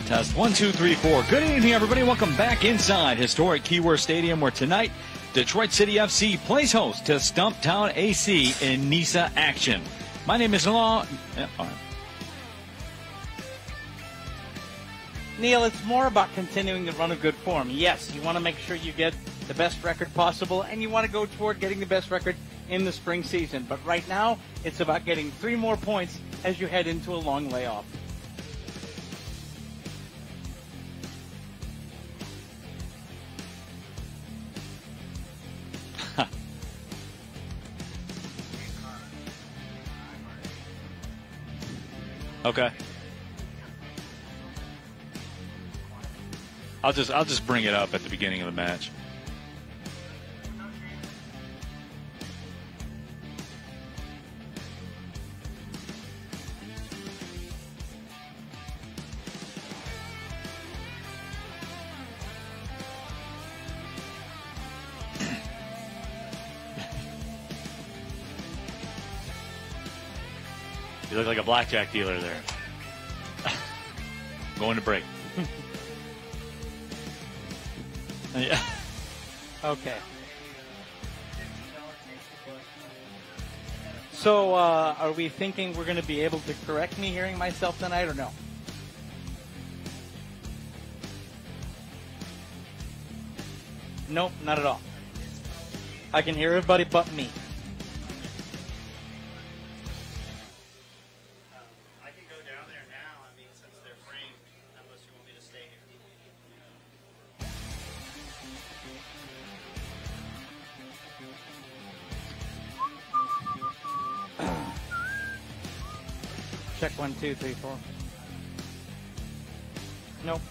Test 1, 2, 3, 4. Good evening, everybody. Welcome back inside historic Keyworth Stadium, where tonight Detroit City FC plays host to Stumptown AC in NISA action. My name is Law. Neil, it's more about continuing the run of good form. Yes, you want to make sure you get the best record possible, and you want to go toward getting the best record in the spring season. But right now, it's about getting 3 more points as you head into a long layoff. Okay. I'll just bring it up at the beginning of the match. You look like a blackjack dealer there. Going to break. Yeah. Okay. So, are we thinking we're going to be able to correct me hearing myself tonight, or no? Nope, not at all. I can hear everybody but me. I can go down there now, I mean, since they're framed, unless you want me to stay here. Check 1, 2, 3, 4. Nope.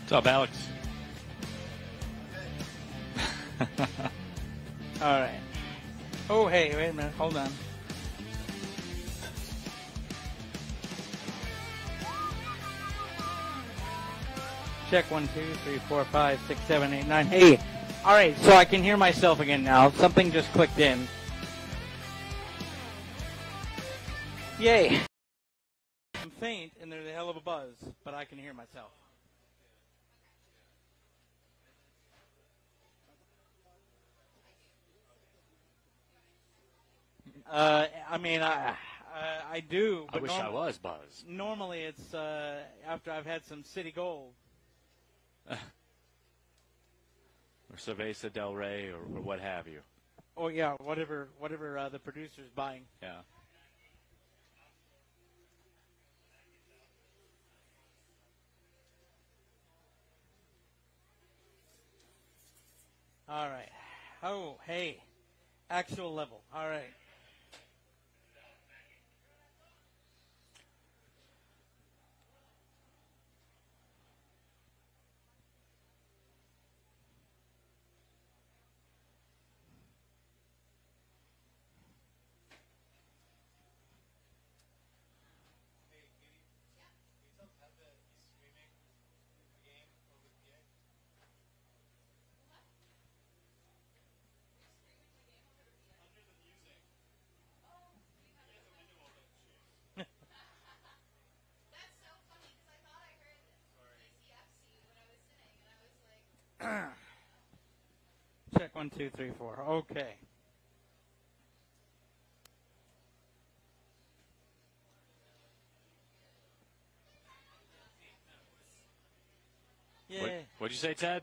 What's up, Alex? All right. Oh, hey, wait a minute. Hold on. Check 1, 2, 3, 4, 5, 6, 7, 8, 9. Hey. All right, so I can hear myself again now. Something just clicked in. Yay. I'm faint, and there's a hell of a buzz, but I can hear myself. I mean, I do. I But wish I was Buzz. Normally, it's after I've had some City Gold. Or Cerveza Del Rey or what have you. Oh yeah, whatever the producer's buying. Yeah. All right. Oh, hey. Actual level. All right. Check 1, 2, 3, 4. Okay. Yeah. What'd you say, Ted?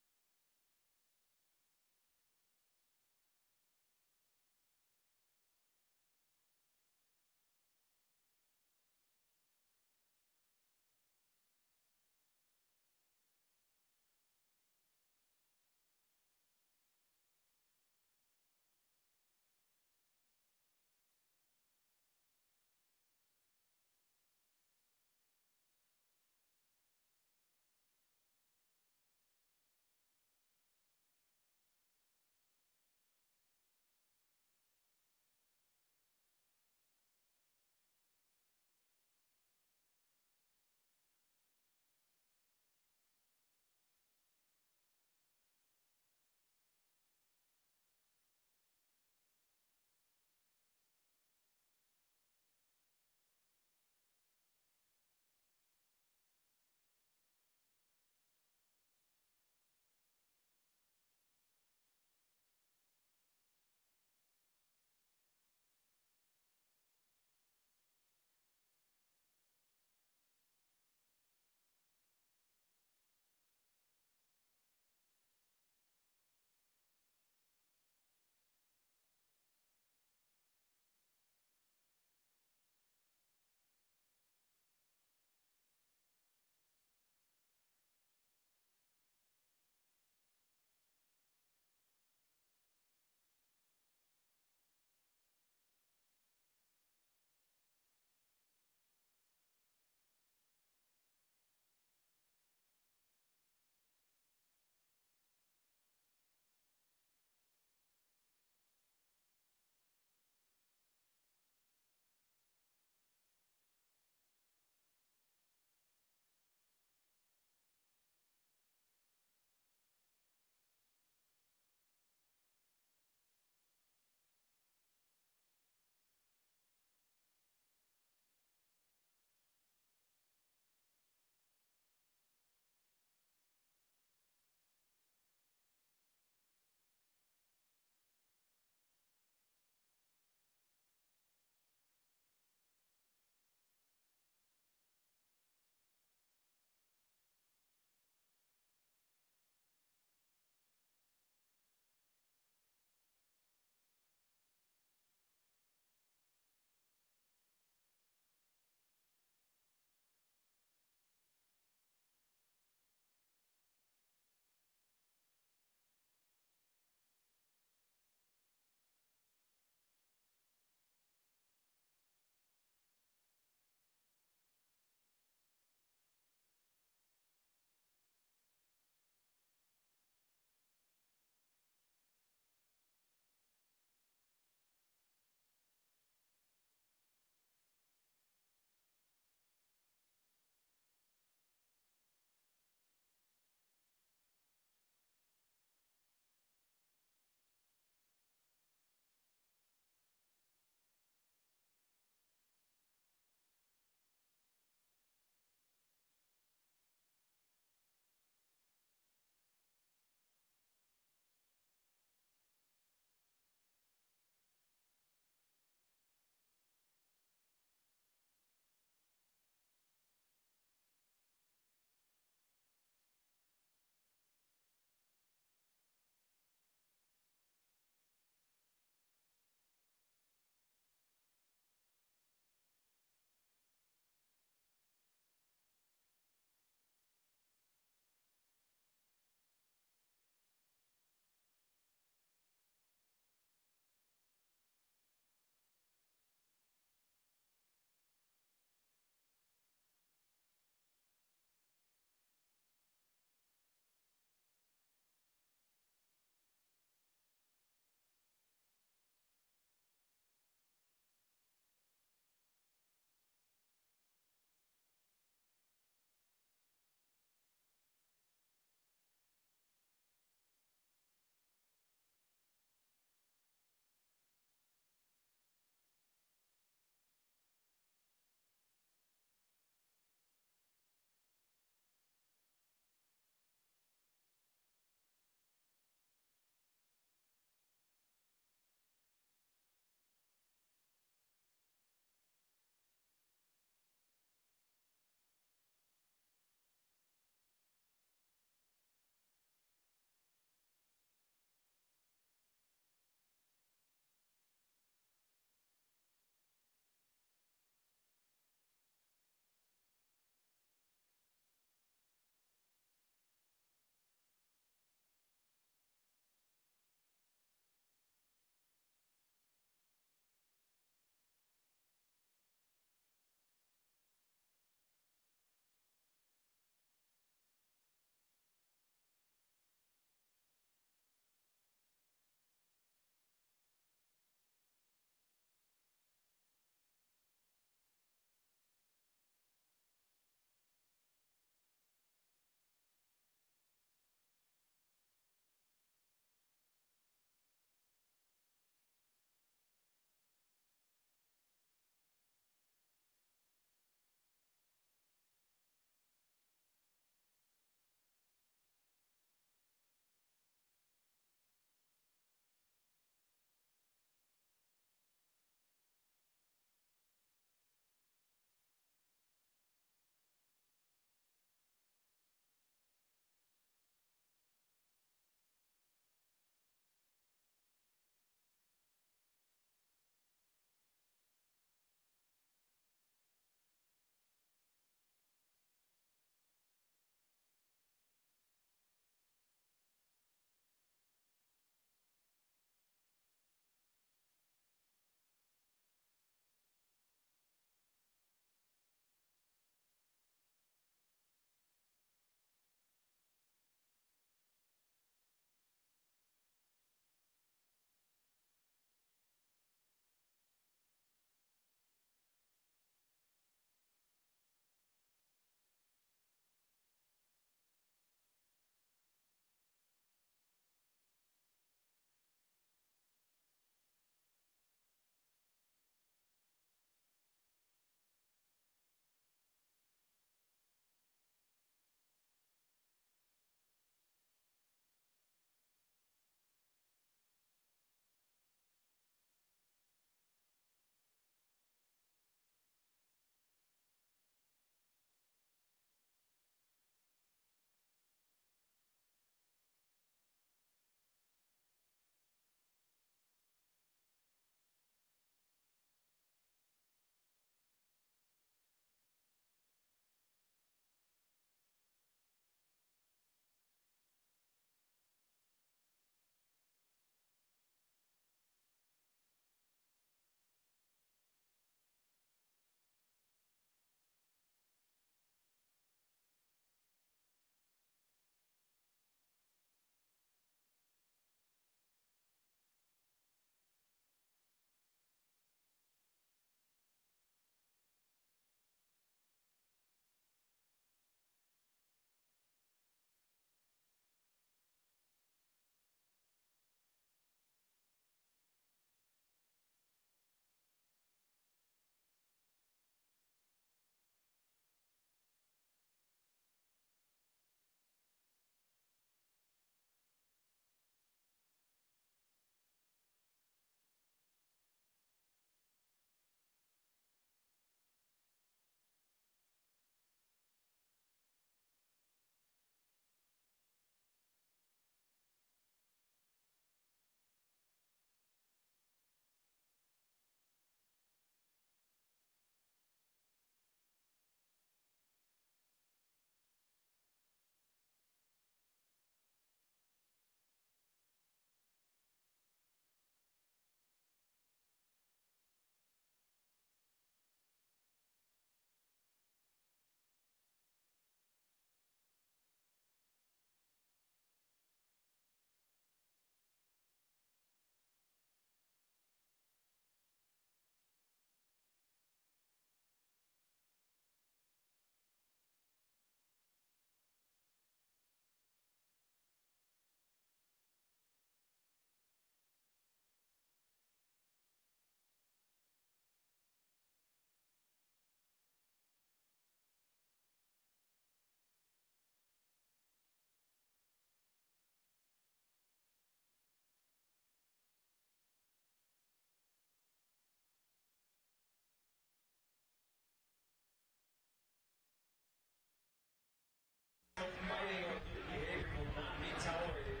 Fighting or good behavior will not be tolerated.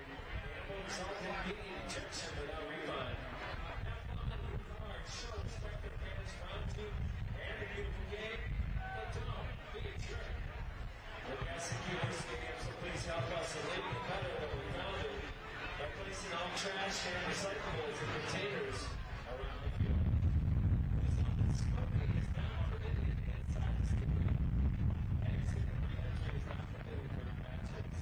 Folks all competing injection without refund. Show respect for fans round two and a beautiful game. But don't be a jerk. The guys at Keyworth Stadium, so please help us eliminate the cutter that we found it by placing all trash and recyclables in containers around the field. Smoking is not permitted inside the stadium. Exit and re-entry is not permitted during matches.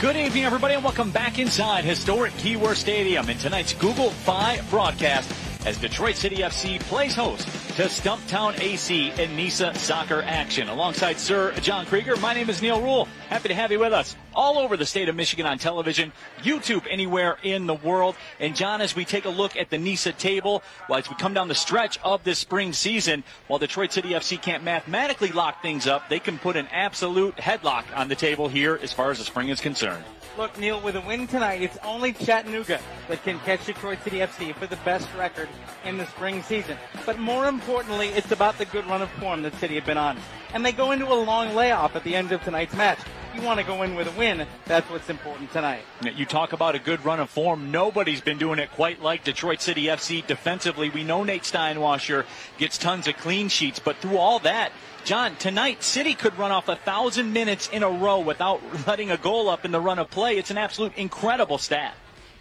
Good evening, everybody, and welcome back inside historic Keyworth Stadium in tonight's Google Fi broadcast as Detroit City FC plays host to Stumptown AC in NISA soccer action. Alongside Sir John Krieger, my name is Neil Rule. Happy to have you with us all over the state of Michigan on television, YouTube, anywhere in the world. And John, as we take a look at the NISA table, as we come down the stretch of this spring season, while Detroit City FC can't mathematically lock things up, they can put an absolute headlock on the table here as far as the spring is concerned. Look, Neil, with a win tonight, it's only Chattanooga that can catch Detroit City FC for the best record in the spring season. But more importantly, it's about the good run of form that City have been on. And they go into a long layoff at the end of tonight's match. You want to go in with a win. That's what's important tonight. You talk about a good run of form. Nobody's been doing it quite like Detroit City FC defensively. We know Nate Steinwasser gets tons of clean sheets, but through all that, John, tonight, City could run off 1,000 minutes in a row without letting a goal up in the run of play. It's an absolute incredible stat.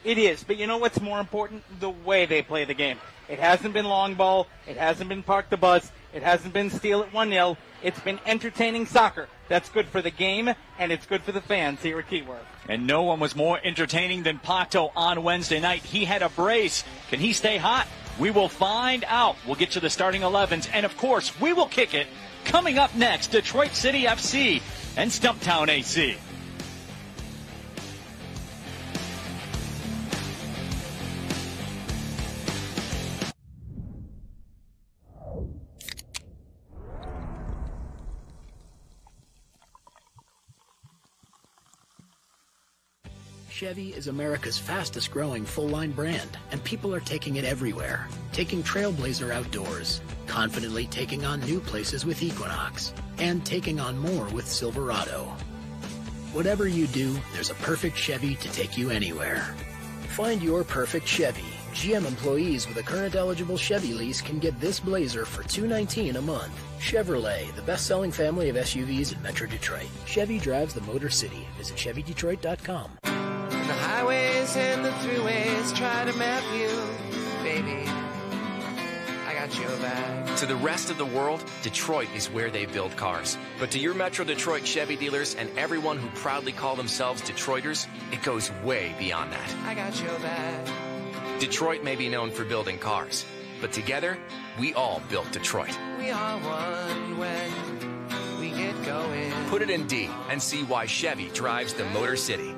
It is, but you know what's more important? The way they play the game. It hasn't been long ball. It hasn't been park the bus. It hasn't been steal at 1-0. It's been entertaining soccer. That's good for the game, and it's good for the fans here at Keyworth. And no one was more entertaining than Pato on Wednesday night. He had a brace. Can he stay hot? We will find out. We'll get to the starting 11s, and of course, we will kick it. Coming up next, Detroit City FC and Stumptown AC. Chevy is America's fastest growing full-line brand, and people are taking it everywhere. Taking Trailblazer outdoors, confidently taking on new places with Equinox, and taking on more with Silverado. Whatever you do, there's a perfect Chevy to take you anywhere. Find your perfect Chevy. GM employees with a current eligible Chevy lease can get this Blazer for $219 a month. Chevrolet, the best-selling family of SUVs in Metro Detroit. Chevy drives the Motor City. Visit ChevyDetroit.com. The highways and the throughways try to map you, baby. I got your back. To the rest of the world, Detroit is where they build cars. But to your Metro Detroit Chevy dealers and everyone who proudly call themselves Detroiters, it goes way beyond that. I got your back. Detroit may be known for building cars, but together, we all built Detroit. We are one when we get going. Put it in D and see why Chevy drives the Motor City.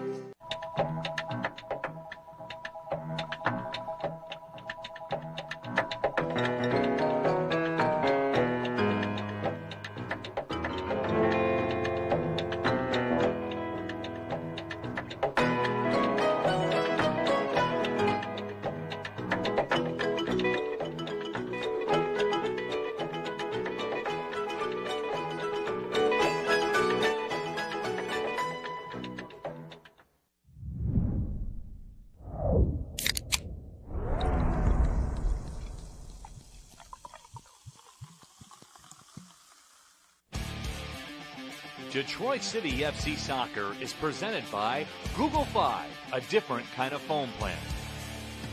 Detroit City FC Soccer is presented by Google Fi, a different kind of phone plan.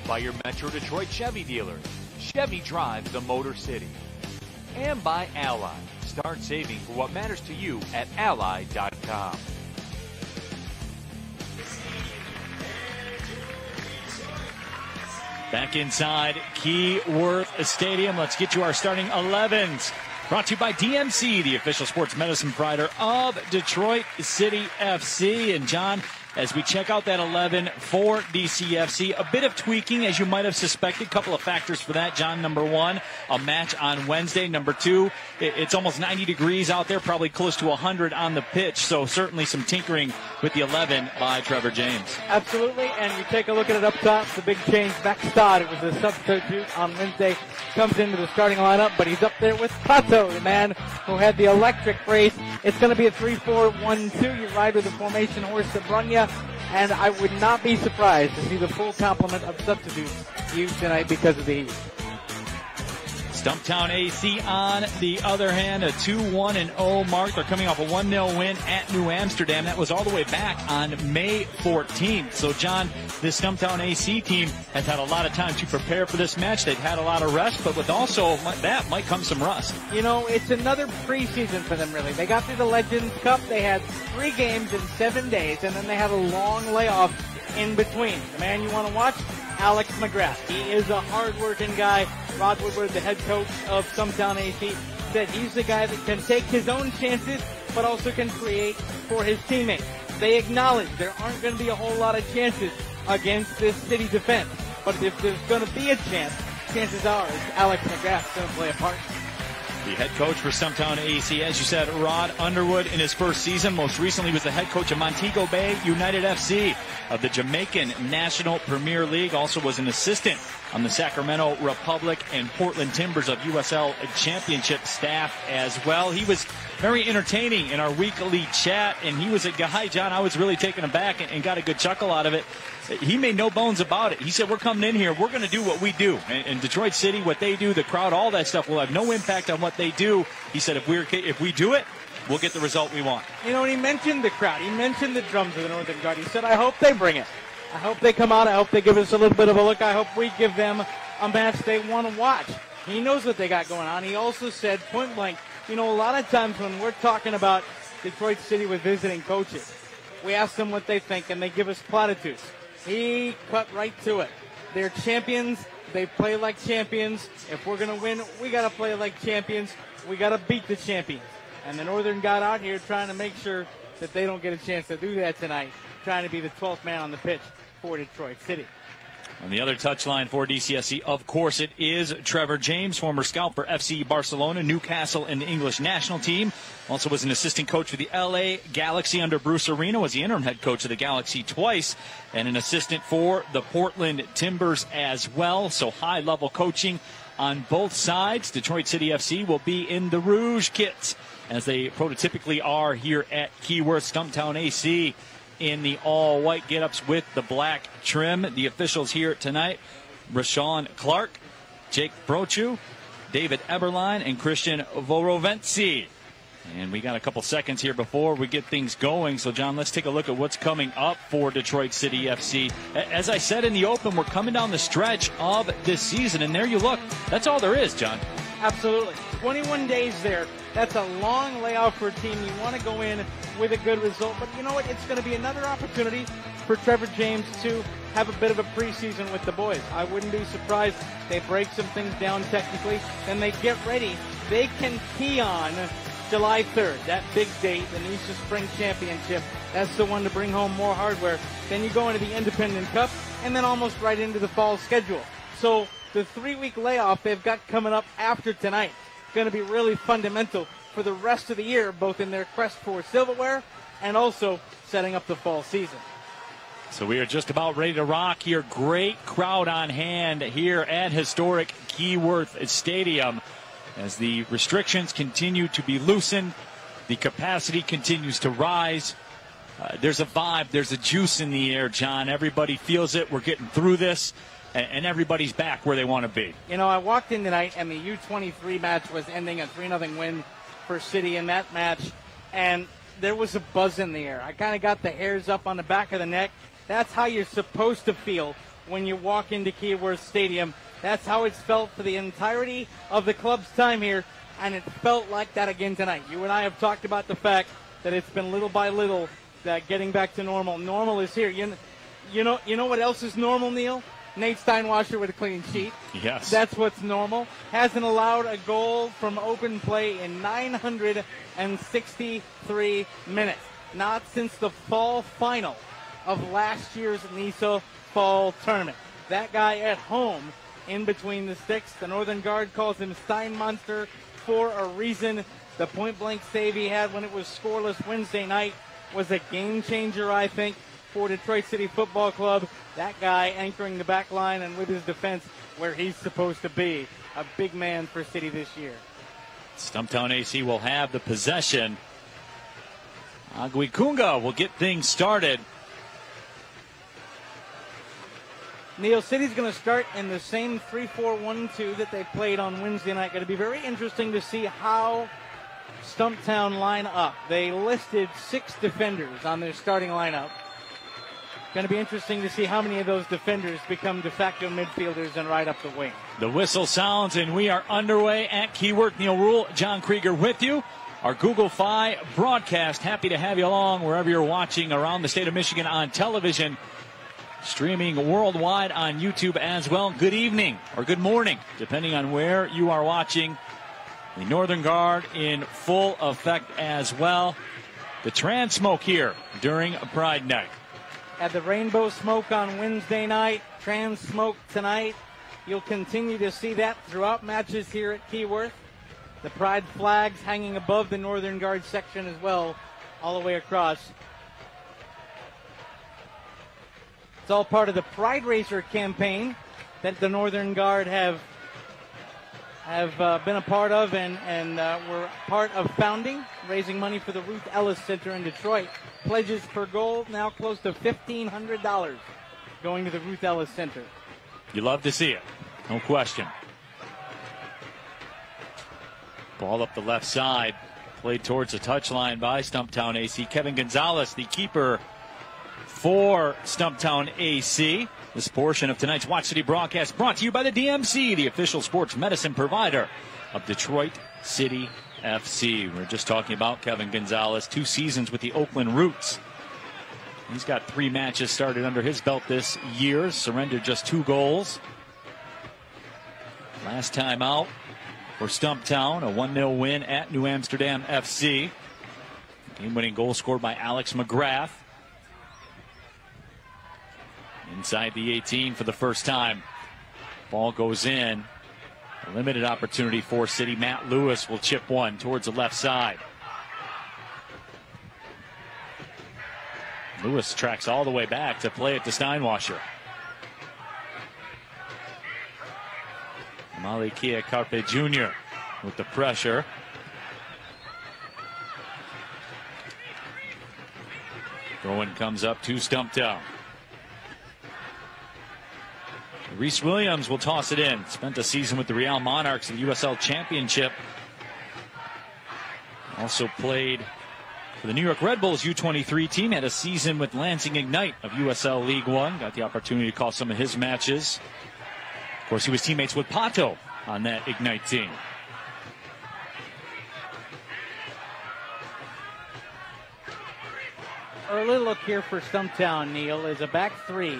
By your Metro Detroit Chevy dealer. Chevy drives the Motor City. And by Ally. Start saving for what matters to you at Ally.com. Back inside Keyworth Stadium. Let's get to our starting 11s. Brought to you by DMC, the official sports medicine provider of Detroit City FC. And John, as we check out that 11 for DCFC, a bit of tweaking, as you might have suspected. A couple of factors for that, John. Number one, a match on Wednesday. Number two, it's almost 90 degrees out there, probably close to 100 on the pitch. So certainly some tinkering with the 11 by Trevor James. Absolutely, and you take a look at it up top, the big change. Max it was a substitute on Wednesday, comes into the starting lineup, but he's up there with Pato, the man who had the electric race. It's going to be a 3-4-1-2. You ride with the formation horse to brung you, and I would not be surprised to see the full complement of substitutes used tonight because of the heat. Stumptown AC, on the other hand, a 2-1-0 mark. They're coming off a 1-0 win at New Amsterdam. That was all the way back on May 14th. So, John, this Stumptown AC team has had a lot of time to prepare for this match. They've had a lot of rest, but with also that might come some rust. You know, it's another preseason for them, really. They got through the Legends Cup. They had 3 games in 7 days, and then they had a long layoff in between. The man you want to watch? Alex Mcgrath. He is a hard-working guy. Rod Woodward, the head coach of Stumptown AC, said he's the guy that can take his own chances, but also can create for his teammates. They acknowledge there aren't going to be a whole lot of chances against this city defense, but if there's going to be a chance, chances are Alex Mcgrath's going to play a part. The head coach for Stumptown AC, as you said, Rod Underwood, in his first season. Most recently was the head coach of Montego Bay United FC of the Jamaican National Premier League. Also was an assistant on the Sacramento Republic and Portland Timbers of USL Championship staff as well. He was very entertaining in our weekly chat, and he was a guy, John, I was really taken aback and got a good chuckle out of it. He made no bones about it. He said, we're coming in here, we're going to do what we do. And Detroit City, what they do, the crowd, all that stuff will have no impact on what they do. He said, if we do it, we'll get the result we want. You know, and he mentioned the crowd. He mentioned the drums of the Northern Guard. He said, I hope they bring it. I hope they come out. I hope they give us a little bit of a look. I hope we give them a match they want to watch. He knows what they got going on. He also said, point blank, you know, a lot of times when we're talking about Detroit City with visiting coaches, we ask them what they think, and they give us platitudes. He cut right to it. They're champions. They play like champions. If we're going to win, we got to play like champions. We got to beat the champions. And the Northern got out here trying to make sure that they don't get a chance to do that tonight, trying to be the 12th man on the pitch for Detroit City. On the other touchline for DCSC, of course, it is Trevor James, former scout for FC Barcelona, Newcastle, and the English national team. Also was an assistant coach for the LA Galaxy under Bruce Arena, was the interim head coach of the Galaxy twice, and an assistant for the Portland Timbers as well. So high-level coaching on both sides. Detroit City FC will be in the Rouge kits, as they prototypically are here at Keyworth. Stumptown AC in the all-white get-ups with the black trim. The officials here tonight, Rashawn Clark, Jake Brochu, David Eberline, and Christian Vorovenci. And we got a couple seconds here before we get things going. So, John, let's take a look at what's coming up for Detroit City FC. As I said in the open, we're coming down the stretch of this season, and there you look. That's all there is, John. Absolutely. 21 days there. That's a long layoff for a team. You want to go in with a good result. But you know what? It's going to be another opportunity for Trevor James to have a bit of a preseason with the boys. I wouldn't be surprised they break some things down technically. Then they get ready. They can key on July 3rd, that big date, the NISA Spring Championship. That's the one to bring home more hardware. Then you go into the Independent Cup and then almost right into the fall schedule. So the 3-week layoff they've got coming up after tonight going to be really fundamental for the rest of the year, both in their quest for silverware and also setting up the fall season. So we are just about ready to rock here. Great crowd on hand here at historic Keyworth Stadium as the restrictions continue to be loosened. The capacity continues to rise. There's a vibe. There's a juice in the air, John. Everybody feels it. We're getting through this. And everybody's back where they want to be. You know, I walked in tonight, and the U23 match was ending a 3-0 win for City in that match, and there was a buzz in the air. I kind of got the hairs up on the back of the neck. That's how you're supposed to feel when you walk into Keyworth Stadium. That's how it's felt for the entirety of the club's time here, and it felt like that again tonight. You and I have talked about the fact that it's been little by little that getting back to normal. Normal is here. You know what else is normal, Neil? Nate Steinwasser with a clean sheet. Yes. That's what's normal. Hasn't allowed a goal from open play in 963 minutes. Not since the fall final of last year's NISA fall tournament. That guy at home in between the sticks. The Northern Guard calls him Steinmonster for a reason. The point-blank save he had when it was scoreless Wednesday night was a game changer, I think, for Detroit City Football Club. That guy anchoring the back line and with his defense where he's supposed to be. A big man for City this year. Stumptown AC will have the possession. Aguikunga will get things started. Neil, City's going to start in the same 3-4-1-2 that they played on Wednesday night. Going to be very interesting to see how Stumptown line up. They listed 6 defenders on their starting lineup. Going to be interesting to see how many of those defenders become de facto midfielders and ride up the wing. The whistle sounds, and we are underway at Keyworth. Neil Rule, John Krieger with you. Our Google Fi broadcast. Happy to have you along wherever you're watching around the state of Michigan on television. Streaming worldwide on YouTube as well. Good evening or good morning, depending on where you are watching. The Northern Guard in full effect as well. The trans smoke here during Pride Night. Had the rainbow smoke on Wednesday night, trans smoke tonight. You'll continue to see that throughout matches here at Keyworth. The Pride flags hanging above the Northern Guard section as well, all the way across. It's all part of the Pride Racer campaign that the Northern Guard have been a part of and were part of founding, raising money for the Ruth Ellis Center in Detroit. Pledges per goal now close to $1,500 going to the Ruth Ellis Center. You love to see it, no question. Ball up the left side, played towards the touchline by Stumptown AC. Kevin Gonzalez, the keeper for Stumptown AC. This portion of tonight's Watch City broadcast brought to you by the DMC, the official sports medicine provider of Detroit City FC. We're just talking about Kevin Gonzalez, 2 seasons with the Oakland Roots. He's got 3 matches started under his belt this year, surrendered just 2 goals. Last time out for Stumptown, a 1-0 win at New Amsterdam FC. Game-winning goal scored by Alex Mcgrath. Inside the 18 for the first time. Ball goes in. A limited opportunity for City. Matt Lewis will chip one towards the left side. Lewis tracks all the way back to play it to Steinwasser. Malikia Carpe Jr. with the pressure. Going comes up to Stumptown. Reese Williams will toss it in. Spent a season with the Real Monarchs in the USL Championship. Also played for the New York Red Bulls U23 team. Had a season with Lansing Ignite of USL League One. Got the opportunity to call some of his matches. Of course, he was teammates with Pato on that Ignite team. Early look here for Stumptown, Neil, is a back 3.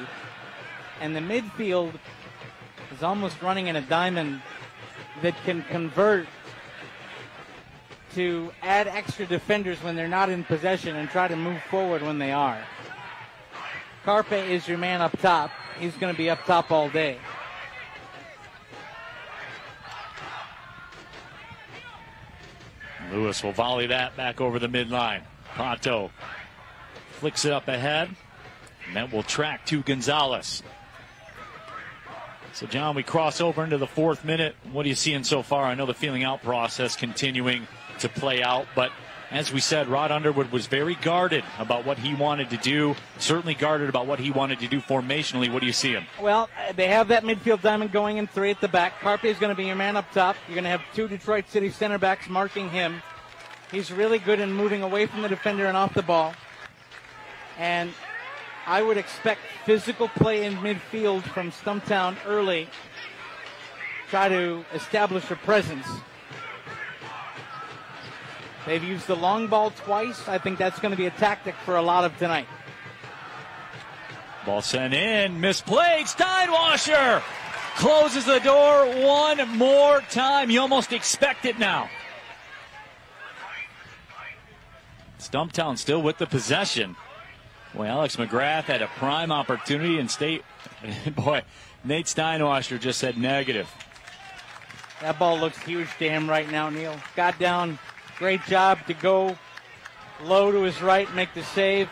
And the midfield is almost running in a diamond that can convert to add extra defenders when they're not in possession and try to move forward when they are. Carpe is your man up top. He's going to be up top all day. Lewis will volley that back over the midline. Pato flicks it up ahead. And that will track to Gonzalez. So, John, we cross over into the 4th minute. What are you seeing so far? I know the feeling out process continuing to play out, but as we said, Rod Underwood was very guarded about what he wanted to do, certainly guarded about what he wanted to do formationally. What do you see him? Well, they have that midfield diamond going in 3 at the back. Carpe is going to be your man up top. You're going to have 2 Detroit City center backs marking him. He's really good in moving away from the defender and off the ball. And I would expect physical play in midfield from Stumptown early. Try to establish a presence. They've used the long ball twice. I think that's going to be a tactic for a lot of tonight. Ball sent in, misplayed. Steinwasser closes the door one more time. You almost expect it now. Stumptown still with the possession. Boy, Alex Mcgrath had a prime opportunity and Nate Steinwasser just said negative. That ball looks huge to him right now, Neil. Got down, great job to go low to his right, make the save.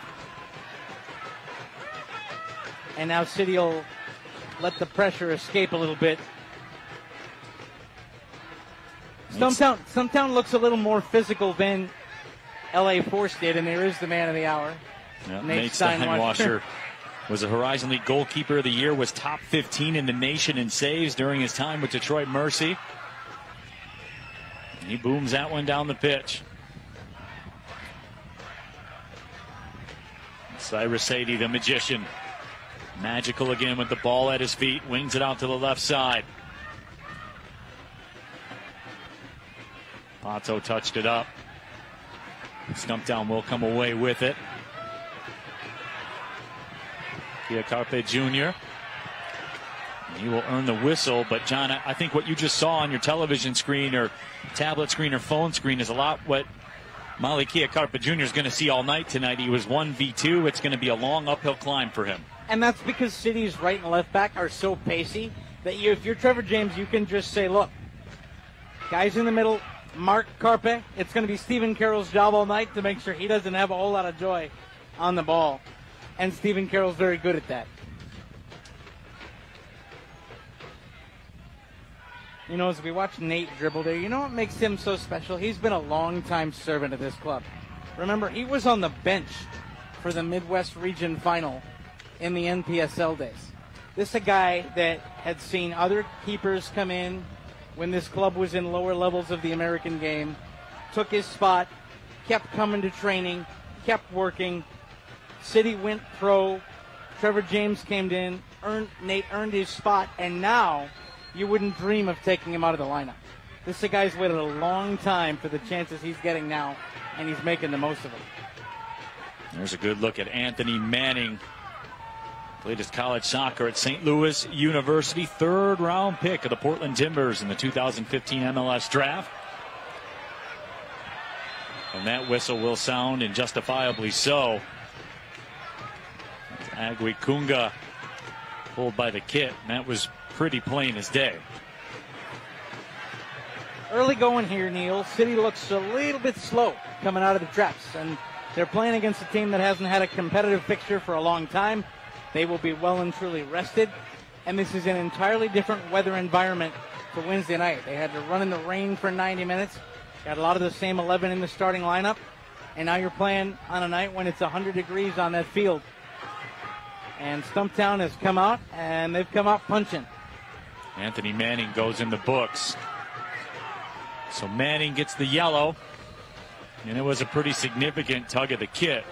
And now City will let the pressure escape a little bit. Stumptown looks a little more physical than LA Force did, and there is the man of the hour. Yep, Nate Steinwasser Was a Horizon League goalkeeper of the year, was top 15 in the nation in saves during his time with Detroit Mercy. He booms that one down the pitch. Cyrus Sadie, the magician. Magical again with the ball at his feet. Wings it out to the left side. Pato touched it up. Stumptown will come away with it. Carpe Jr. He will earn the whistle, but John, I think what you just saw on your television screen or tablet screen or phone screen is a lot what Molly Carpe Jr. is going to see all night tonight. He was 1v2. It's going to be a long uphill climb for him. And that's because City's right and left back are so pacey that if you're Trevor James, you can just say, look, guys in the middle, Mark Carpe. It's going to be Stephen Carroll's job all night to make sure he doesn't have a whole lot of joy on the ball. And Stephen Carroll's very good at that. You know, as we watch Nate dribble there, you know what makes him so special? He's been a long-time servant of this club. Remember, he was on the bench for the Midwest Region Final in the NPSL days. This is a guy that had seen other keepers come in when this club was in lower levels of the American game, took his spot, kept coming to training, kept working. City went pro. Trevor James came in. Nate earned his spot, and now you wouldn't dream of taking him out of the lineup. This is a guy's waited a long time for the chances he's getting now, and he's making the most of them. There's a good look at Anthony Manning. Played his college soccer at St. Louis University. Third-round pick of the Portland Timbers in the 2015 MLS draft. And that whistle will sound, and justifiably so. Aguikunga pulled by the kit, and that was pretty plain as day. Early going here, Neil. City looks a little bit slow coming out of the traps, and they're playing against a team that hasn't had a competitive fixture for a long time. They will be well and truly rested, and this is an entirely different weather environment for Wednesday night. They had to run in the rain for 90 minutes, got a lot of the same 11 in the starting lineup, and now you're playing on a night when it's 100 degrees on that field. And Stumptown has come out, and they've come out punching. Anthony Manning goes in the books. So Manning gets the yellow, and it was a pretty significant tug of the kit.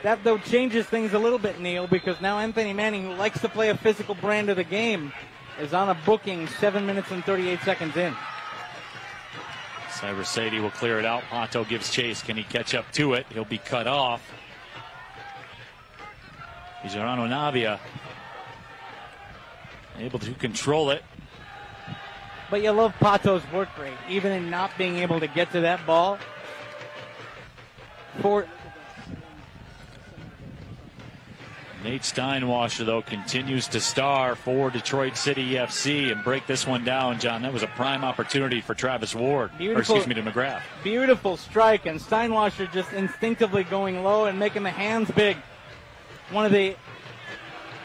That, though, changes things a little bit, Neil, because now Anthony Manning, who likes to play a physical brand of the game, is on a booking 7 minutes and 38 seconds in. Cyrus Sadie will clear it out. Pato gives chase. Can he catch up to it? He'll be cut off. Gerano Navia able to control it. But you love Pato's work rate, even in not being able to get to that ball. Nate Steinwasser, though, continues to star for Detroit City FC and break this one down, John. That was a prime opportunity for Travis Ward. To Mcgrath. Beautiful strike, and Steinwasser just instinctively going low and making the hands big. One of the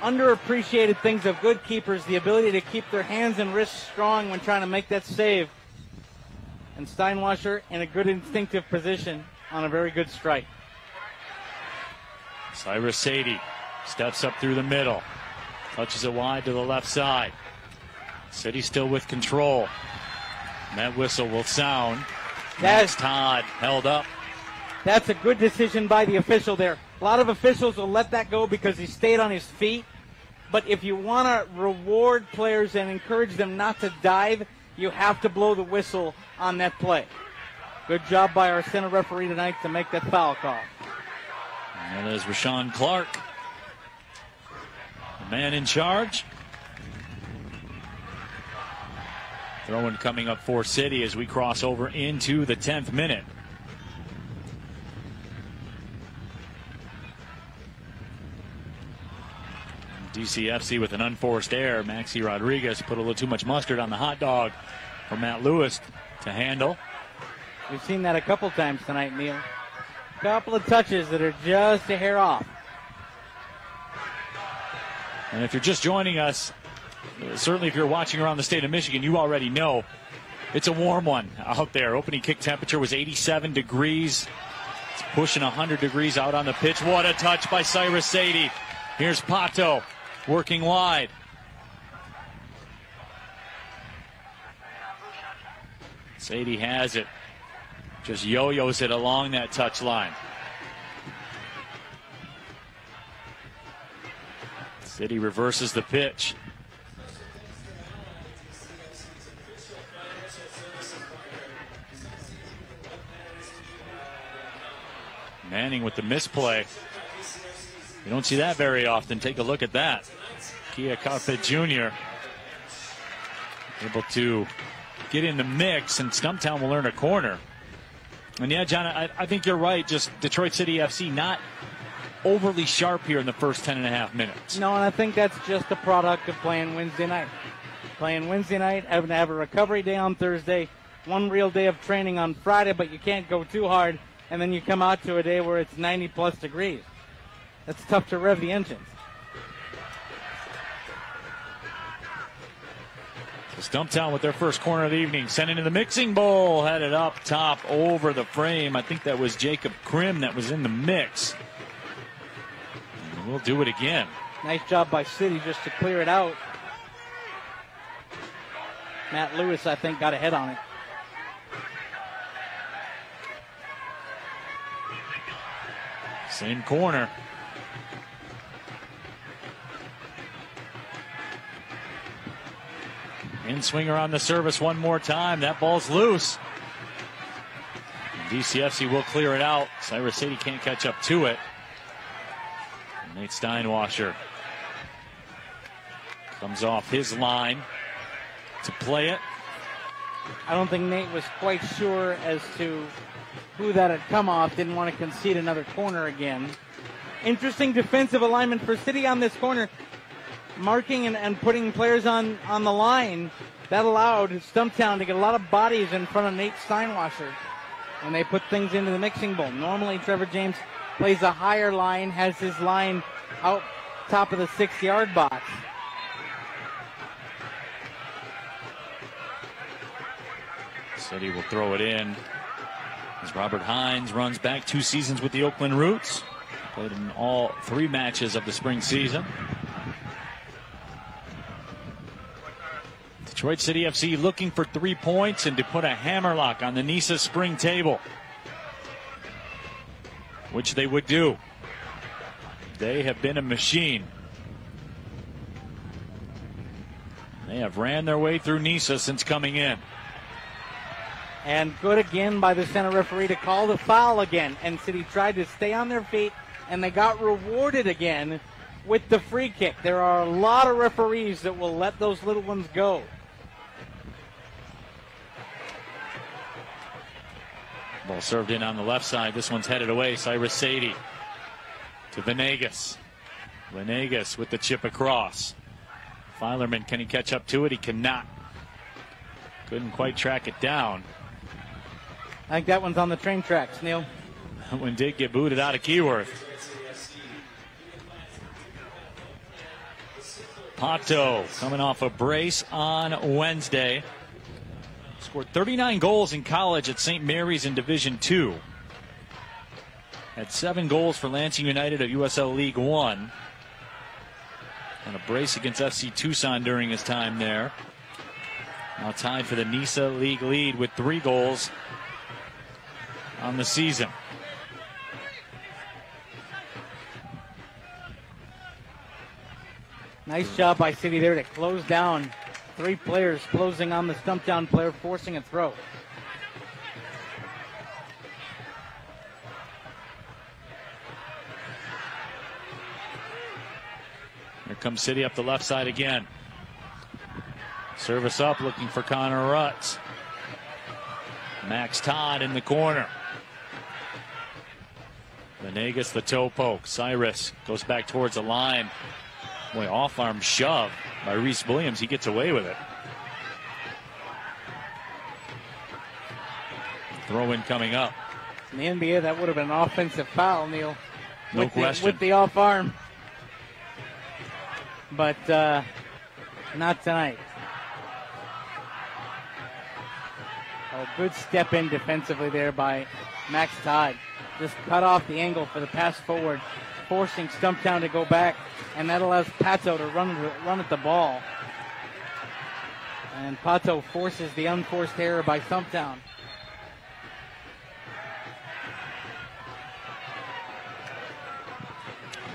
underappreciated things of good keepers, the ability to keep their hands and wrists strong when trying to make that save. And Steinwasser in a good instinctive position on a very good strike. Cyrus Sadie steps up through the middle. Touches it wide to the left side. City still with control. And that whistle will sound. That's Todd held up. That's a good decision by the official there. A lot of officials will let that go because he stayed on his feet. But if you want to reward players and encourage them not to dive, you have to blow the whistle on that play. Good job by our center referee tonight to make that foul call. And that is Rashawn Clark, the man in charge. Throw-in coming up for City as we cross over into the 10th minute. DCFC with an unforced error. Maxi Rodriguez put a little too much mustard on the hot dog for Matt Lewis to handle. We've seen that a couple times tonight, Neil. A couple of touches that are just a hair off. And if you're just joining us, certainly if you're watching around the state of Michigan, you already know it's a warm one out there. Opening kick temperature was 87 degrees. It's pushing 100 degrees out on the pitch. What a touch by Cyrus Sadie. Here's Pato working wide. Sadie has it. Just yo-yos it along that touch line. City reverses the pitch. Manning with the misplay. You don't see that very often. Take a look at that. Kia Carpet Jr. able to get in the mix, and Stumptown will earn a corner. And yeah, John, I think you're right. Just Detroit City FC not overly sharp here in the first 10.5 minutes. No, and I think that's just a product of playing Wednesday night. Playing Wednesday night, having to have a recovery day on Thursday, one real day of training on Friday, but you can't go too hard, and then you come out to a day where it's 90-plus degrees. That's tough to rev the engines. So Stumptown with their first corner of the evening. Sent into the mixing bowl. Had it up top over the frame. I think that was Jacob Krim that was in the mix. And we'll do it again. Nice job by City just to clear it out. Matt Lewis, I think, got a head on it. Same corner. In swinger on the service one more time. That ball's loose. And DCFC will clear it out. Cyrus City can't catch up to it. And Nate Steinwasser comes off his line to play it. I don't think Nate was quite sure as to who that had come off. Didn't want to concede another corner again. Interesting defensive alignment for City on this corner. Marking and putting players on the line. That allowed Stumptown to get a lot of bodies in front of Nate Steinwasser when they put things into the mixing bowl. Normally Trevor James plays a higher line, has his line out top of the 6-yard box. City will throw it in as Robert Hines runs back 2 seasons with the Oakland Roots. Played in all 3 matches of the spring season. Detroit City FC looking for 3 points and to put a hammerlock on the NISA spring table, which they would do. They have been a machine. They have ran their way through NISA since coming in. And good again by the center referee to call the foul again. And City tried to stay on their feet, and they got rewarded again with the free kick. There are a lot of referees that will let those little ones go. Ball served in on the left side. This one's headed away. Cyrus Sadie to Venegas. Venegas with the chip across. Filerman, can he catch up to it? He cannot. Couldn't quite track it down. I think that one's on the train tracks, Neil. That one did get booted out of Keyworth. Pato coming off a brace on Wednesday. Scored 39 goals in college at St. Mary's in Division II. Had 7 goals for Lansing United at USL League One. And a brace against FC Tucson during his time there. Now tied for the NISA League lead with 3 goals on the season. Nice job by City there to close down. 3 players closing on the Stumptown player, forcing a throw. Here comes City up the left side again. Service up, looking for Connor Rutz. Max Todd in the corner. Venegas the toe poke. Cyrus goes back towards the line. Boy, off-arm shove by Reese Williams. He gets away with it. Throw in coming up. In the NBA, that would have been an offensive foul, Neil. No question. With the off-arm. But not tonight. A good step in defensively there by Max Todd. just cut off the angle for the pass forward, forcing Stumptown to go back, and that allows Pato to run at the ball. And Pato forces the unforced error by Stumptown.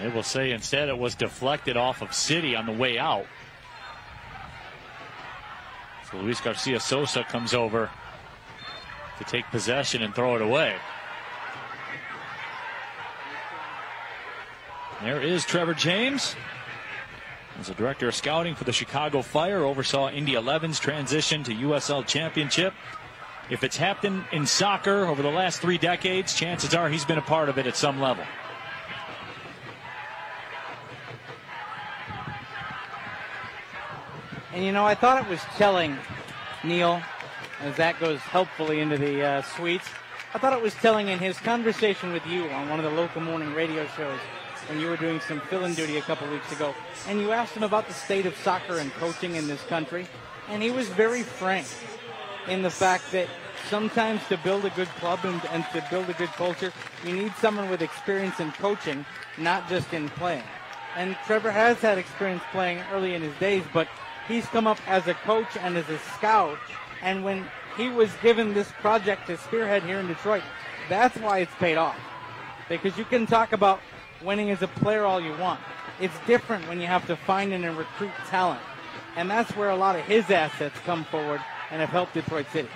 They will say instead it was deflected off of City on the way out. So Luis Garcia Sosa comes over to take possession and throw it away. There is Trevor James. As the director of scouting for the Chicago Fire, oversaw Indy 11's transition to USL Championship. If it's happened in soccer over the last 3 decades, chances are he's been a part of it at some level. And, you know, I thought it was telling, Neil, as that goes helpfully into the suites. I thought it was telling in his conversation with you on one of the local morning radio shows when you were doing some fill-in duty a couple weeks ago. And you asked him about the state of soccer and coaching in this country. And he was very frank in the fact that sometimes to build a good club and to build a good culture, you need someone with experience in coaching, not just in playing. And Trevor has had experience playing early in his days, but he's come up as a coach and as a scout, and when he was given this project to spearhead here in Detroit, that's why it's paid off. Because you can talk about winning as a player all you want. It's different when you have to find and recruit talent. And that's where a lot of his assets come forward and have helped Detroit City.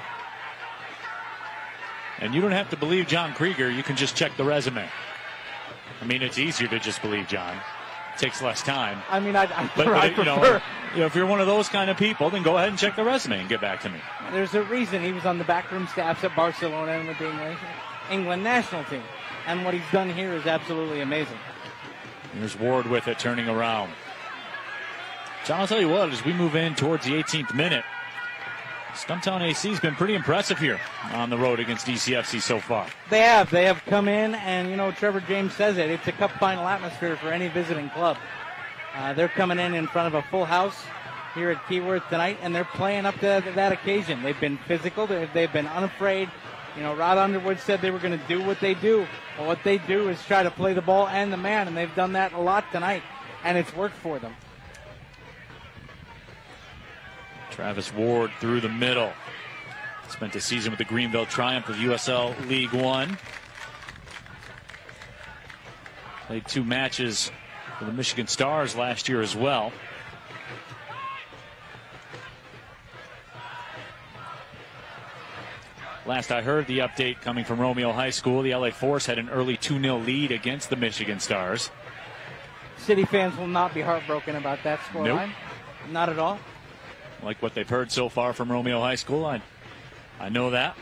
And you don't have to believe John Krieger. You can just check the resume. I mean, it's easier to just believe John. Takes less time. I mean, I prefer. If you're one of those kind of people, then go ahead and check the resume and get back to me. There's a reason he was on the backroom staffs at Barcelona and with the England national team. And what he's done here is absolutely amazing. Here's Ward with it, turning around. John, I'll tell you what, as we move in towards the 18th minute, Stumptown AC has been pretty impressive here on the road against DCFC so far. They have come in, and, you know, Trevor James says it. It's a cup final atmosphere for any visiting club. They're coming in front of a full house here at Keyworth tonight, and they're playing up to that occasion. They've been physical. They've been unafraid. You know, Rod Underwood said they were going to do what they do. Well, what they do is try to play the ball and the man, and they've done that a lot tonight, and it's worked for them. Travis Ward through the middle. Spent a season with the Greenville Triumph of USL League One. Played 2 matches for the Michigan Stars last year as well. Last I heard, the update coming from Romeo High School, the LA Force had an early 2-0 lead against the Michigan Stars. City fans will not be heartbroken about that scoreline. Nope. Not at all. Like what they've heard so far from Romeo High School, I know that.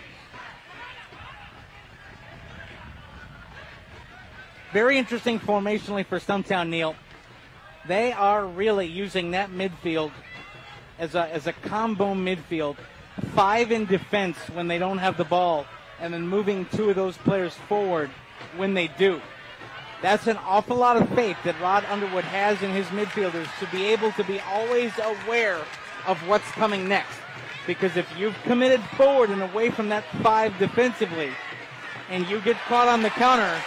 Very interesting formationally for Stumptown, Neil. They are really using that midfield as a combo midfield. 5 in defense when they don't have the ball, and then moving 2 of those players forward when they do. That's an awful lot of faith that Rod Underwood has in his midfielders to be able to be always aware of what's coming next. Because if you've committed forward and away from that 5 defensively, and you get caught on the counter,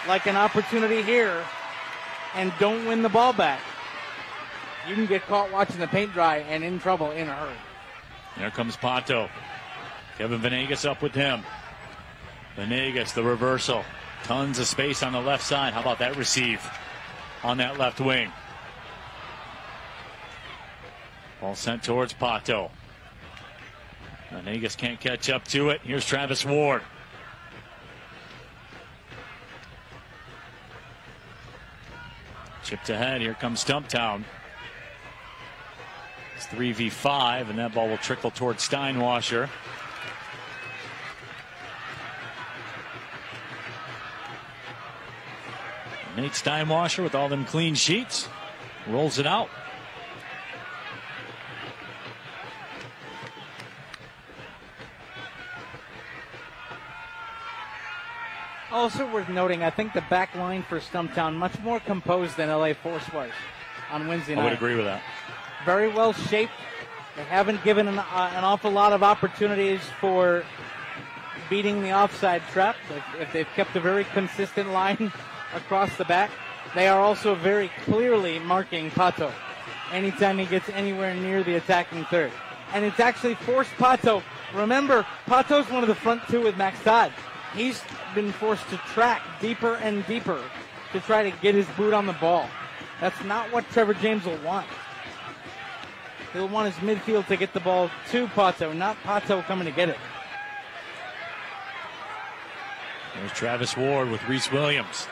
like an opportunity here, and don't win the ball back, you can get caught watching the paint dry and in trouble in a hurry. There comes Pato. Kevin Venegas up with him. Venegas, the reversal. Tons of space on the left side. How about that receive on that left wing? Ball sent towards Pato. Venegas can't catch up to it. Here's Travis Ward. Chipped ahead. Here comes Stumptown. It's 3v5, and that ball will trickle towards Steinwasser. Nate Steinwasser with all them clean sheets rolls it out. Also worth noting, I think the back line for Stumptown much more composed than LA Force was on Wednesday night. I would agree with that. Very well shaped. They haven't given an awful lot of opportunities for beating the offside trap, if they've kept a very consistent line across the back, they are also very clearly marking Pato anytime he gets anywhere near the attacking third. And it's actually forced Pato. Remember, Pato's one of the front two with Max Todd. He's been forced to track deeper and deeper to try to get his boot on the ball. That's not what Trevor James will want. He'll want his midfield to get the ball to Pato, not Pato coming to get it. There's Travis Ward with Reese Williams.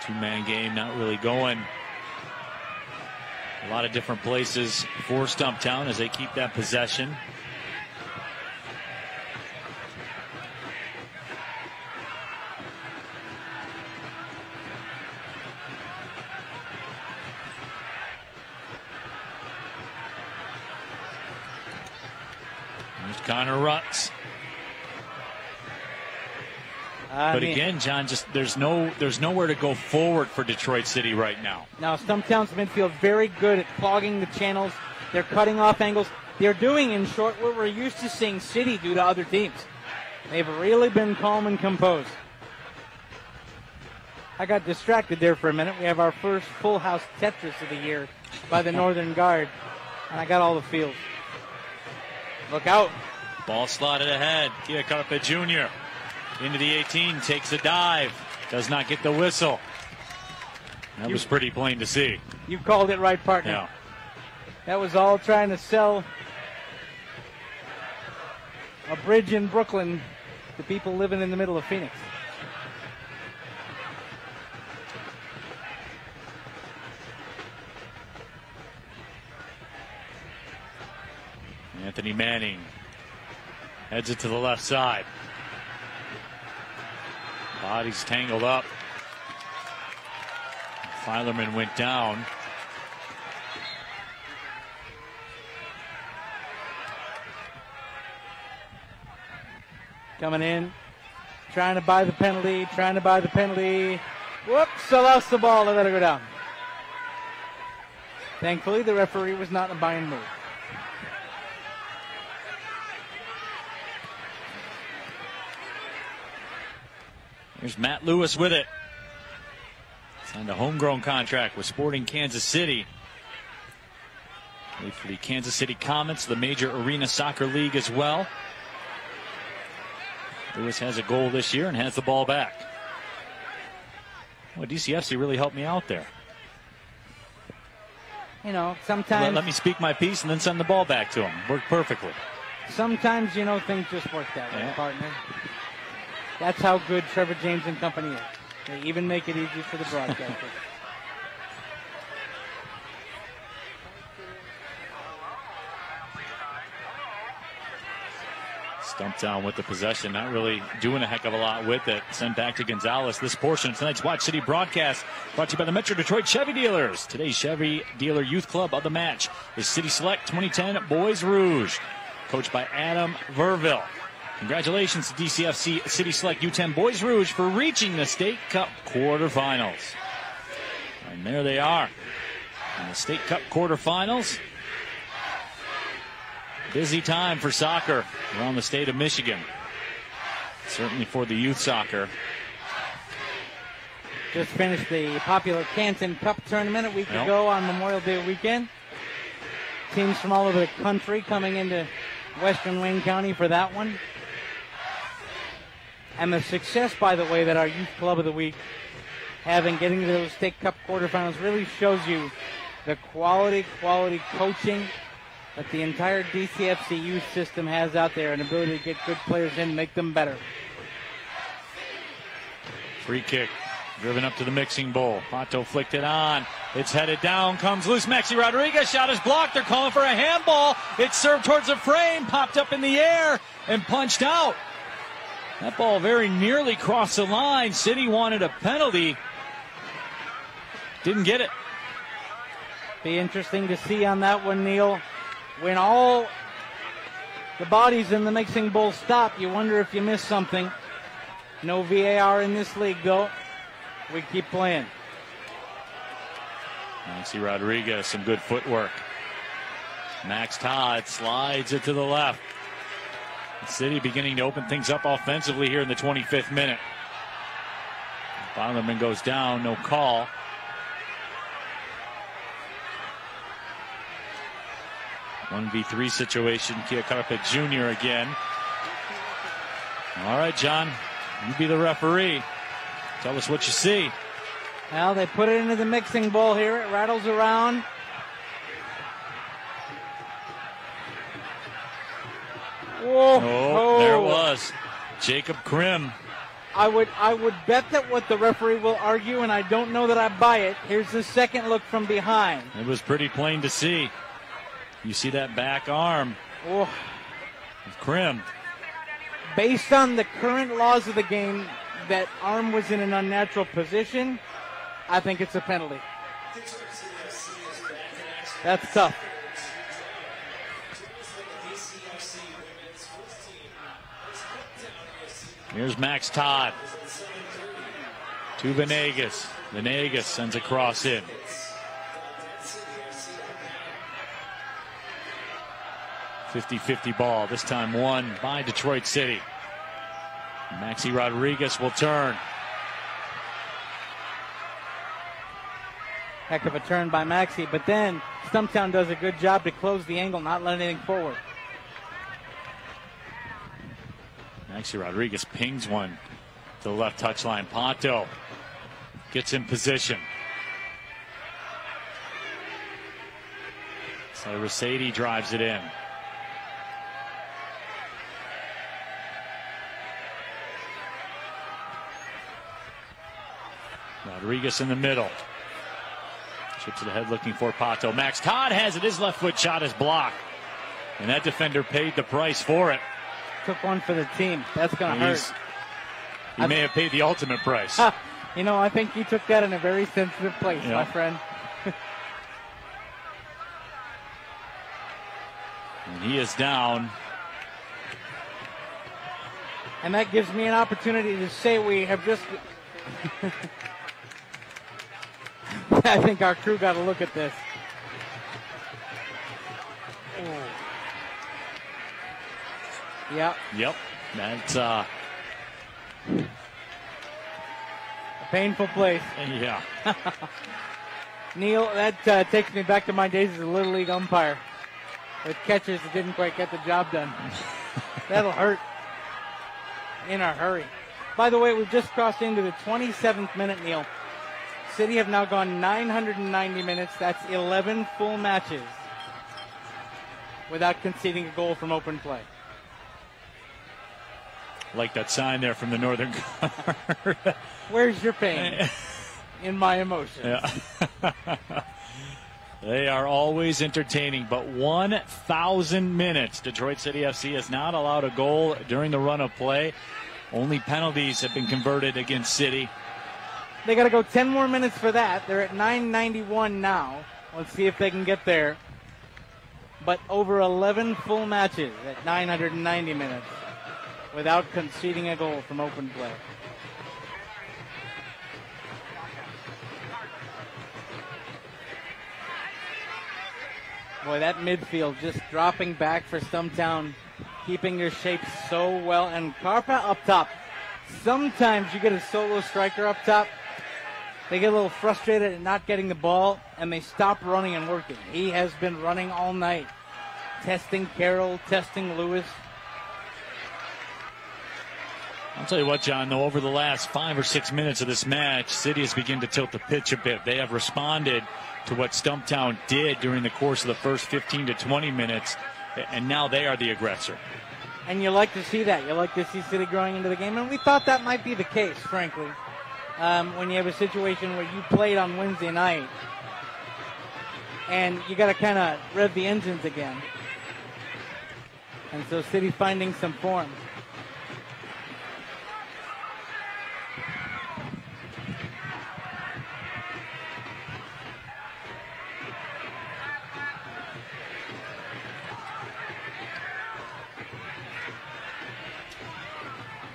Two-man game, not really going a lot of different places for Stumptown as they keep that possession. There's Connor Rutz. But again, John, just there's nowhere to go forward for Detroit City right now. Now, Stumptown's midfield very good at clogging the channels. They're cutting off angles. They're doing, in short, what we're used to seeing City do to other teams. They've really been calm and composed. I got distracted there for a minute. We have our first full house Tetris of the year by the Northern Guard, and I got all the feels. Look out. Ball slotted ahead. Kia Carpe Jr. into the 18, takes a dive, does not get the whistle. That was pretty plain to see. You called it right, partner. Yeah. That was all trying to sell a bridge in Brooklyn to people living in the middle of Phoenix. Anthony Manning heads it to the left side. Bodies tangled up. Filerman went down. Coming in, trying to buy the penalty, Whoops, I lost the ball. I let it go down. Thankfully, the referee was not in a buying mood. Here's Matt Lewis with it. Signed a homegrown contract with Sporting Kansas City. Played for the Kansas City Comets, the Major Arena Soccer League as well. Lewis has a goal this year and has the ball back. Well, DCFC really helped me out there. You know, sometimes... Let me speak my piece and then send the ball back to him. Worked perfectly. Sometimes, you know, things just work that way, partner. That's how good Trevor James and company is. They even make it easy for the broadcasters. Stumptown with the possession, not really doing a heck of a lot with it. Sent back to Gonzalez. This portion of tonight's Watch City broadcast brought to you by the Metro Detroit Chevy Dealers. Today's Chevy Dealer Youth Club of the match is City Select 2010 Boys Rouge, coached by Adam Verville. Congratulations to DCFC City Select U10 Boys Rouge for reaching the State Cup quarterfinals. And there they are in the State Cup quarterfinals. Busy time for soccer around the state of Michigan. Certainly for the youth soccer. Just finished the popular Canton Cup tournament a week ago on Memorial Day weekend. Teams from all over the country coming into Western Wayne County for that one. And the success, by the way, that our Youth Club of the Week having getting to those State Cup quarterfinals really shows you the quality coaching that the entire DCFC youth system has out there, and ability to get good players in and make them better. Free kick driven up to the mixing bowl. Pato flicked it on. It's headed down, comes loose. Maxi Rodriguez, shot is blocked. They're calling for a handball. It's served towards the frame, popped up in the air and punched out. That ball very nearly crossed the line. City wanted a penalty. Didn't get it. Be interesting to see on that one, Neil. When all the bodies in the mixing bowl stop, you wonder if you missed something. No VAR in this league, though. We keep playing. Maxi Rodriguez, some good footwork. Max Todd slides it to the left. City beginning to open things up offensively here in the 25th minute. Bonderman goes down, no call. One v3 situation, Kia Carpet Jr. again. All right, John, you be the referee. Tell us what you see. Well, they put it into the mixing bowl here. It rattles around. Whoa. Oh, there it was. Jacob Krim. I would bet that what the referee will argue, and I don't know that I buy it. Here's the second look from behind. It was pretty plain to see. You see that back arm Oh. of Krim. Based on the current laws of the game, that arm was in an unnatural position. I think it's a penalty. That's tough. Here's Max Todd to Venegas. Venegas sends a cross in. .50-50 ball, this time won by Detroit City. Maxi Rodriguez will turn. Heck of a turn by Maxi, but then Stumptown does a good job to close the angle, not let anything forward. Maxi Rodriguez pings one to the left touchline. Ponto gets in position. So Sadie drives it in. Rodriguez in the middle. Chips it ahead looking for Pato. Max Todd has it. His left foot shot is blocked. And that defender paid the price for it. Took one for the team. That's going to hurt. He may have paid the ultimate price. You know, I think he took that in a very sensitive place, my friend. And he is down. And that gives me an opportunity to say we have just... I think our crew got to look at this. Yep. That's a painful place. Yeah. Neil, that takes me back to my days as a Little League umpire with catchers that didn't quite get the job done. That'll hurt in a hurry. By the way, we've just crossed into the 27th minute, Neil. City have now gone 990 minutes. That's 11 full matches without conceding a goal from open play. Like that sign there from the Northern Guard. Where's your pain? In my emotions. Yeah. They are always entertaining, but 1,000 minutes. Detroit City FC has not allowed a goal during the run of play. Only penalties have been converted against City. They got to go 10 more minutes for that. They're at 991 now. Let's see if they can get there. But over 11 full matches at 990 minutes without conceding a goal from open play. Boy, that midfield just dropping back for Stumptown, keeping their shape so well. And Carpa up top. Sometimes you get a solo striker up top. They get a little frustrated at not getting the ball, and they stop running and working. He has been running all night, testing Carroll, testing Lewis. I'll tell you what, John, though, over the last 5 or 6 minutes of this match, City has begun to tilt the pitch a bit. They have responded to what Stumptown did during the course of the first 15 to 20 minutes, and now they are the aggressor. And you like to see that. You like to see City growing into the game, and we thought that might be the case, frankly. When you have a situation where you played on Wednesday night and you got to kind of rev the engines again. And so City finding some form.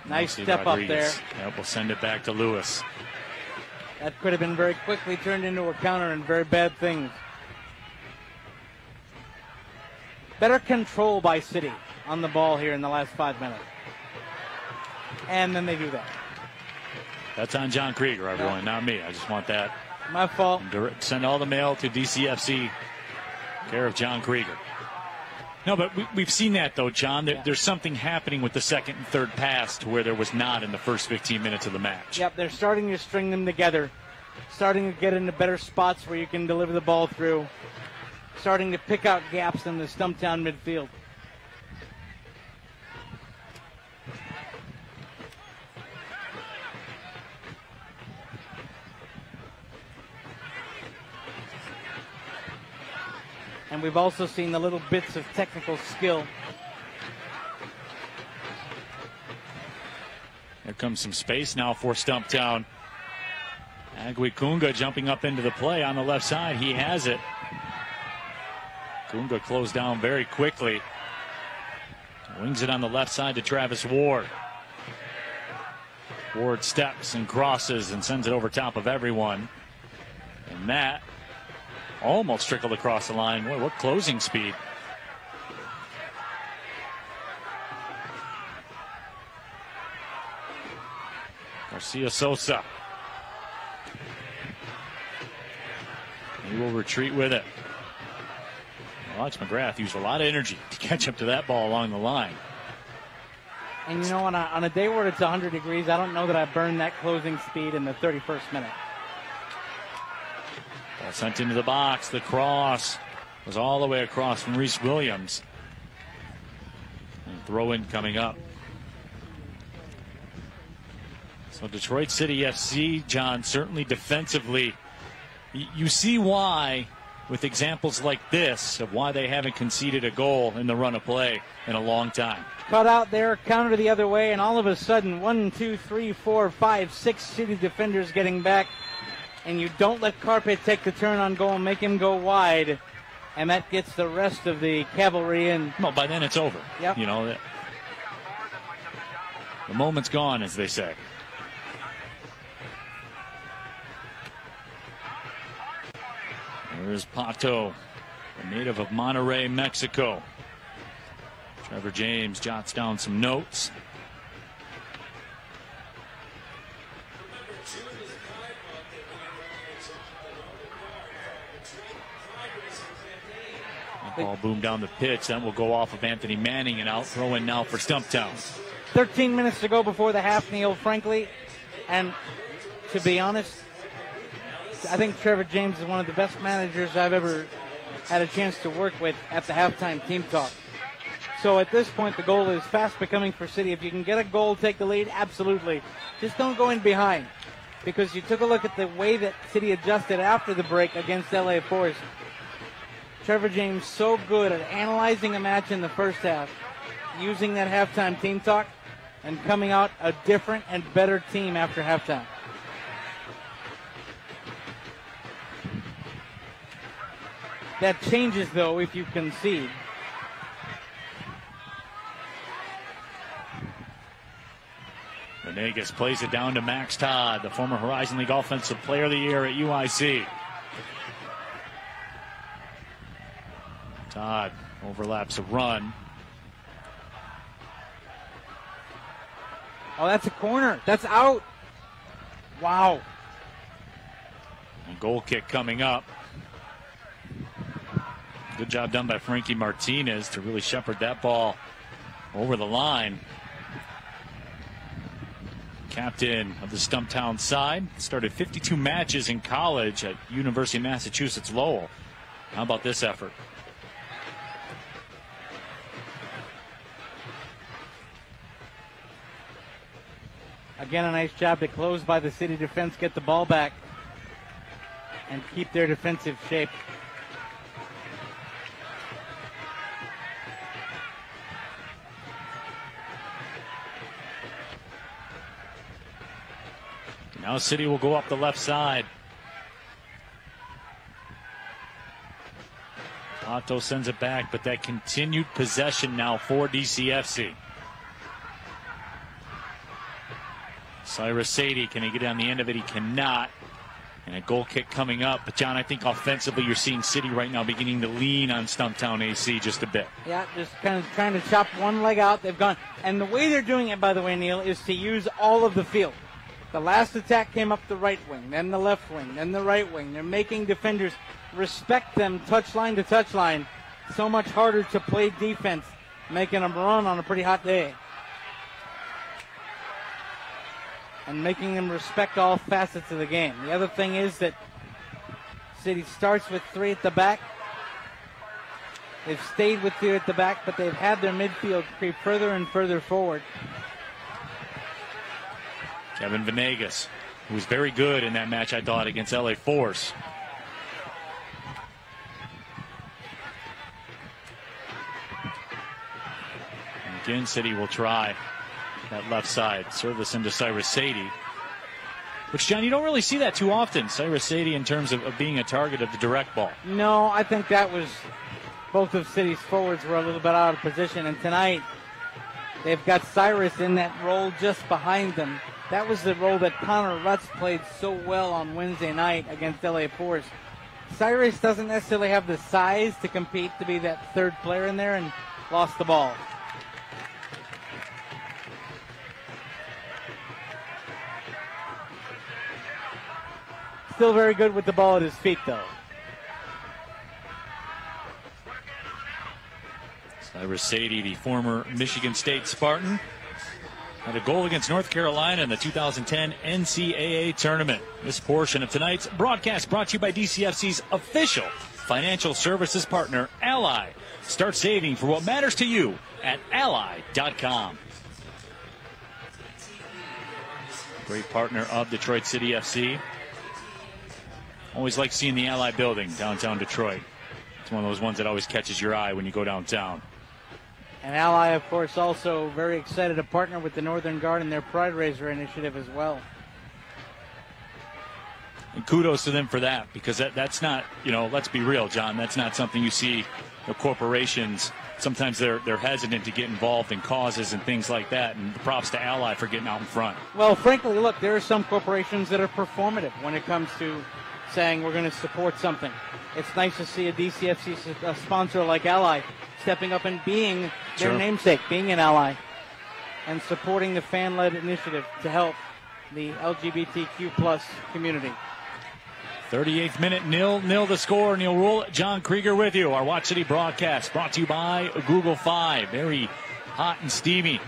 Nice step Rodriguez. up there. Yep, we'll send it back to Lewis. That could have been very quickly turned into a counter and very bad things. Better control by City on the ball here in the last 5 minutes. And then they do that. That's on John Krieger, everyone, not me. I just want that. My fault. Send all the mail to DCFC, care of John Krieger. No, but we've seen that, though, John. There's something happening with the second and third pass to where there was not in the first 15 minutes of the match. Yep, they're starting to string them together, starting to get into better spots where you can deliver the ball through, starting to pick out gaps in the Stumptown midfield. And we've also seen the little bits of technical skill. Here comes some space now for Stumptown. Agui Kunga jumping up into the play on the left side. He has it. Kunga closed down very quickly. Wings it on the left side to Travis Ward. Ward steps and crosses and sends it over top of everyone. And that almost trickled across the line. Boy, what closing speed. Garcia Sosa. He will retreat with it. Alex Mcgrath used a lot of energy to catch up to that ball along the line. And you know, on a day where it's 100 degrees, I don't know that I burned that closing speed in the 31st minute. Ball sent into the box. The cross was all the way across from Reese Williams. And throw in coming up. So Detroit City FC, John, certainly defensively, you see why with examples like this of why they haven't conceded a goal in the run of play in a long time. Cut out there, counter the other way, and all of a sudden 1, 2, 3, 4, 5, 6 City defenders getting back. And you don't let Carpe take the turn on goal and make him go wide. And that gets the rest of the cavalry in. Well, by then it's over. Yep. You know, the moment's gone, as they say. There's Pato, a native of Monterrey, Mexico. Trevor James jots down some notes. Ball boomed down the pitch. Then will go off of Anthony Manning and out throw in now for Stumptown. 13 minutes to go before the half, Neil, frankly. And to be honest, I think Trevor James is one of the best managers I've ever had a chance to work with at the halftime team talk. So at this point, the goal is fast becoming for City. If you can get a goal, take the lead, absolutely. Just don't go in behind. Because you took a look at the way that City adjusted after the break against LA Force. Trevor James so good at analyzing a match in the first half, using that halftime team talk, and coming out a different and better team after halftime. That changes, though, if you concede. Venegas plays it down to Max Todd, the former Horizon League Offensive Player of the Year at UIC. Todd overlaps a run. Oh, that's a corner. That's out. Wow. And goal kick coming up. Good job done by Frankie Martinez to really shepherd that ball over the line. Captain of the Stumptown side. Started 52 matches in college at University of Massachusetts Lowell. How about this effort? Again, a nice job to close by the City defense, get the ball back, and keep their defensive shape. Now City will go up the left side. Pato sends it back, but that continued possession now for DCFC. Cyrus Sadie, can he get on the end of it? He cannot. And a goal kick coming up. But, John, I think offensively you're seeing City right now beginning to lean on Stumptown AC just a bit. Yeah, just kind of trying to chop one leg out. They've gone. And the way they're doing it, by the way, Neil, is to use all of the field. The last attack came up the right wing, then the left wing, then the right wing. They're making defenders respect them touchline to touchline. So much harder to play defense, making them run on a pretty hot day. And making them respect all facets of the game. The other thing is that City starts with 3 at the back. They've stayed with 3 at the back, but they've had their midfield creep further and further forward. Kevin Venegas, who was very good in that match, I thought, against LA Force. And again, City will try that left side. Serve this into Cyrus Sadie. Which, John, you don't really see that too often. Cyrus Sadie in terms of being a target of the direct ball. No, I think that was both of City's forwards were a little bit out of position. And tonight, they've got Cyrus in that role just behind them. That was the role that Connor Rutz played so well on Wednesday night against LA Force. Cyrus doesn't necessarily have the size to compete to be that third player in there and lost the ball. Still very good with the ball at his feet, though. Cyrus Sadie, the former Michigan State Spartan, had a goal against North Carolina in the 2010 NCAA tournament. This portion of tonight's broadcast brought to you by DCFC's official financial services partner, Ally. Start saving for what matters to you at ally.com. Great partner of Detroit City FC. Always like seeing the Ally building downtown Detroit. It's one of those ones that always catches your eye when you go downtown. And Ally, of course, also very excited to partner with the Northern Guard in their Pride Raiser initiative as well. And kudos to them for that, because that's not, let's be real, John, that's not something you see corporations. Sometimes they're hesitant to get involved in causes and things like that, and props to Ally for getting out in front. Well, frankly, look, there are some corporations that are performative when it comes to saying we're going to support something. It's nice to see a DCFC sponsor like Ally stepping up and being their namesake, being an ally, and supporting the fan-led initiative to help the LGBTQ plus community. 38th minute, 0-0 the score. Neil Rule, John Krieger with you. Our Watch City broadcast brought to you by Google 5. Very hot and steamy.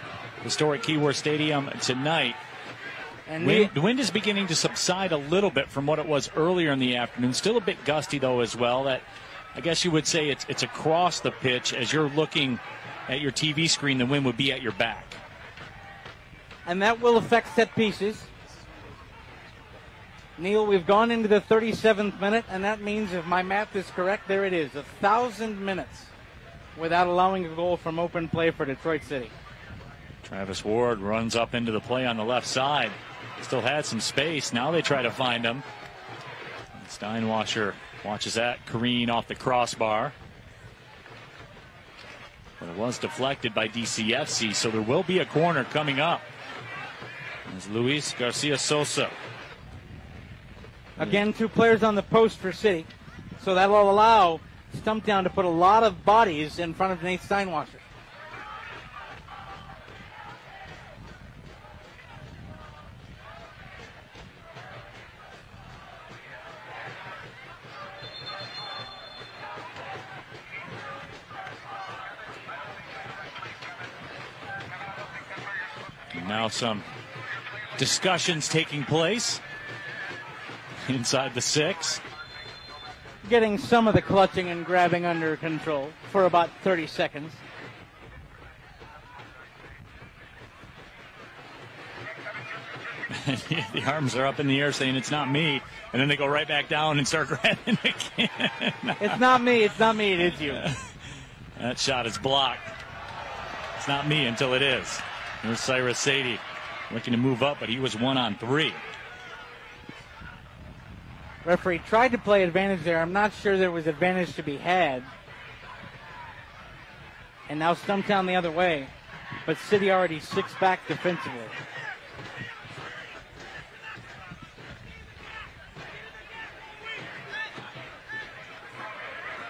Historic Keyworth Stadium tonight. And the wind is beginning to subside a little bit from what it was earlier in the afternoon. Still a bit gusty, though, as well. That I guess you would say it's across the pitch. As you're looking at your TV screen, the wind would be at your back. And that will affect set pieces. Neil, we've gone into the 37th minute, and that means, if my math is correct, there it is, 1,000 minutes without allowing a goal from open play for Detroit City. Travis Ward runs up into the play on the left side. Still had some space. Now they try to find him. Steinwasser watches that careen off the crossbar. But it was deflected by DCFC, so there will be a corner coming up. As Luis Garcia Sosa. Again, 2 players on the post for City. So that will allow Stumptown to put a lot of bodies in front of Nate Steinwasser. Now some discussions taking place inside the 6. Getting some of the clutching and grabbing under control for about 30 seconds. The arms are up in the air saying it's not me, and then they go right back down and start grabbing again. It's not me, it is you. That shot is blocked. It's not me until it is. There's Cyrus Sadie looking to move up, but he was 1-on-3. Referee tried to play advantage there. I'm not sure there was advantage to be had. And now Stumptown the other way. But City already 6 back defensively.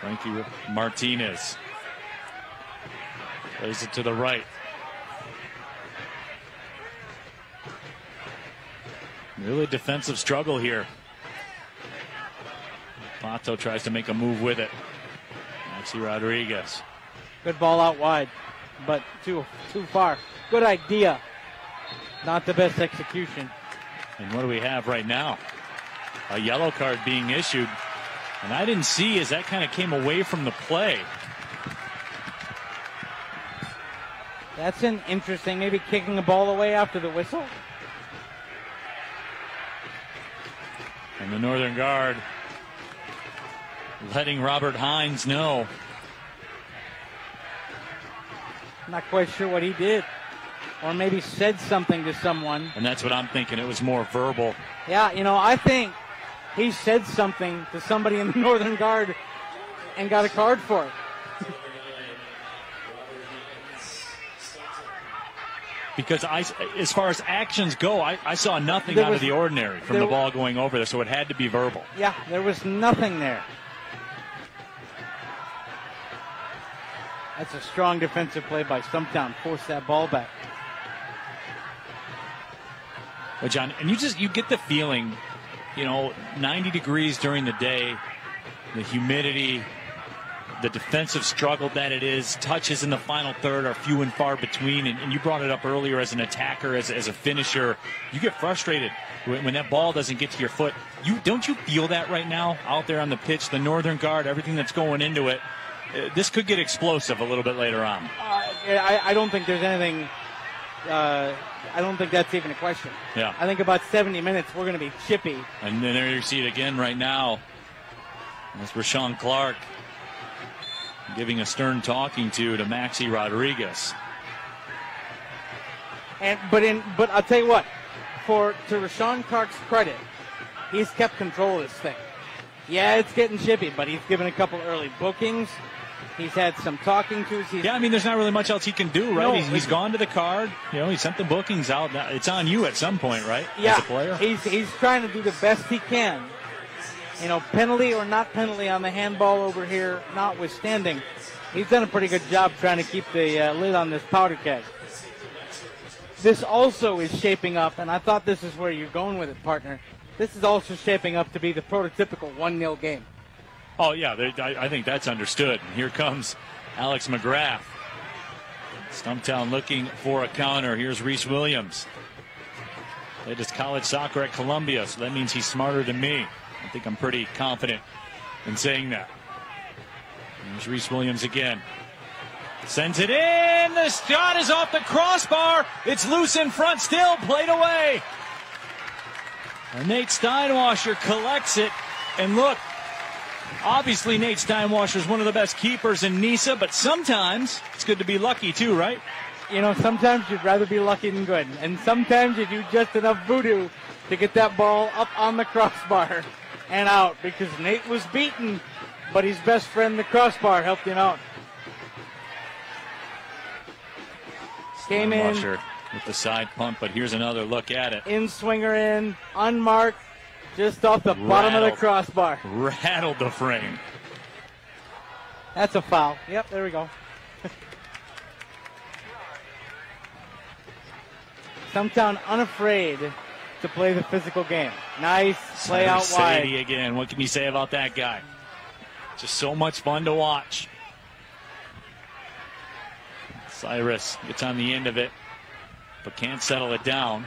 Frankie Martinez plays it to the right. Really defensive struggle here. Pato tries to make a move with it. Maxi Rodriguez. Good ball out wide, but too far. Good idea. Not the best execution. And what do we have right now? A yellow card being issued. And I didn't see as that kind of came away from the play. That's an interesting, maybe kicking the ball away after the whistle. And the Northern Guard letting Robert Hines know. I'm not quite sure what he did. Or maybe said something to someone. And that's what I'm thinking. It was more verbal. Yeah, I think he said something to somebody in the Northern Guard and got a card for it. Because as far as actions go, I saw nothing out of the ordinary from the ball going over there, so it had to be verbal. Yeah, there was nothing there. That's a strong defensive play by Stumptown. Force that ball back. But John, and you get the feeling, 90 degrees during the day, the humidity, the defensive struggle that it is, touches in the final third are few and far between, and you brought it up earlier as an attacker, as a finisher. You get frustrated when that ball doesn't get to your foot. Don't you feel that right now out there on the pitch, the Northern Guard, everything that's going into it? This could get explosive a little bit later on. I don't think there's anything. I don't think that's even a question. Yeah. I think about 70 minutes we're going to be chippy. And then there you see it again right now. That's Rashawn Clark giving a stern talking to Maxi Rodriguez. But I'll tell you what, to Rashawn Clark's credit, he's kept control of this thing. Yeah, it's getting chippy, but he's given a couple early bookings. He's had some talking to. There's not really much else he can do, right? No, he's gone to the card. He sent the bookings out. It's on you at some point, right? Yeah, as a player. He's trying to do the best he can. Penalty or not penalty on the handball over here, notwithstanding, he's done a pretty good job trying to keep the lid on this powder keg. This also is shaping up, and I thought this is where you're going with it, partner. This is also shaping up to be the prototypical 1-0 game. Oh, yeah, I think that's understood. And here comes Alex Mcgrath. Stumptown looking for a counter. Here's Reese Williams. Played his college soccer at Columbia, so that means he's smarter than me. I think I'm pretty confident in saying that. Here's Reese Williams again. Sends it in. The shot is off the crossbar. It's loose in front still. Played away. And Nate Steinwasser collects it. And look, obviously Nate Steinwasser is one of the best keepers in NISA, but sometimes it's good to be lucky too, right? Sometimes you'd rather be lucky than good. And sometimes you do just enough voodoo to get that ball up on the crossbar and out, because Nate was beaten, but his best friend, the crossbar, helped him out. Came in with the side pump, but here's another look at it. In swinger in, unmarked, just off the bottom of the crossbar. Rattled the frame. That's a foul. Yep, there we go. Stumptown unafraid to play the physical game. Nice play out wide. Again, what can you say about that guy? Just so much fun to watch. Cyrus gets on the end of it, but can't settle it down.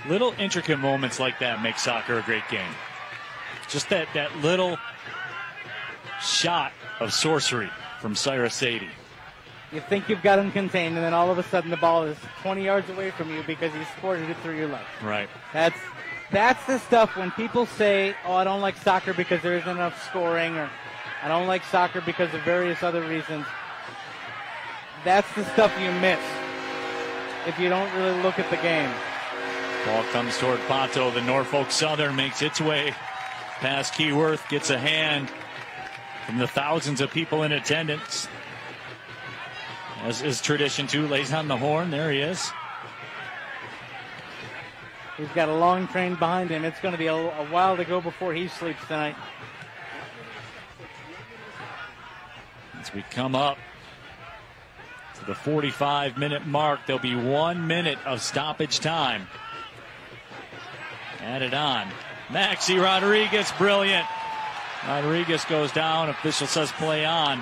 Little intricate moments like that make soccer a great game. Just that little shot of sorcery from Cyrus Sadie. You think you've got him contained, and then all of a sudden the ball is 20 yards away from you because he squirted it through your leg. Right. That's the stuff when people say, oh, I don't like soccer because there isn't enough scoring, or I don't like soccer because of various other reasons. That's the stuff you miss if you don't really look at the game. Ball comes toward Pato. The Norfolk Southern makes its way past Keyworth, gets a hand from the thousands of people in attendance. As is tradition, too, lays on the horn. There he is. He's got a long train behind him. It's going to be a while to go before he sleeps tonight. As we come up to the 45-minute mark, there'll be 1 minute of stoppage time added on. Maxi Rodriguez, brilliant. Rodriguez goes down. Official says play on.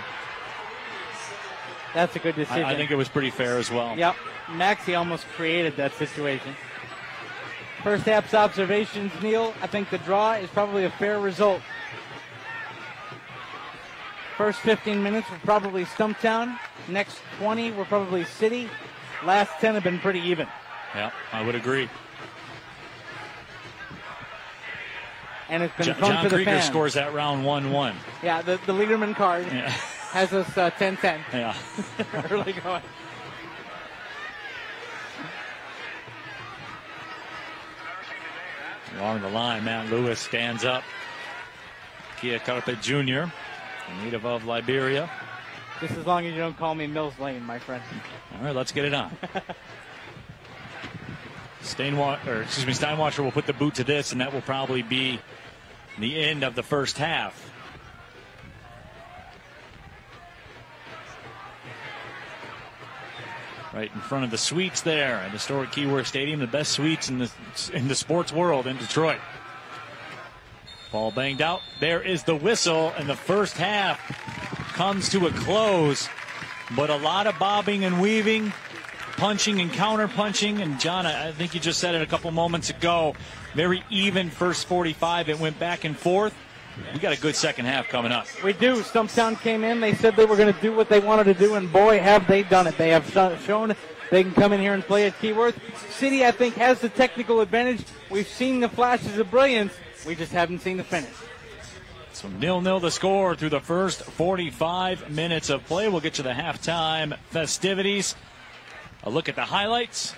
That's a good decision. I think it was pretty fair as well. Yep. Maxi almost created that situation. First half's observations, Neil. I think the draw is probably a fair result. First 15 minutes were probably Stumptown. Next 20 were probably City. Last 10 have been pretty even. Yeah, I would agree. And it's been fun John for the Krieger fans. scores that round 1-1. Yeah, the Liederman card has us 10-10. Yeah. Early going. Along the line, Matt Lewis stands up. Kia Carpet Jr., native of Liberia. Just as long as you don't call me Mills Lane, my friend. All right, let's get it on. Steinwacher will put the boot to this, and that will probably be the end of the first half. Right in front of the suites there at historic Keyworth Stadium, the best suites in the sports world in Detroit. Ball banged out. There is the whistle, and the first half comes to a close. But a lot of bobbing and weaving, punching and counter-punching. And, John, I think you just said it a couple moments ago. Very even first 45. It went back and forth. We got a good second half coming up. We do. Stumptown came in. They said they were going to do what they wanted to do, and boy, have they done it. They have shown they can come in here and play at Keyworth. City, I think, has the technical advantage. We've seen the flashes of brilliance. We just haven't seen the finish. So 0-0 the score through the first 45 minutes of play. We'll get to the halftime festivities. A look at the highlights.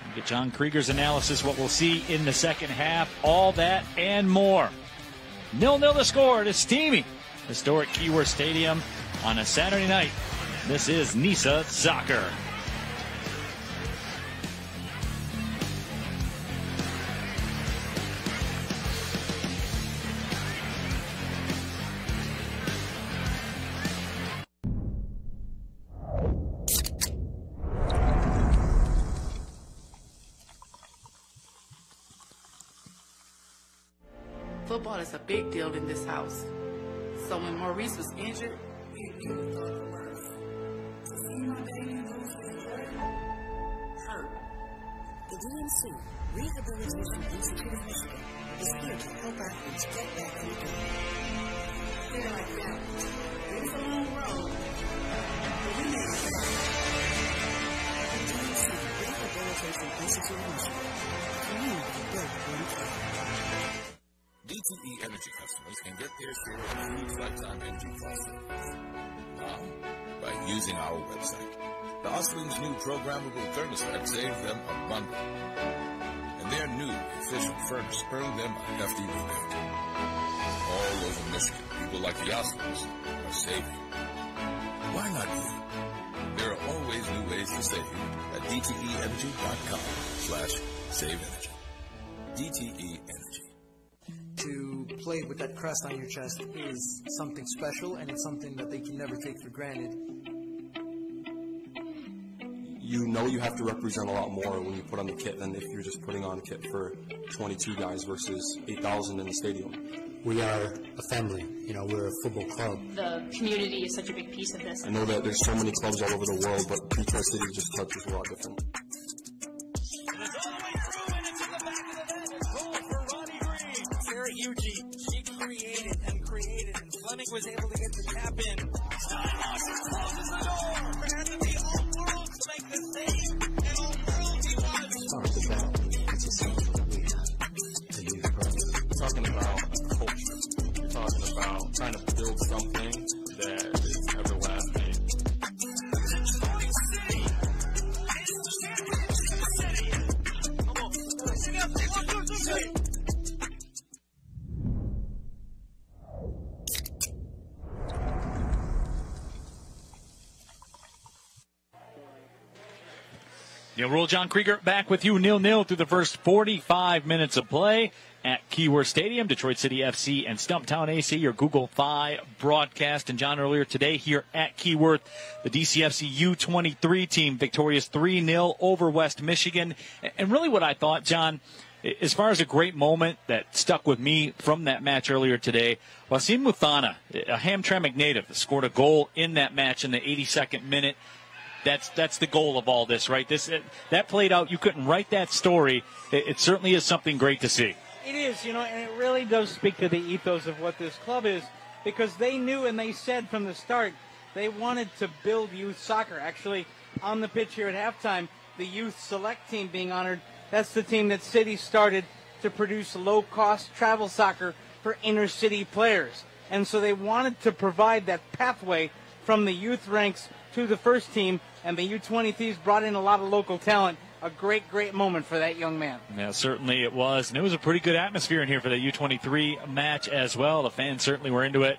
We'll get John Krieger's analysis, what we'll see in the second half. All that and more. 0-0 the score. It is steamy. Historic Keyworth Stadium on a Saturday night. This is NISA Soccer. Football is a big deal in this house. So when Maurice was injured, we knew thought the worst. To see my baby lose hurt. The DMC Rehabilitation Institute of Michigan is here to help athletes get back on the game. Feel like that. It was a long road, but we made it. The DMC Rehabilitation Institute of Michigan, a community built on care. DTE Energy customers can get their share of huge lifetime energy cost savings. How? By using our website. The Osling's new programmable thermostat saves them a bundle. And their new efficient furnace earned them a hefty rebate. All over Michigan, people like the Oslings are saving. Why not you? There are always new ways to save at DTEenergy.com/saveenergy. DTE Energy. To play with that crest on your chest is something special, and it's something that they can never take for granted. You know you have to represent a lot more when you put on the kit than if you're just putting on a kit for 22 guys versus 8,000 in the stadium. We are a family, we're a football club. The community is such a big piece of this. I know that there's so many clubs all over the world, but Detroit City just touches a lot different. Eugene, she created, and Fleming was able to get the tap in. Steinwasser closes the door. There had to be all world to make the save, and all world he was. It's about it's essential that we use the process. You're talking about culture. You're talking about trying to build something that is everlasting. Detroit City is the championship city. Come on, sing out the 1, 2, 3. Neil Rule, John Krieger back with you, 0-0 through the first 45 minutes of play at Keyworth Stadium. Detroit City FC and Stumptown AC, your Google Fi broadcast. And John, earlier today here at Keyworth, the DCFC U23 team victorious 3-0 over West Michigan. And really what I thought, John, as far as a great moment that stuck with me from that match earlier today, Wasim Muthana, a Hamtramck native, scored a goal in that match in the 82nd minute. That's the goal of all this, right? That played out. You couldn't write that story. It certainly is something great to see. It is, and it really does speak to the ethos of what this club is, because they knew and they said from the start they wanted to build youth soccer. Actually, on the pitch here at halftime, the youth select team being honored, that's the team that City started to produce low-cost travel soccer for inner-city players. And so they wanted to provide that pathway from the youth ranks to the first team, and the U20 Thieves brought in a lot of local talent. A great, great moment for that young man. Yeah, certainly it was. And it was a pretty good atmosphere in here for the U23 match as well. The fans certainly were into it.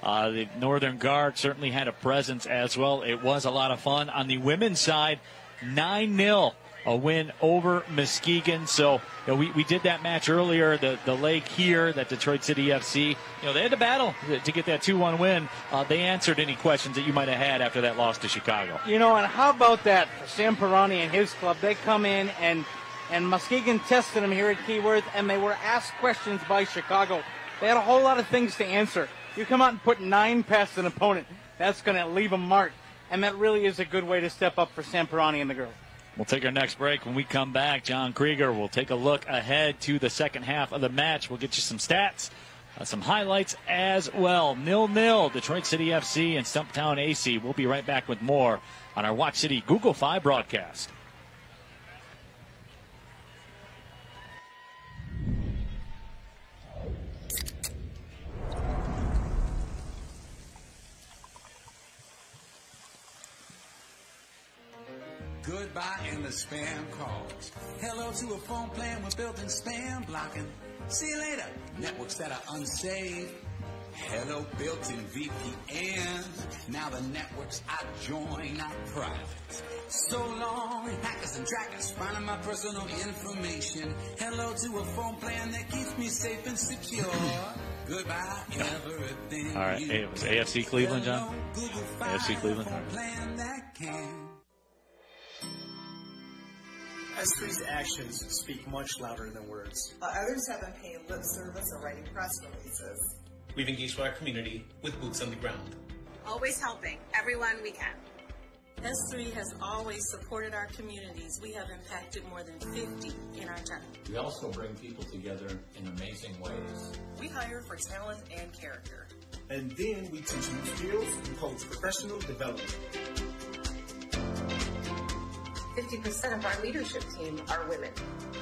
The Northern Guard certainly had a presence as well. It was a lot of fun. On the women's side, 9-0. A win over Muskegon. So we did that match earlier, the leg here, that Detroit City FC. They had to battle to get that 2-1 win. They answered any questions that you might have had after that loss to Chicago. And how about that for Sam Pirani and his club? They come in and Muskegon tested them here at Keyworth, and they were asked questions by Chicago. They had a whole lot of things to answer. You come out and put 9 past an opponent, that's going to leave a mark. And that really is a good way to step up for Sam Pirani and the girls. We'll take our next break. When we come back, John Krieger will take a look ahead to the second half of the match. We'll get you some stats, some highlights as well. 0-0, Detroit City FC and Stumptown AC. We'll be right back with more on our Watch City Google Fi broadcast. Goodbye and the spam calls. Hello to a phone plan with built-in spam blocking. See you later. Networks that are unsafe. Hello, built-in VPNs. Now the networks I join are private. So long, hackers and trackers finding my personal information. Hello to a phone plan that keeps me safe and secure. Goodbye, everything. All right, it was AFC Cleveland, John. AFC Cleveland. Plan that can. S3's actions speak much louder than words. Others have been paying lip service or writing press releases. We've engaged with our community with boots on the ground. Always helping everyone we can. S3 has always supported our communities. We have impacted more than 50 in our time. We also bring people together in amazing ways. We hire for talent and character. And then we teach new skills and coach professional development. 50% of our leadership team are women.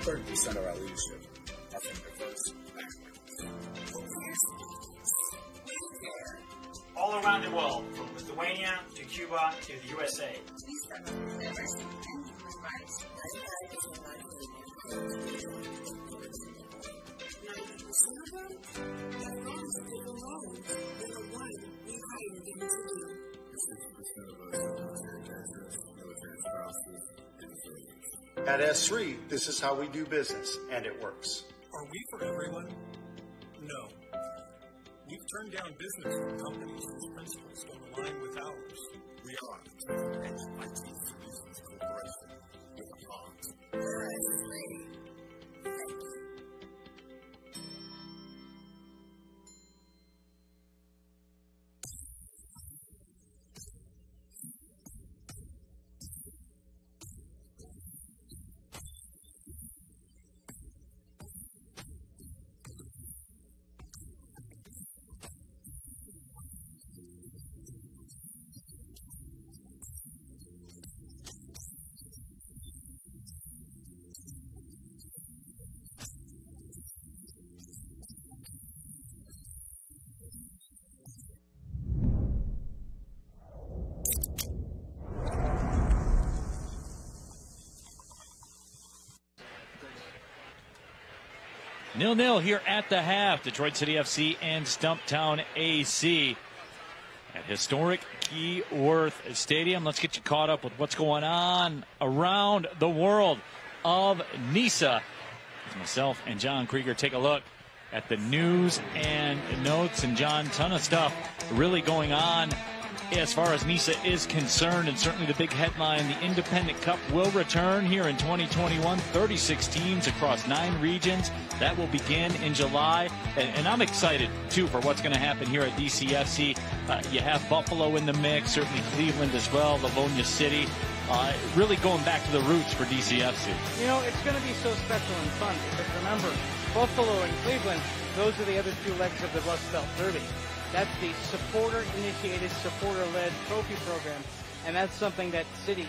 30% of our leadership are from diverse backgrounds. All around the world, from Lithuania to Cuba to the USA. At S3, this is how we do business, and it works. Are we for everyone? No. We've turned down business from companies whose principles don't align with ours. We are an IT Solutions Corporation with a heart. Nil-nil here at the half. Detroit City FC and Stumptown AC at historic Keyworth Stadium. Let's get you caught up with what's going on around the world of NISA. As myself and John Krieger take a look at the news and notes. And John, ton of stuff really going on as far as NISA is concerned, and certainly the big headline, the Independent Cup will return here in 2021. 36 teams across 9 regions. That will begin in July, and I'm excited, too, for what's going to happen here at DCFC. You have Buffalo in the mix, certainly Cleveland as well, Livonia City. Really going back to the roots for DCFC. You know, it's going to be so special and fun, because remember, Buffalo and Cleveland, those are the other 2 legs of the Rust Belt Derby. That's the supporter-initiated, supporter-led trophy program, and that's something that City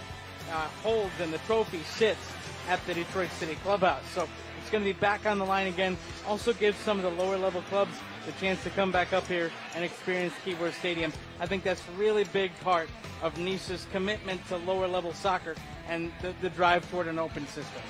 holds, and the trophy sits at the Detroit City Clubhouse. So it's going to be back on the line again. Also gives some of the lower-level clubs the chance to come back up here and experience Keyworth Stadium. I think that's a really big part of NISA's commitment to lower-level soccer and the drive toward an open system.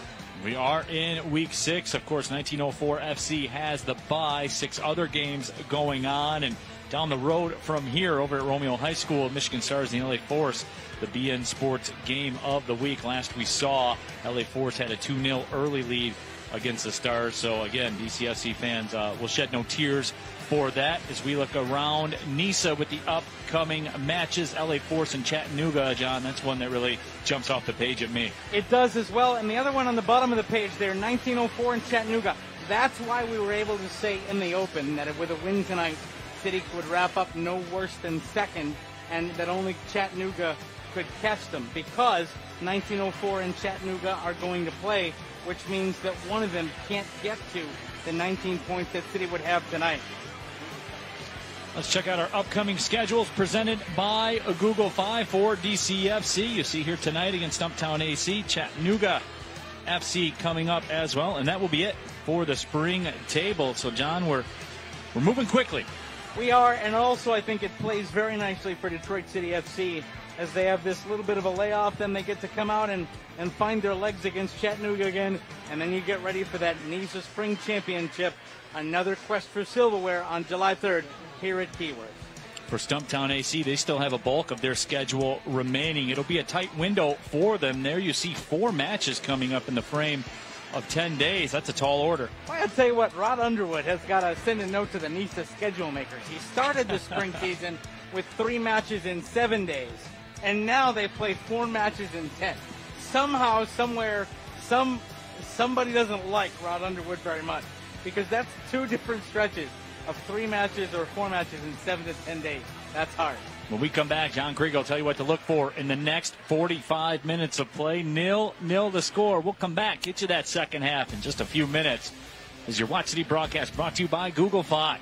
We are in week 6. Of course, 1904 FC has the bye. 6 other games going on. And down the road from here over at Romeo High School, Michigan Stars and the LA Force, the BN Sports game of the week. Last we saw, LA Force had a 2-0 early lead against the Stars. So, again, DCFC fans will shed no tears for that as we look around NISA with the upcoming matches. LA Force and Chattanooga, John, that's one that really jumps off the page at me. It does as well. And the other one on the bottom of the page there, 1904 in Chattanooga. That's why we were able to say in the open that with a win tonight, City would wrap up no worse than second, and that only Chattanooga could catch them, because 1904 and Chattanooga are going to play, which means that one of them can't get to the 19 points that City would have tonight. Let's check out our upcoming schedules presented by Google 5 for DCFC. You see here tonight against Stumptown AC, Chattanooga FC coming up as well, and that will be it for the spring table. So, John, we're moving quickly. We are, and also I think it plays very nicely for Detroit City FC as they have this little bit of a layoff. Then they get to come out and find their legs against Chattanooga again, and then you get ready for that NISA Spring Championship, another quest for silverware on July 3rd here at Keyworth. For Stumptown AC, they still have a bulk of their schedule remaining. It'll be a tight window for them. There you see 4 matches coming up in the frame of 10 days. That's a tall order. Well, I'll tell you what, Rod Underwood has got to send a note to the NISA schedule makers. He started the spring season with 3 matches in 7 days, and now they play 4 matches in 10. Somehow, somewhere, somebody doesn't like Rod Underwood very much, because that's 2 different stretches of 3 matches or 4 matches in 7 to 10 days. That's hard. When we come back, John Krieger will tell you what to look for in the next 45 minutes of play. 0-0 the score. We'll come back, get you that second half in just a few minutes as your Watch City broadcast brought to you by Google 5.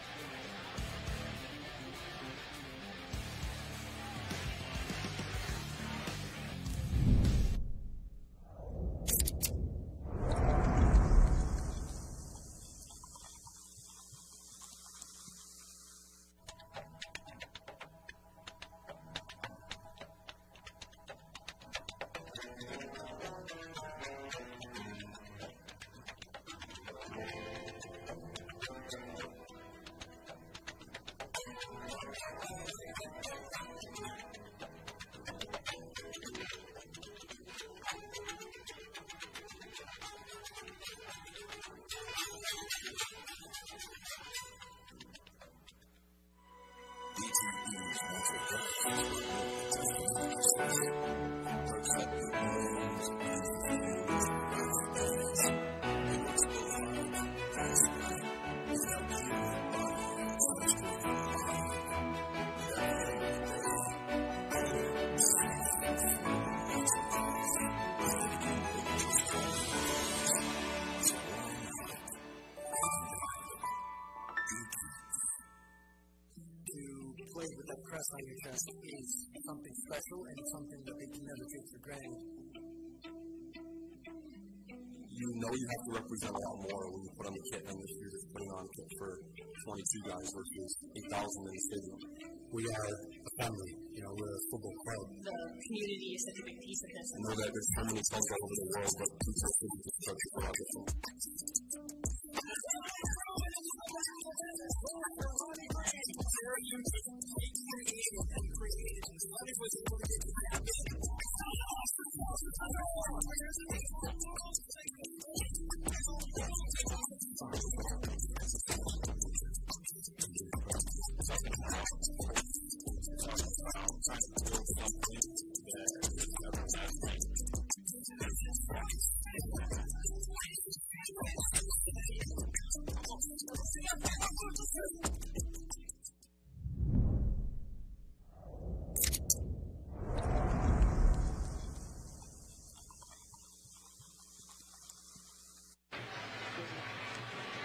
With that crest on your chest is something special and something that they can never take for granted. You know you have to represent a lot more when you put on the kit, and this year just putting on a kit for 22 guys versus 8,000 in the stadium. We are a family, we're a football club. The community is such a big piece of this. I know that there's so many clubs all over the world, but people think it's such a lot different.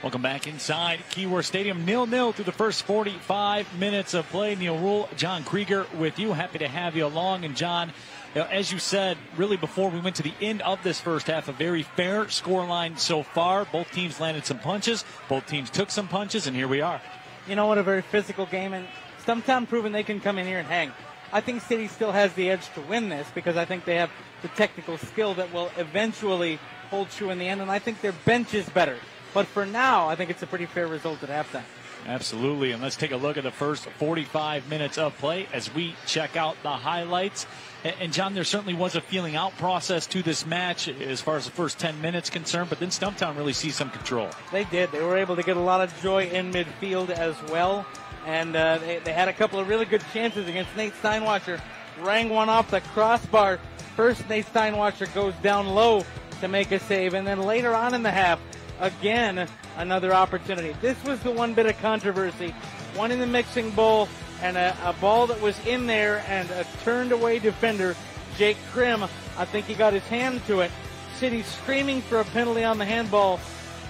Welcome back inside Keyworth Stadium. 0-0 through the first 45 minutes of play. Neil Rule, John Krieger with you. Happy to have you along. And John, as you said, really before we went to the end of this first half, a very fair scoreline so far. Both teams landed some punches. Both teams took some punches, and here we are. You know what, a very physical game, and Stumptown proving they can come in here and hang. I think City still has the edge to win this because I think they have the technical skill that will eventually hold true in the end, and I think their bench is better. But for now, I think it's a pretty fair result at halftime. Absolutely, and let's take a look at the first 45 minutes of play as we check out the highlights. And John, there certainly was a feeling out process to this match as far as the first 10 minutes concerned, but then Stumptown really sees some control. They did. They were able to get a lot of joy in midfield as well, and they had a couple of really good chances against Nate Steinwacher. Rang one off the crossbar. First, Nate Steinwacher goes down low to make a save, and then later on in the half, again, another opportunity. This was the one bit of controversy. One in the mixing bowl and a ball that was in there and a turned away defender, Jake Krim. I think he got his hand to it. City screaming for a penalty on the handball,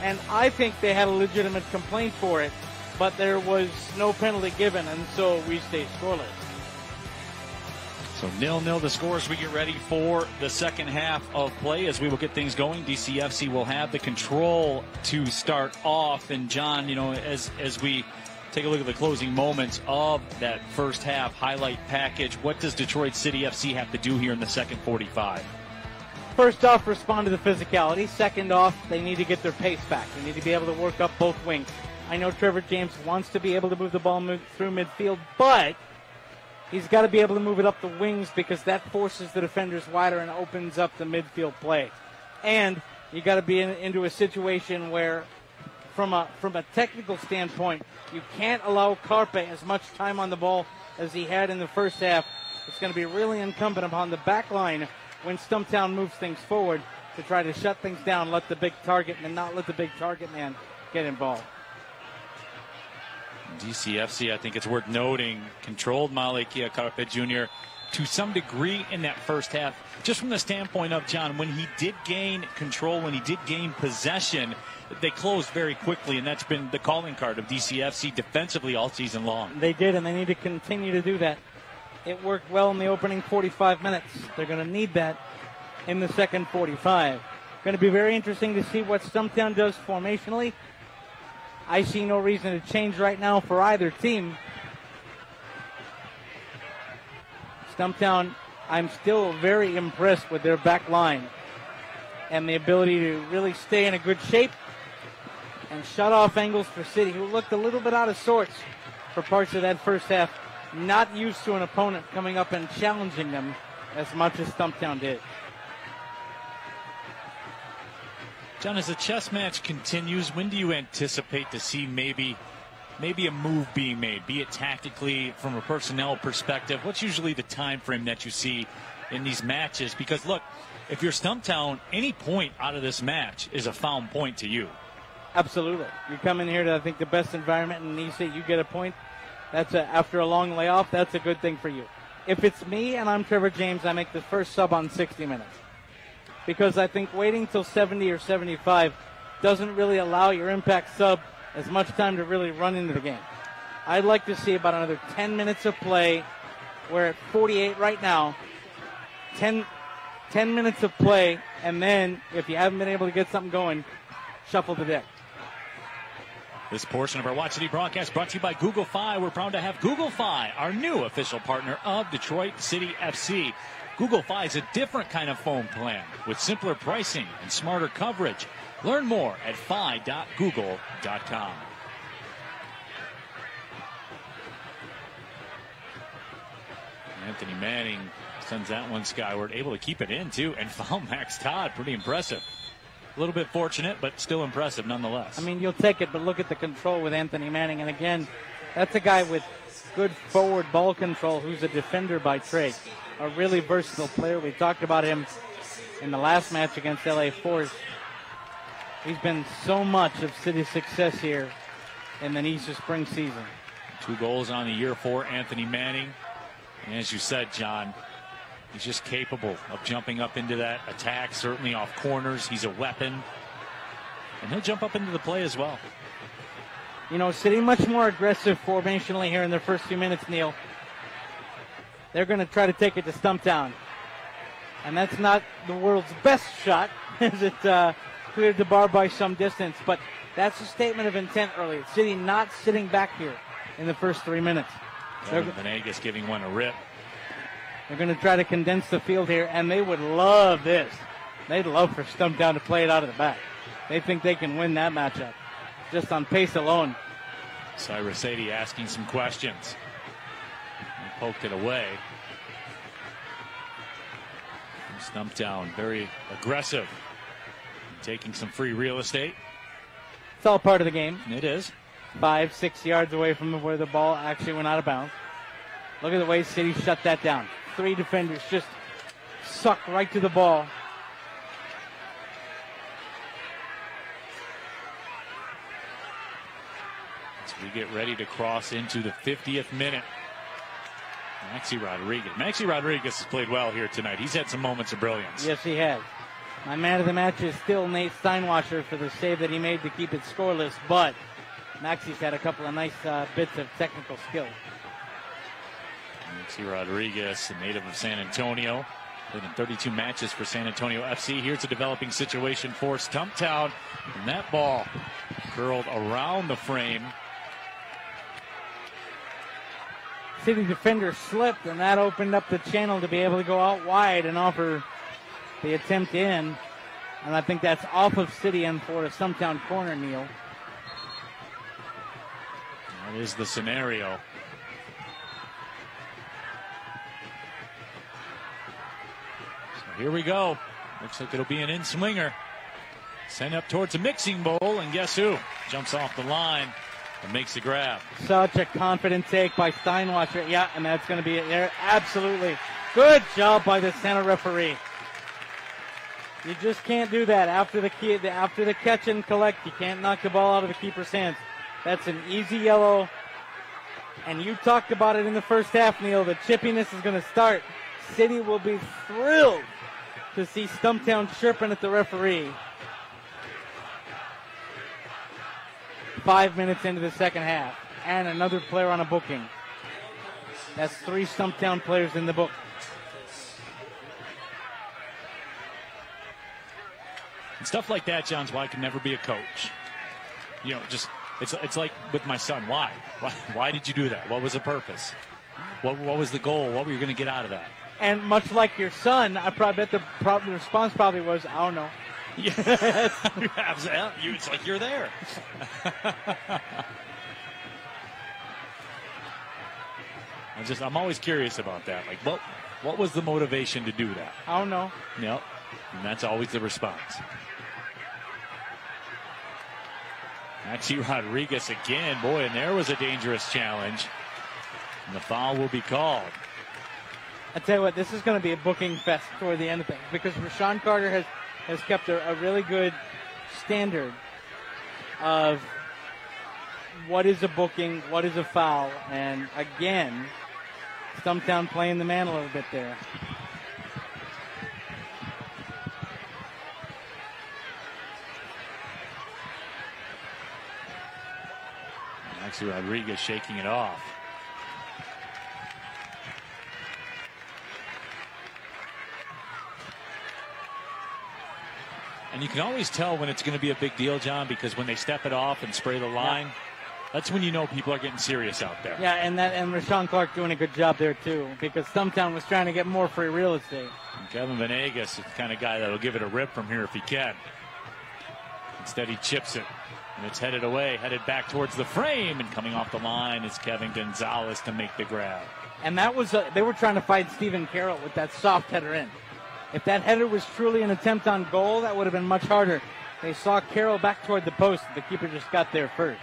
and I think they had a legitimate complaint for it, but there was no penalty given, and so we stay scoreless. So 0-0 the score as we get ready for the second half of play. As we will get things going, DCFC will have the control to start off. And John, you know, as we take a look at the closing moments of that first half highlight package, what does Detroit City FC have to do here in the second 45? First off, respond to the physicality. Second off, they need to get their pace back. They need to be able to work up both wings. I know Trevor James wants to be able to move the ball through midfield, but he's got to be able to move it up the wings because that forces the defenders wider and opens up the midfield play. And you got to be into a situation where, from a technical standpoint, you can't allow Carpe as much time on the ball as he had in the first half. It's going to be really incumbent upon the back line when Stumptown moves things forward to try to shut things down, let the big target and not let the big target man get involved. DCFC, I think it's worth noting, controlled Malikia Carpe Jr. to some degree in that first half, just from the standpoint of, John, when he did gain control, when he did gain possession, they closed very quickly, and that's been the calling card of DCFC defensively all season long. They did, and they need to continue to do that. It worked well in the opening 45 minutes. They're going to need that in the second 45. Going to be very interesting to see what Stumptown does formationally. I see no reason to change right now for either team. Stumptown, I'm still very impressed with their back line and the ability to really stay in a good shape and shut off angles for City, who looked a little bit out of sorts for parts of that first half, not used to an opponent coming up and challenging them as much as Stumptown did. John, as the chess match continues, when do you anticipate to see maybe a move being made, be it tactically, from a personnel perspective? What's usually the time frame that you see in these matches? Because, look, if you're Stumptown, any point out of this match is a found point to you. Absolutely. You come in here to, I think, the best environment in NISA, you get a point. After a long layoff, that's a good thing for you. If it's me and I'm Trevor James, I make the first sub on 60 minutes. Because I think waiting till 70 or 75 doesn't really allow your impact sub as much time to really run into the game. I'd like to see about another 10 minutes of play. We're at 48 right now. 10 minutes of play, and then if you haven't been able to get something going, shuffle the deck. This portion of our Watch City broadcast brought to you by Google Fi. We're proud to have Google Fi, our new official partner of Detroit City FC. Google Fi is a different kind of phone plan with simpler pricing and smarter coverage. Learn more at fi.google.com. Anthony Manning sends that one skyward, able to keep it in too, and foul Max Todd. Pretty impressive. A little bit fortunate, but still impressive nonetheless. I mean, you'll take it, but look at the control with Anthony Manning. And again, that's a guy with good forward ball control, who's a defender by trade. A really versatile player. We talked about him in the last match against LA Force. He's been so much of City's success here in the NISA spring season. 2 goals on the year for Anthony Manning. And as you said, John, he's just capable of jumping up into that attack, certainly off corners. He's a weapon. And he'll jump up into the play as well. You know, City much more aggressive formationally here in their first few minutes, Neil. They're going to try to take it to Stumptown. And that's not the world's best shot, as it cleared the bar by some distance. But that's a statement of intent early. City not sitting back here in the first 3 minutes. Venegas giving one a rip. They're going to try to condense the field here, and they would love this. They'd love for Stumptown to play it out of the back. They think they can win that matchup just on pace alone. Cyrus Sadie asking some questions. He poked it away. Stumptown very aggressive, taking some free real estate. It's all part of the game. It is. 5-6 yards away from where the ball actually went out of bounds. Look at the way City shut that down. 3 defenders just sucked right to the ball. As we get ready to cross into the 50th minute. Maxi Rodriguez has played well here tonight. He's had some moments of brilliance. Yes, he has. My man of the match is still Nate Steinwasser for the save that he made to keep it scoreless, but Maxi's had a couple of nice bits of technical skill. Maxi Rodriguez, a native of San Antonio, played in 32 matches for San Antonio FC. Here's a developing situation for Stumptown, and that ball curled around the frame. City defender slipped, and that opened up the channel to be able to go out wide and offer the attempt in. And I think that's off of City and for a Stumptown corner, Neil. That is the scenario. So here we go. Looks like it'll be an in-swinger. Sent up towards a mixing bowl, and guess who? Jumps off the line and makes the grab. Such a confident take by Steinwasser. Yeah, and that's going to be it there. Absolutely. Good job by the center referee. You just can't do that after the catch and collect. You can't knock the ball out of the keeper's hands. That's an easy yellow. And you talked about it in the first half, Neil. The chippiness is going to start. City will be thrilled to see Stumptown chirping at the referee. 5 minutes into the second half. And another player on a booking. That's 3 Stumptown players in the book. And stuff like that, John's why I can never be a coach. You know, just it's like with my son. Why did you do that? What was the purpose? What was the goal? What were you going to get out of that? And much like your son, I probably bet the response probably was, I don't know. Yeah, it's like you're there. I'm always curious about that. Like, what was the motivation to do that? I don't know. Yep, and that's always the response. Maxi Rodriguez again, boy, and there was a dangerous challenge. And the foul will be called. I tell you what, this is going to be a booking fest toward the end of things because Rashawn Carter has kept a really good standard of what is a booking, what is a foul, and again, Stumptown playing the man a little bit there. Maxi Rodriguez shaking it off. And you can always tell when it's going to be a big deal, John, because when they step it off and spray the line, that's when you know people are getting serious out there. Yeah, and Rashawn Clark doing a good job there, too, because Stumptown was trying to get more free real estate. And Kevin Venegas is the kind of guy that will give it a rip from here if he can. Instead, he chips it, and it's headed away, headed back towards the frame, and coming off the line is Kevin Gonzalez to make the grab. And that was they were trying to fight Stephen Carroll with that soft header in. If that header was truly an attempt on goal, that would have been much harder. They saw Carroll back toward the post. The keeper just got there first.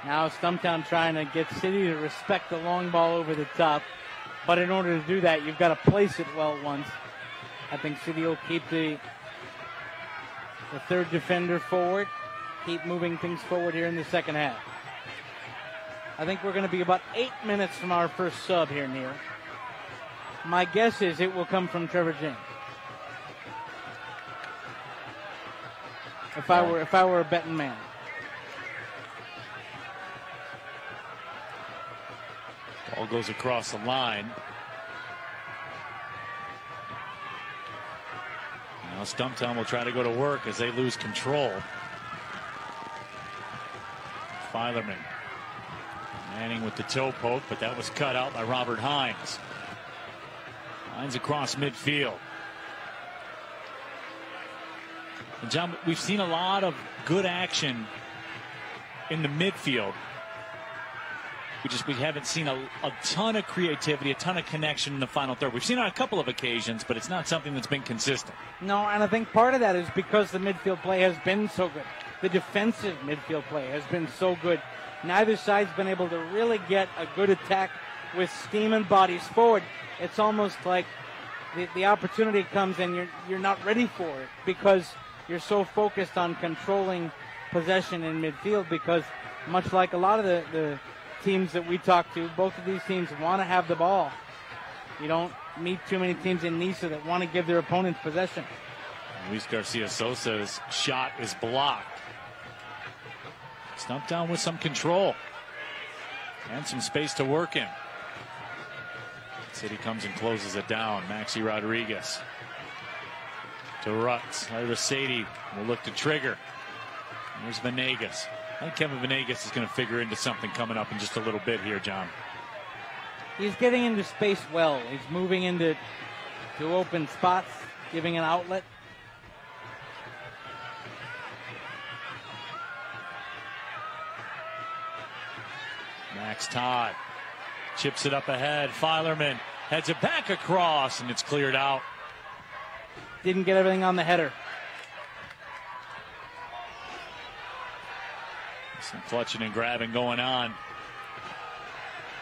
Now Stumptown trying to get City to respect the long ball over the top. But in order to do that, you've got to place it well once. I think City will keep the third defender forward, keep moving things forward here in the second half. I think we're going to be about 8 minutes from our first sub here, Neil. My guess is it will come from Trevor James. If I were a betting man. Ball goes across the line. Now Stumptown will try to go to work as they lose control. Filerman. Manning with the toe poke, but that was cut out by Robert Hines. Hines across midfield. And John, we've seen a lot of good action in the midfield. We haven't seen a ton of creativity, a ton of connection in the final third. We've seen it on a couple of occasions, but it's not something that's been consistent. No, and I think part of that is because the midfield play has been so good. The defensive midfield play has been so good. Neither side's been able to really get a good attack with steam and bodies forward. It's almost like the opportunity comes and you're not ready for it because you're so focused on controlling possession in midfield, because much like a lot of the teams that we talk to, both of these teams want to have the ball. You don't meet too many teams in NISA that want to give their opponents possession. Luis Garcia Sosa's shot is blocked. Stumptown with some control and some space to work in. City comes and closes it down. Maxi Rodriguez to Rutz. Irasady will look to trigger. Here's Venegas. I think Kevin Venegas is going to figure into something coming up in just a little bit here, John. He's getting into space well. He's moving into open spots, giving an outlet. Max Todd chips it up ahead. Filerman heads it back across, and it's cleared out. Didn't get everything on the header. Some clutching and grabbing going on.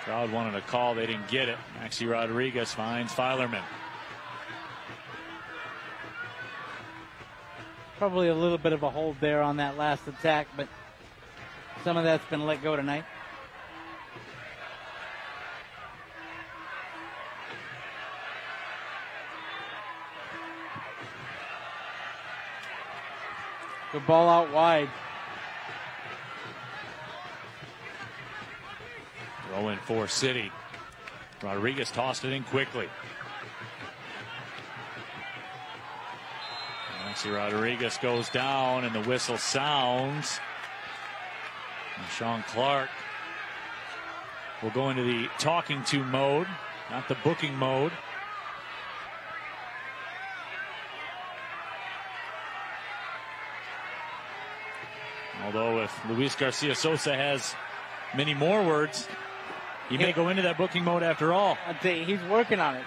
Crowd wanted a call. They didn't get it. Maxi Rodriguez finds Filerman. Probably a little bit of a hold there on that last attack, but some of that's been let go tonight. Good ball out wide. Throw in for City. Rodriguez tossed it in quickly. Maxi Rodriguez goes down and the whistle sounds. And Sean Clark will go into the talking to mode, not the booking mode. Although if Luis Garcia Sosa has many more words, he may go into that booking mode after all. I'll tell you, he's working on it.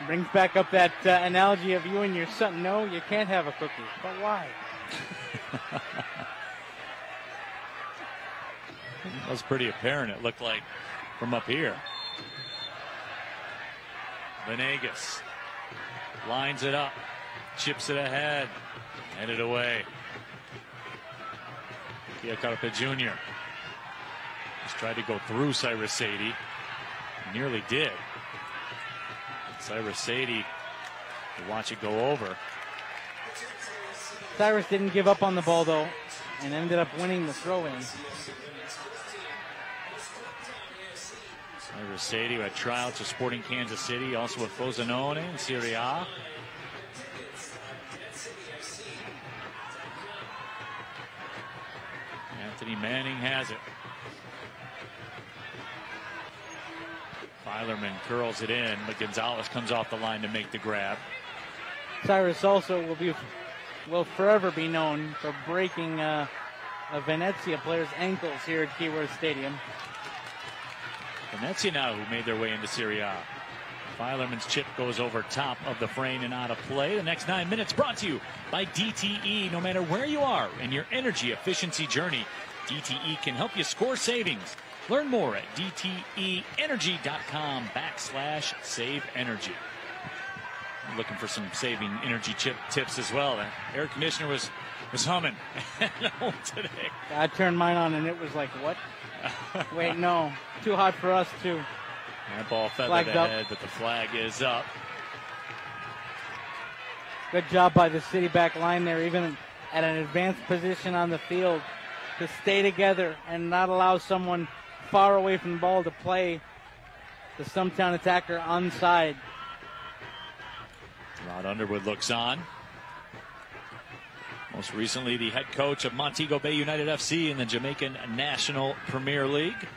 Brings back up that analogy of you and your son. No, you can't have a cookie. But why? That was pretty apparent, it looked like, from up here. Venegas lines it up, chips it ahead, headed away. Kiakarpa Jr. just tried to go through Cyrus Sadie. Nearly did. Cyrus Sadie, to watch it go over. Cyrus didn't give up on the ball, though, and ended up winning the throw-in. Cyrus Sadie, who had tryouts with Sporting Kansas City, also with Frosinone in Serie A. Anthony Manning has it. Filerman curls it in, but Gonzalez comes off the line to make the grab. Cyrus also will forever be known for breaking a Venezia player's ankles here at Keyworth Stadium. Venezia now who made their way into Serie A. Filerman's chip goes over top of the frame and out of play. The next 9 minutes brought to you by DTE. No matter where you are in your energy efficiency journey, DTE can help you score savings. Learn more at dteenergy.com/save energy. I'm looking for some saving energy tips as well. The air conditioner was humming at home today. I turned mine on and it was like, what? Wait, no. Too hot for us, too. That ball feathered ahead, but the flag is up. Good job by the City back line there, even at an advanced position on the field, to stay together and not allow someone far away from the ball to play the Stumptown attacker onside. Rod Underwood looks on. Most recently, the head coach of Montego Bay United FC in the Jamaican National Premier League.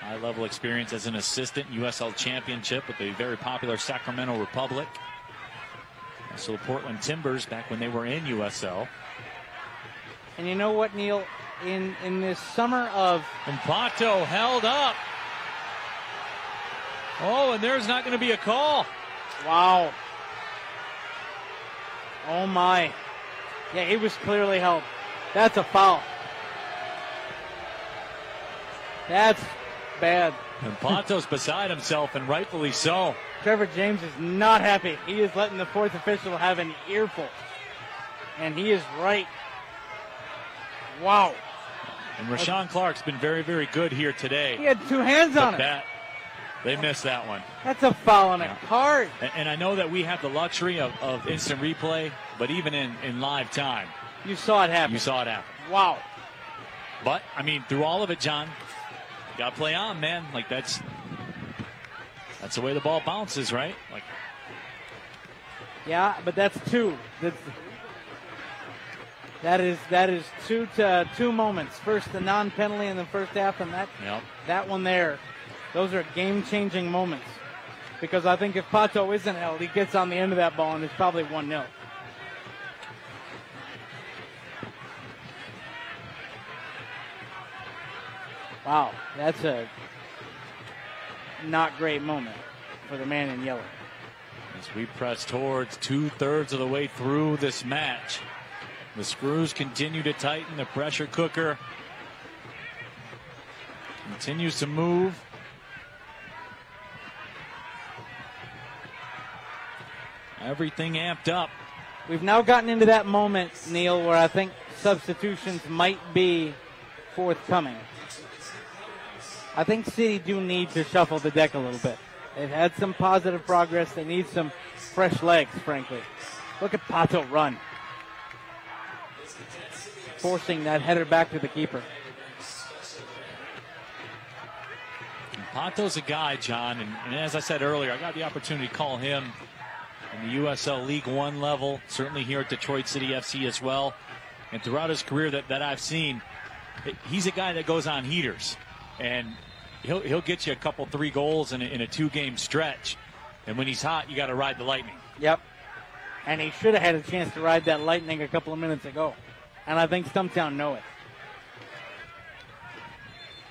High-level experience as an assistant in USL Championship with the very popular Sacramento Republic. Also the Portland Timbers back when they were in USL. And you know what, Neil? In this summer of... And Pato held up. Oh, and there's not going to be a call. Wow. Oh, my. Yeah, he was clearly held. That's a foul. That's bad. And Pato's beside himself, and rightfully so. Trevor James is not happy. He is letting the fourth official have an earful. And he is right. Wow. And Rashawn Clark's been very, very good here today. He had two hands on it. They missed that one. That's a foul on a card. And I know that we have the luxury of instant replay, but even in live time. You saw it happen. You saw it happen. Wow. But, I mean, through all of it, John, you got to play on, man. Like, that's the way the ball bounces, right? Like. Yeah, but that's two. That is two moments. First, the non-penalty in the first half, and that one there. Those are game-changing moments. Because I think if Pato isn't held, he gets on the end of that ball, and it's probably 1-0. Wow, that's a not great moment for the man in yellow. As we press towards 2/3 of the way through this match, the screws continue to tighten. The pressure cooker continues to move. Everything amped up. We've now gotten into that moment, Neil, where I think substitutions might be forthcoming. I think City do need to shuffle the deck a little bit. They've had some positive progress. They need some fresh legs, frankly. Look at Pato run. Forcing that header back to the keeper. Pato's a guy, John, and as I said earlier, I got the opportunity to call him in the USL League One level, certainly here at Detroit City FC as well. And throughout his career that I've seen, he's a guy that goes on heaters. And he'll get you a couple, 3 goals in a 2-game stretch. And when he's hot, you got to ride the lightning. Yep. And he should have had a chance to ride that lightning a couple of minutes ago. And I think Stumptown know it.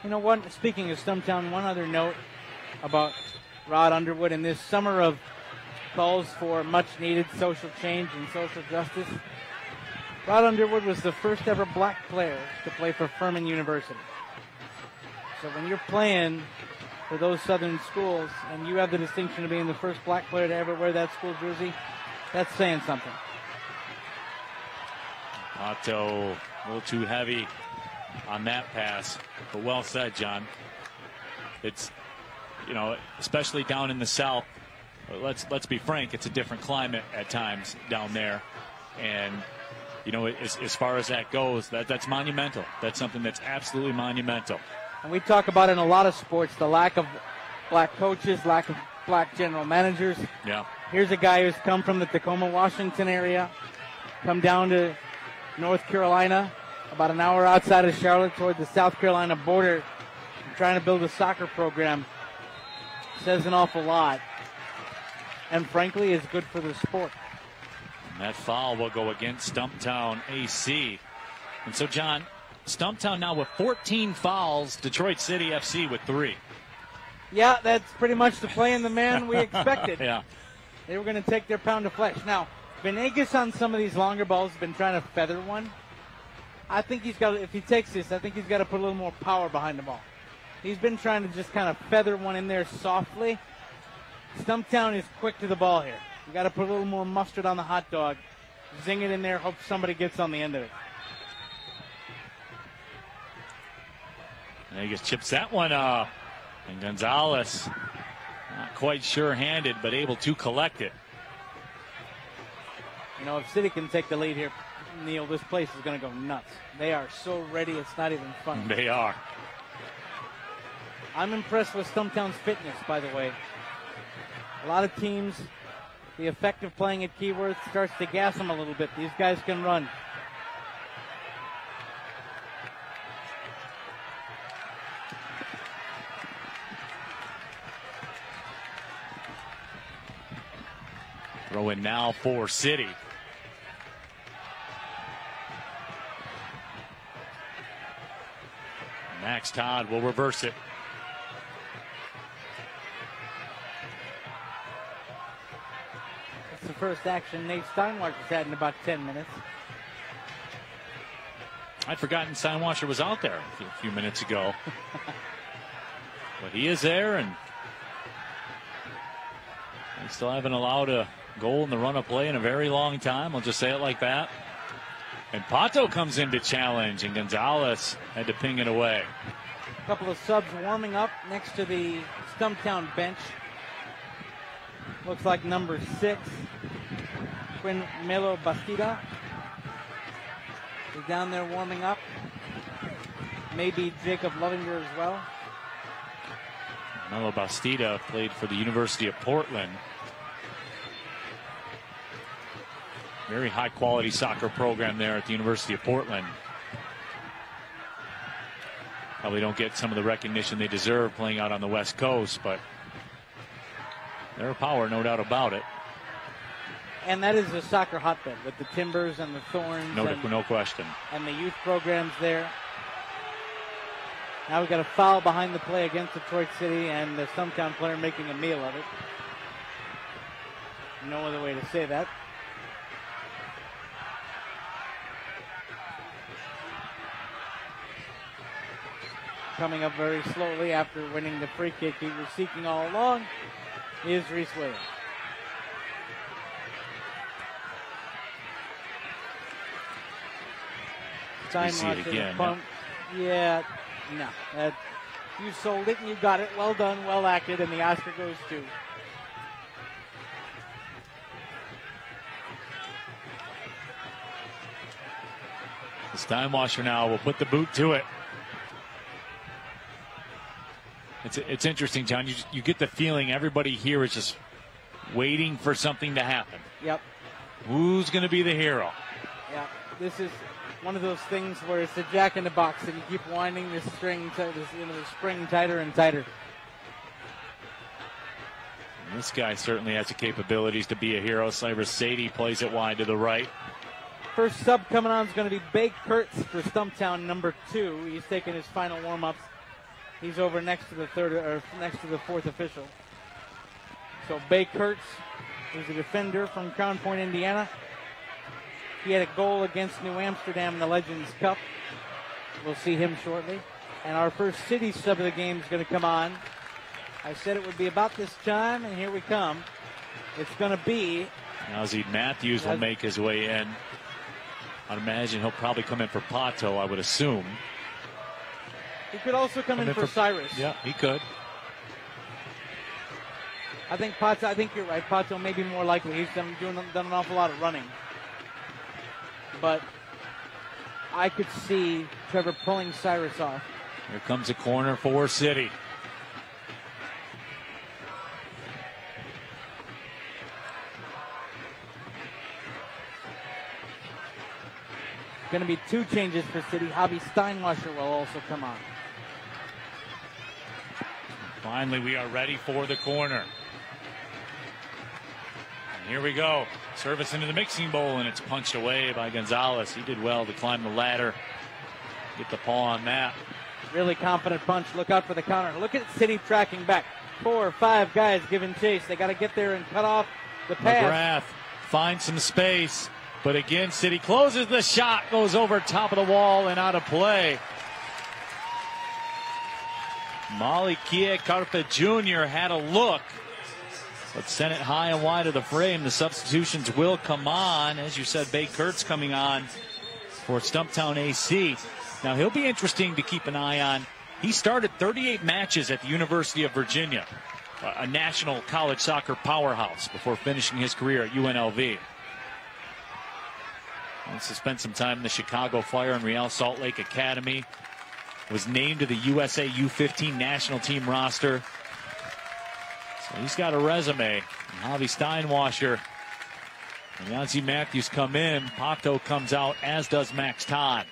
You know what? Speaking of Stumptown, one other note about Rod Underwood in this summer of calls for much-needed social change and social justice. Rod Underwood was the first ever black player to play for Furman University. So when you're playing for those southern schools and you have the distinction of being the first black player to ever wear that school jersey, that's saying something. Pato a little too heavy on that pass, but well said, John. It's, you know, especially down in the South, let's be frank, it's a different climate at times down there. And, you know, as far as that goes, that's monumental. That's something that's absolutely monumental. And we talk about in a lot of sports, the lack of black coaches, lack of black general managers. Yeah. Here's a guy who's come from the Tacoma, Washington area, come down to North Carolina, about an hour outside of Charlotte toward the South Carolina border, trying to build a soccer program. Says an awful lot. And frankly, is good for the sport. And that foul will go against Stumptown AC. And so, John, Stumptown now with 14 fouls, Detroit City FC with 3. Yeah, that's pretty much the play and the man we expected. Yeah. They were going to take their pound of flesh. Now, Venegas on some of these longer balls has been trying to feather one. I think he's got. If he takes this, I think he's got to put a little more power behind the ball. He's been trying to just kind of feather one in there softly. Stumptown is quick to the ball here. You got to put a little more mustard on the hot dog. Zing it in there. Hope somebody gets on the end of it. And he just chips that one up. And Gonzalez, not quite sure-handed, but able to collect it. You know, if City can take the lead here, Neil, this place is going to go nuts. They are so ready, it's not even funny. They are. I'm impressed with Stumptown's fitness, by the way. A lot of teams, the effect of playing at Keyworth starts to gas them a little bit. These guys can run. Throw in now for City. Max Todd will reverse it. That's the first action Nate Steinwasher's had in about 10 minutes. I'd forgotten Steinwasher was out there a few minutes ago. But he is there, and they still haven't allowed a goal in the run of play in a very long time. I'll just say it like that. And Pato comes in to challenge, and Gonzalez had to ping it away. A couple of subs warming up next to the Stumptown bench. Looks like number 6, Quinn Melo Bastida, is down there warming up. Maybe Jacob Lovinger as well. Melo Bastida played for the University of Portland. Very high-quality soccer program there at the University of Portland. Probably don't get some of the recognition they deserve playing out on the West Coast, but they're a power, no doubt about it. And that is a soccer hotbed with the Timbers and the Thorns. No question. And the youth programs there. Now we've got a foul behind the play against Detroit City, and the Stumptown player making a meal of it. No other way to say that. Coming up very slowly after winning the free kick he was seeking all along is Reese Williams. You see it again. Yeah, no. You sold it and you got it. Well done, well acted, and the Oscar goes to. The Steinwasher now will put the boot to it. It's interesting, John. You get the feeling everybody here is just waiting for something to happen. Yep. Who's going to be the hero? Yeah, this is one of those things where it's a jack in the box, and you keep winding the string, the spring tighter and tighter. And this guy certainly has the capabilities to be a hero. Cyrus Sadie plays it wide to the right. First sub coming on is going to be Bay Kurtz for Stumptown, number 2. He's taking his final warm-ups. He's over next to the fourth official. So Bay Kurtz is a defender from Crown Point, Indiana. He had a goal against New Amsterdam in the Legends Cup. We'll see him shortly. And our first City sub of the game is going to come on. I said it would be about this time, and here we come. It's going to be... Ozzie Matthews will make his way in. I'd imagine he'll probably come in for Pato, I would assume. He could also come in for Cyrus. Yeah, he could. I think you're right. Pato may be more likely. He's done an awful lot of running. But I could see Trevor pulling Cyrus off. Here comes a corner for City. Going to be 2 changes for City. Javi Steinwasher will also come on. Finally, we are ready for the corner. And here we go. Service into the mixing bowl, and it's punched away by Gonzalez. He did well to climb the ladder. Get the paw on that. Really confident punch. Look out for the counter. Look at City tracking back. 4 or 5 guys giving chase. They got to get there and cut off the pass. Mcgrath finds some space. But again, City closes the shot, goes over top of the wall and out of play. Malikia Carpe Jr. had a look, but sent it high and wide of the frame. The substitutions will come on. As you said, Bay Kurtz coming on for Stumptown AC. Now, he'll be interesting to keep an eye on. He started 38 matches at the University of Virginia, a national college soccer powerhouse, before finishing his career at UNLV. Also spent some time in the Chicago Fire and Real Salt Lake Academy. Was named to the USA U15 national team roster. So he's got a resume. And Javi Steinwasser and Yancy Matthews come in. Pato comes out, as does Max Todd.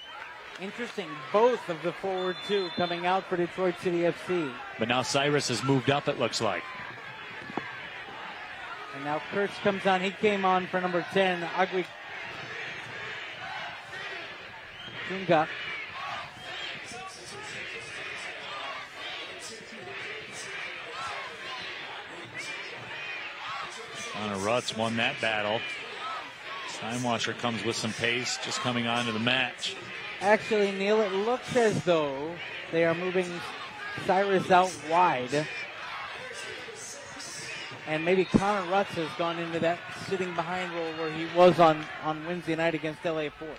Interesting, both of the forward two coming out for Detroit City FC. But now Cyrus has moved up, it looks like. And now Kurtz comes on. He came on for number 10, Agui Kunga. Connor Rutz won that battle. Steinwasser comes with some pace, just coming onto the match. Actually, Neil, it looks as though they are moving Cyrus out wide. And maybe Connor Rutz has gone into that sitting behind role where he was on Wednesday night against LA Fort.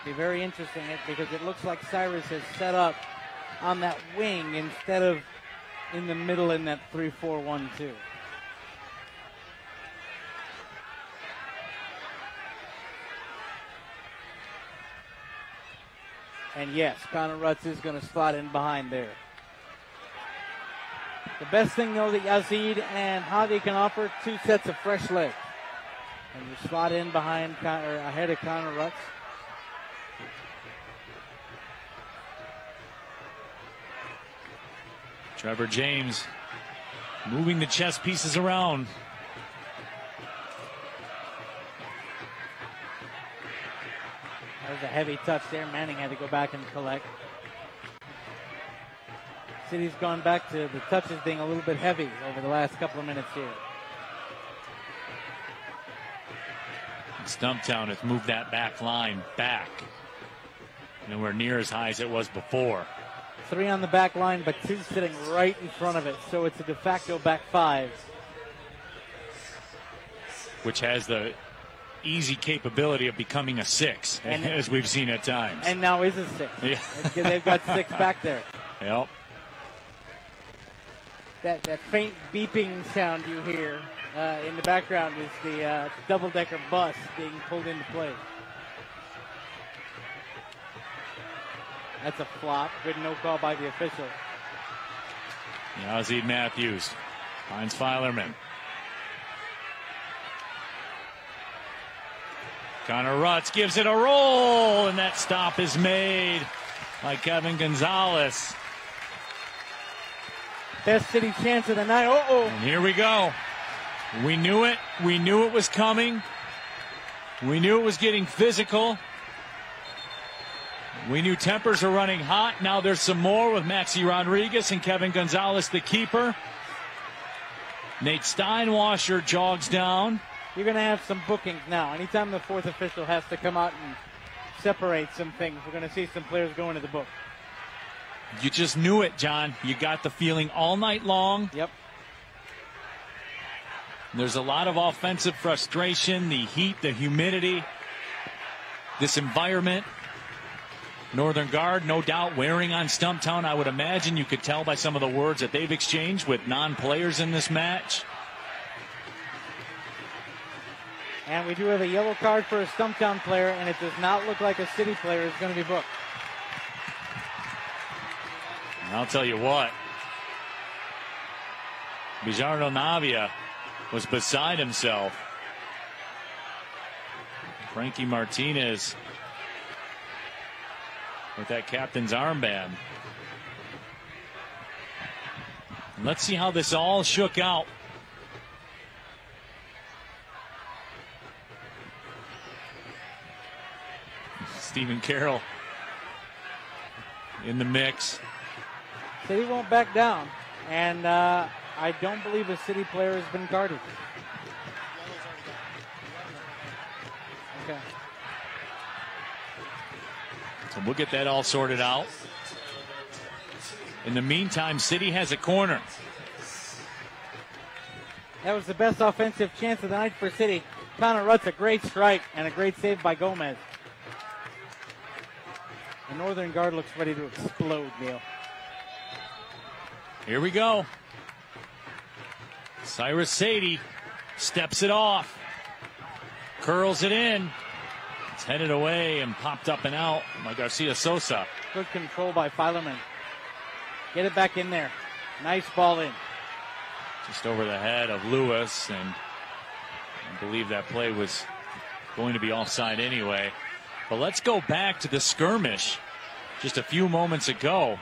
Be very interesting because it looks like Cyrus has set up on that wing instead of in the middle in that 3-4-1-2. And yes, Connor Rutz is going to slot in behind there. The best thing, though, that Yazid and Javi can offer, 2 sets of fresh legs. And you slot in behind, or ahead of Connor Rutz. Trevor James moving the chess pieces around. That was a heavy touch there. Manning had to go back and collect. City's gone back to the touches being a little bit heavy over the last couple of minutes here. Stumptown has moved that back line back. Nowhere near as high as it was before. 3 on the back line, but 2 sitting right in front of it. So it's a de facto back 5. Which has the easy capability of becoming a 6, as we've seen at times. And now is a 6. Yeah. They've got 6 back there. Yep. That faint beeping sound you hear in the background is the double-decker bus being pulled into place. That's a flop. Good no call by the official. Yazid Matthews finds Filerman. Connor Rutz gives it a roll, and that stop is made by Kevin Gonzalez. Best City chance of the night. And here we go. We knew it. We knew it was coming. We knew it was getting physical. We knew tempers are running hot. Now there's some more with Maxi Rodriguez and Kevin Gonzalez, the keeper. Nate Steinwasser jogs down. You're going to have some bookings now. Anytime the 4th official has to come out and separate some things, we're going to see some players go into the book. You just knew it, John. You got the feeling all night long. Yep. There's a lot of offensive frustration, the heat, the humidity, this environment. Northern Guard, no doubt, wearing on Stumptown. I would imagine you could tell by some of the words that they've exchanged with non-players in this match. And we do have a yellow card for a Stumptown player, and it does not look like a City player is going to be booked. And I'll tell you what, Bijardo Navia was beside himself. Frankie Martinez with that captain's armband. And let's see how this all shook out. Stephen Carroll in the mix. City won't back down, and I don't believe a City player has been guarded. Okay. So we'll get that all sorted out. In the meantime, City has a corner. That was the best offensive chance of the night for City. Connor Rutt's a great strike and a great save by Gomez. The Northern guard looks ready to explode, Neil. Here we go. Cyrus Sadie steps it off. Curls it in. It's headed away and popped up and out by Garcia Sosa. Good control by Filerman. Get it back in there. Nice ball in. Just over the head of Lewis, and I believe that play was going to be offside anyway. But let's go back to the skirmish just a few moments ago.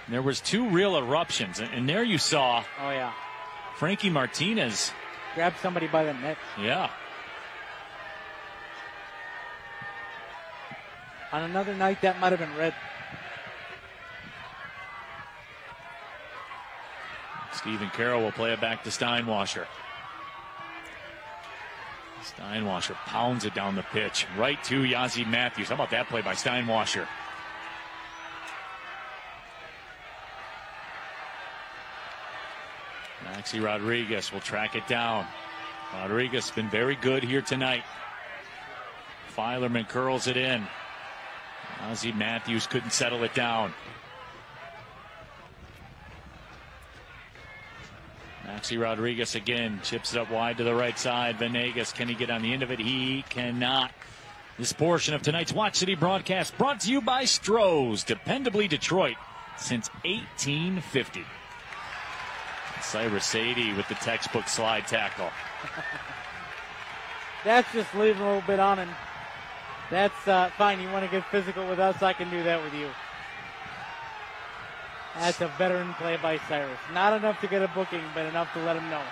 There was two real eruptions, and there you saw. Oh yeah, Frankie Martinez grabbed somebody by the neck. Yeah. On another night, that might have been red. Stephen Carroll will play it back to Steinwasser. Steinwasser pounds it down the pitch right to Yazzie Matthews. How about that play by Steinwasser? Maxi Rodriguez will track it down. Rodriguez has been very good here tonight. Filerman curls it in. Yazzie Matthews couldn't settle it down. Maxi Rodriguez again chips it up wide to the right side. Venegas, can he get on the end of it? He cannot. This portion of tonight's Watch City broadcast brought to you by Stroh's, dependably Detroit since 1850. Cyrus Sadie with the textbook slide tackle. That's just leaving a little bit on him. That's fine. You want to get physical with us? I can do that with you. That's a veteran play by Cyrus. Not enough to get a booking, but enough to let him know.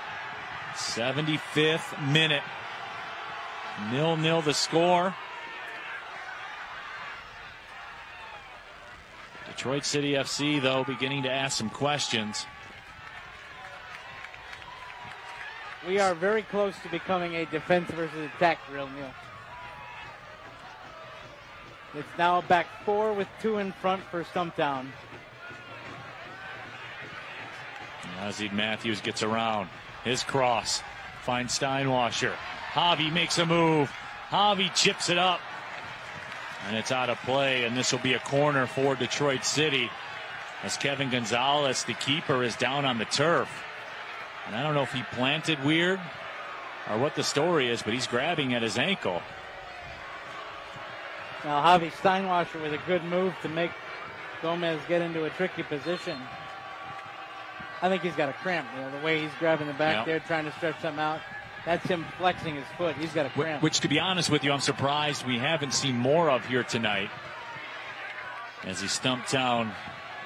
75th minute. 0-0 the score. Detroit City FC, though, beginning to ask some questions. We are very close to becoming a defense versus attack drill, Neil. It's now a back four with two in front for Stumptown. Yazzie Matthews gets around. His cross finds Steinwasser. Javi makes a move. Javi chips it up. And it's out of play, and this will be a corner for Detroit City as Kevin Gonzalez, the keeper, is down on the turf. And I don't know if he planted weird or what the story is, but he's grabbing at his ankle. Now Javi Steinwasser with a good move to make Gomez get into a tricky position. I think he's got a cramp, you know, the way he's grabbing the back there, trying to stretch something out. That's him flexing his foot. He's got a cramp. Which, to be honest with you, I'm surprised we haven't seen more of here tonight. As the Stumptown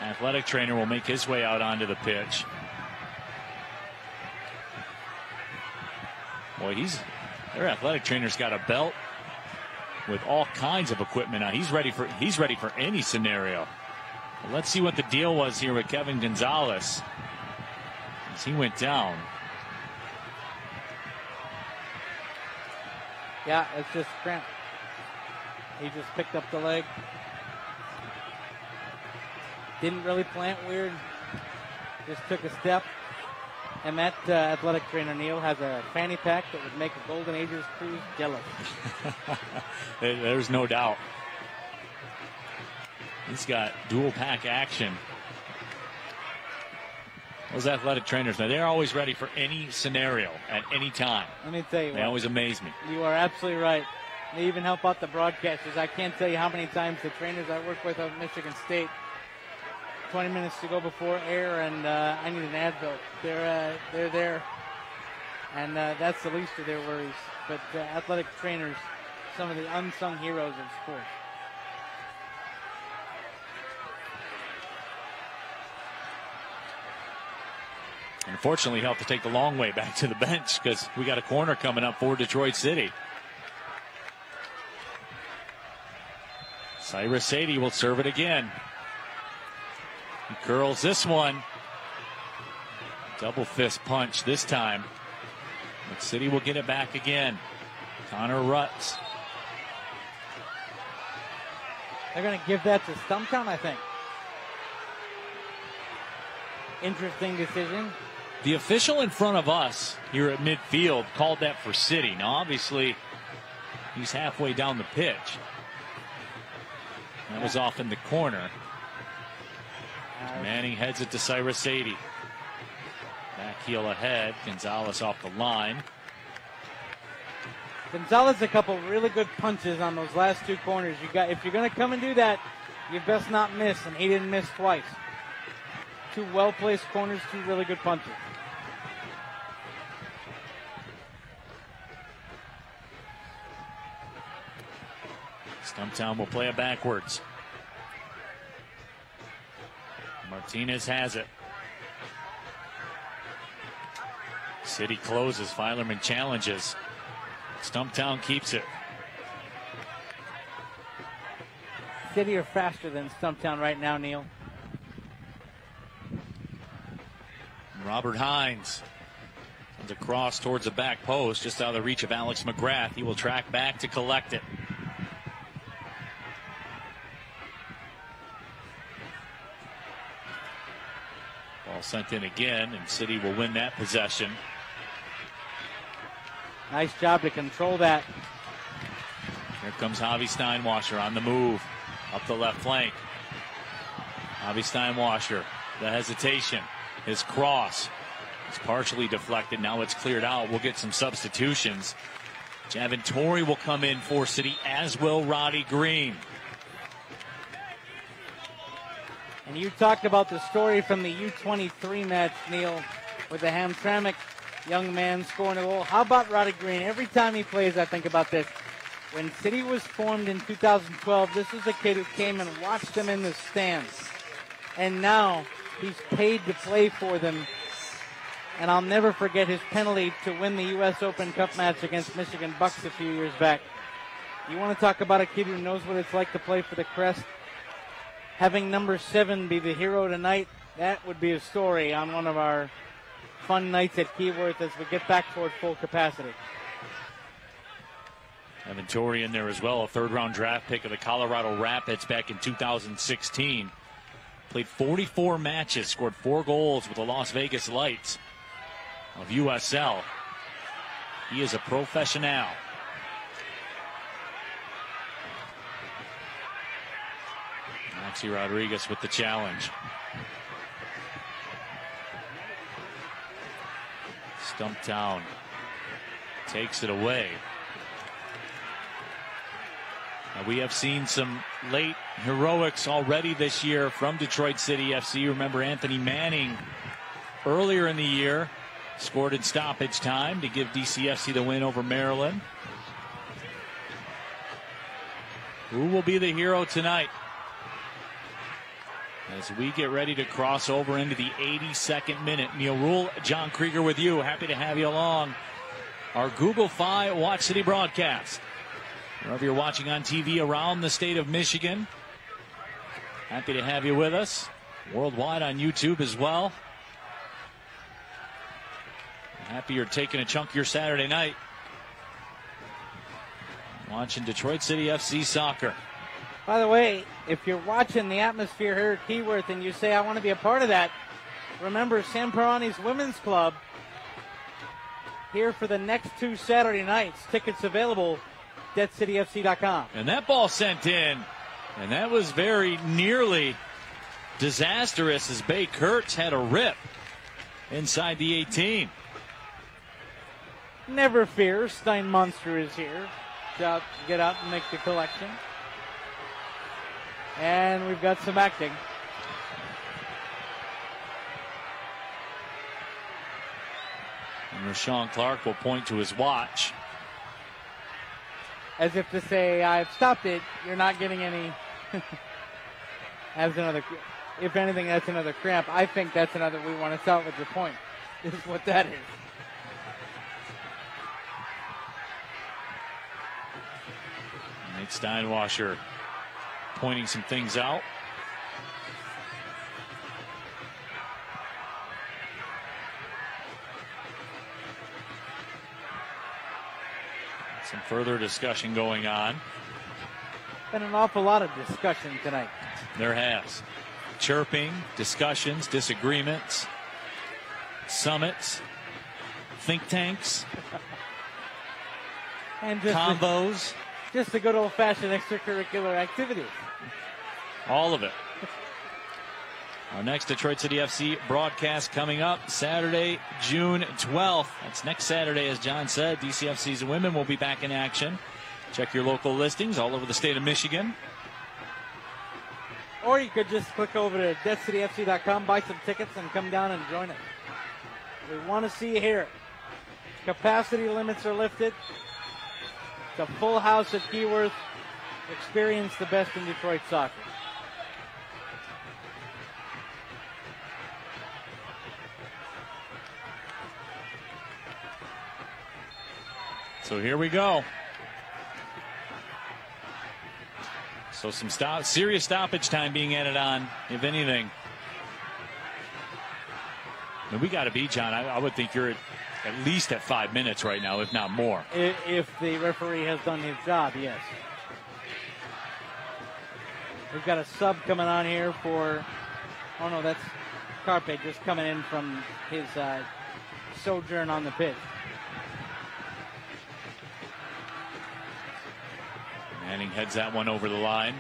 athletic trainer will make his way out onto the pitch. Boy, their athletic trainer's got a belt with all kinds of equipment now. He's ready for any scenario. Well, let's see what the deal was here with Kevin Gonzalez as he went down. Yeah, it's just cramp. He just picked up the leg. Didn't really plant weird. Just took a step. And that athletic trainer, Neil, has a fanny pack that would make a Golden Ages cruise jealous. There's no doubt. He's got dual pack action. Those athletic trainers, man, they're always ready for any scenario at any time. Let me tell you They always amaze me. You are absolutely right. They even help out the broadcasters. I can't tell you how many times the trainers I work with at Michigan State, 20 minutes to go before air, and I need an Advil. They're there, and that's the least of their worries. But athletic trainers, some of the unsung heroes of sports. Unfortunately, he'll have to take the long way back to the bench because we got a corner coming up for Detroit City. Cyrus Sadie will serve it again. He curls this one. Double fist punch this time. But City will get it back again. Connor Rutz. They're going to give that to Stumptown, I think. Interesting decision. The official in front of us here at midfield called that for City. Now, obviously, he's halfway down the pitch. That was off in the corner. Manning heads it to Cyrus Sadie. Back heel ahead. Gonzalez off the line. Gonzalez a couple really good punches on those last two corners. If you're going to come and do that, you best not miss, and he didn't miss twice. Two well-placed corners, two really good punches. Stumptown will play it backwards. Martinez has it. City closes. Filerman challenges. Stumptown keeps it. City are faster than Stumptown right now, Neil. Robert Hines comes across towards the back post, just out of the reach of Alex Mcgrath. He will track back to collect it. Ball sent in again, and City will win that possession. Nice job to control that. Here comes Javi Steinwasser on the move. Up the left flank. Javi Steinwasser, the hesitation. His cross is partially deflected. Now it's cleared out. We'll get some substitutions. Javin Torrey will come in for City, as will Roddy Green. And you talked about the story from the U23 match, Neil, with the Hamtramck young man scoring a goal. How about Roddy Green? Every time he plays, I think about this. When City was formed in 2012, this was a kid who came and watched them in the stands. And now he's paid to play for them. And I'll never forget his penalty to win the U.S. Open Cup match against Michigan Bucks a few years back. You want to talk about a kid who knows what it's like to play for the Crest? Having number 7 be the hero tonight, that would be a story on one of our fun nights at Keyworth as we get back toward full capacity. Evan Torrey in there as well, a third-round draft pick of the Colorado Rapids back in 2016. Played 44 matches, scored 4 goals with the Las Vegas Lights of USL. He is a professional. Maxi Rodriguez with the challenge. Stumptown takes it away. Now we have seen some late heroics already this year from Detroit City FC. Remember Anthony Manning earlier in the year scored in stoppage time to give DCFC the win over Maryland. Who will be the hero tonight? As we get ready to cross over into the 82nd minute. Neil Rule, John Krieger with you. Happy to have you along our Google Fi Watch City broadcast. Wherever you're watching on TV around the state of Michigan, happy to have you with us. Worldwide on YouTube as well. Happy you're taking a chunk of your Saturday night watching Detroit City FC soccer. By the way, if you're watching the atmosphere here at Keyworth and you say, I want to be a part of that, remember San Perani's Women's Club here for the next 2 Saturday nights. Tickets available, DebtCityFC.com. And that ball sent in, and that was very nearly disastrous as Bay Kurtz had a rip inside the 18. Never fear, Stein Monster is here to get out and make the collection. And we've got some acting. And Rashawn Clark will point to his watch. As if to say, I've stopped it. You're not getting any. That's another. If anything, that's another cramp. I think that's another. We want to start with your point. This is what that is. Nate Steinwasser pointing some things out. Some further discussion going on. Been an awful lot of discussion tonight. There has. Chirping, discussions, disagreements, summits, think tanks, and just combos. Just a good old-fashioned extracurricular activity. All of it. Our next Detroit City FC broadcast coming up Saturday, June 12th. That's next Saturday, as John said. DCFC's women will be back in action. Check your local listings all over the state of Michigan. Or you could just click over to deadcityfc.com, buy some tickets, and come down and join us. We want to see you here. Capacity limits are lifted. It's a full house at Keyworth. Experience the best in Detroit soccer. So here we go. So some serious stoppage time being added on, if anything. And we got to be, John. I would think you're at least at 5 minutes right now, if not more. If the referee has done his job, yes. We've got a sub coming on here for, oh no, that's Carpe just coming in from his sojourn on the pitch. Manning heads that one over the line.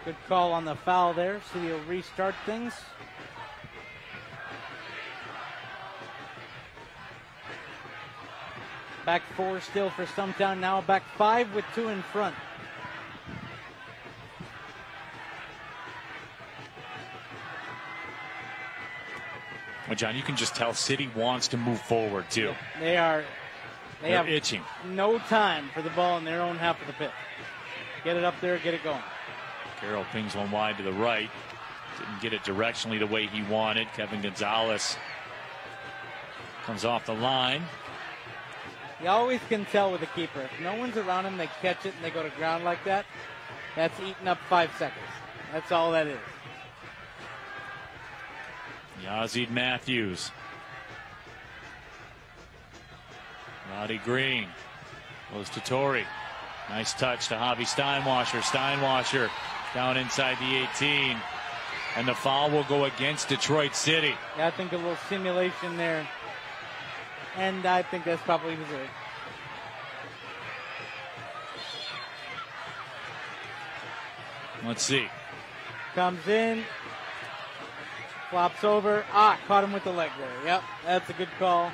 Good call on the foul there. City will restart things. Back four still for Stumptown. Now back five with two in front. Well, John, you can just tell City wants to move forward, too. They have itching. No time for the ball in their own half of the pitch. Get it up there, get it going. Carroll pings one wide to the right. Didn't get it directionally the way he wanted. Kevin Gonzalez comes off the line. You always can tell with a keeper. If no one's around him, they catch it and they go to ground like that. That's eating up 5 seconds. That's all that is. Yazid Matthews. Roddy Green goes to Torrey. Nice touch to Javi Steinwasser. Steinwasser down inside the 18. And the foul will go against Detroit City. Yeah, I think a little simulation there. And I think that's probably deserved. Let's see. Comes in. Flops over. Caught him with the leg there. Yep, that's a good call.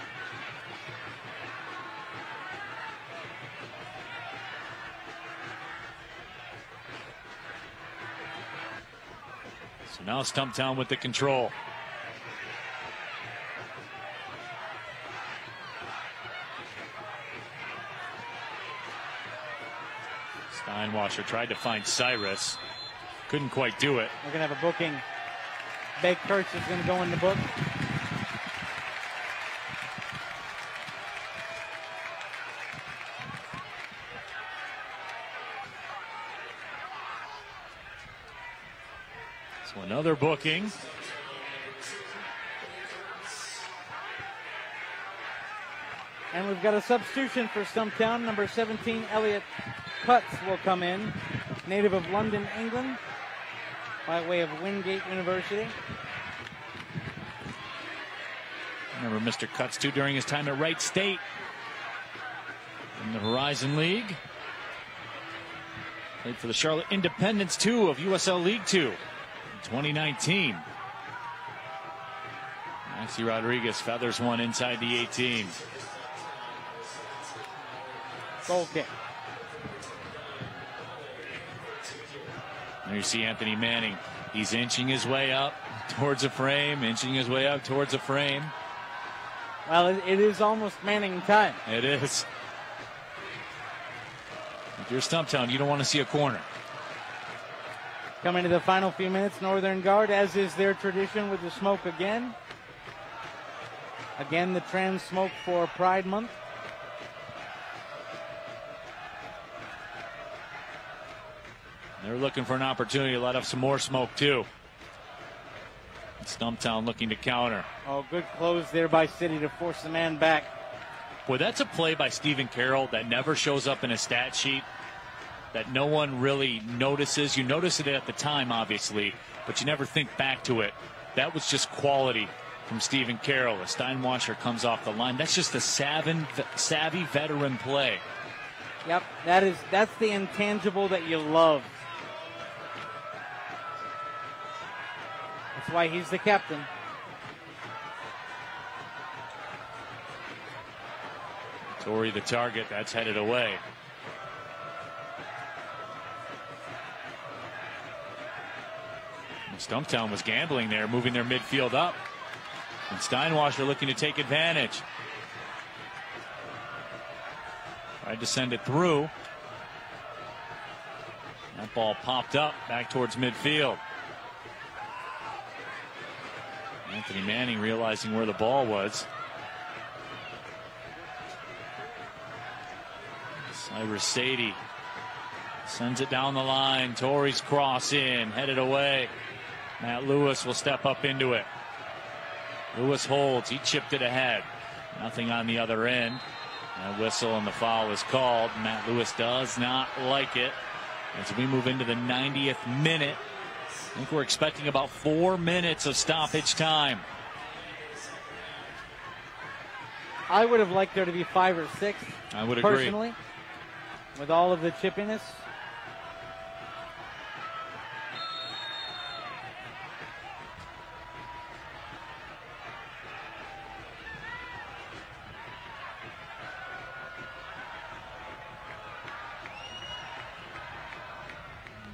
So now Stumptown with the control. Steinwasser tried to find Cyrus. Couldn't quite do it. We're going to have a booking. Bake Kurtz is going to go in the book. So another booking. And we've got a substitution for Stumptown. Number 17, Elliot Cutts will come in. Native of London, England, by way of Wingate University. Remember Mr. Cutts, too, during his time at Wright State in the Horizon League. Played for the Charlotte Independents, too, of USL League 2 in 2019. Maxi Rodriguez feathers one inside the 18. Goal kick. There you see Anthony Manning. He's inching his way up towards a frame, inching his way up towards a frame. Well, it is almost Manning time. It is. If you're Stumptown, you don't want to see a corner. Coming to the final few minutes, Northern Guard, as is their tradition, with the smoke again. Again, the trans smoke for Pride Month. They're looking for an opportunity to let off some more smoke, too. Stumptown looking to counter. Oh, good close there by City to force the man back. Boy, that's a play by Stephen Carroll that never shows up in a stat sheet, that no one really notices. You notice it at the time, obviously, but you never think back to it. That was just quality from Stephen Carroll. As Steinwasser comes off the line, that's just a savvy veteran play. Yep, that's the intangible that you love. That's why he's the captain. Torrey the target. That's headed away. Stumptown was gambling there, moving their midfield up. And Steinwasser looking to take advantage. Tried to send it through. That ball popped up back towards midfield. Anthony Manning realizing where the ball was. Cyrus Sadie sends it down the line. Torrey's cross in, headed away. Matt Lewis will step up into it. Lewis holds. He chipped it ahead. Nothing on the other end. A whistle and the foul is called. Matt Lewis does not like it. As we move into the 90th minute, I think we're expecting about 4 minutes of stoppage time. I would have liked there to be 5 or 6. I would agree. Personally, with all of the chippiness.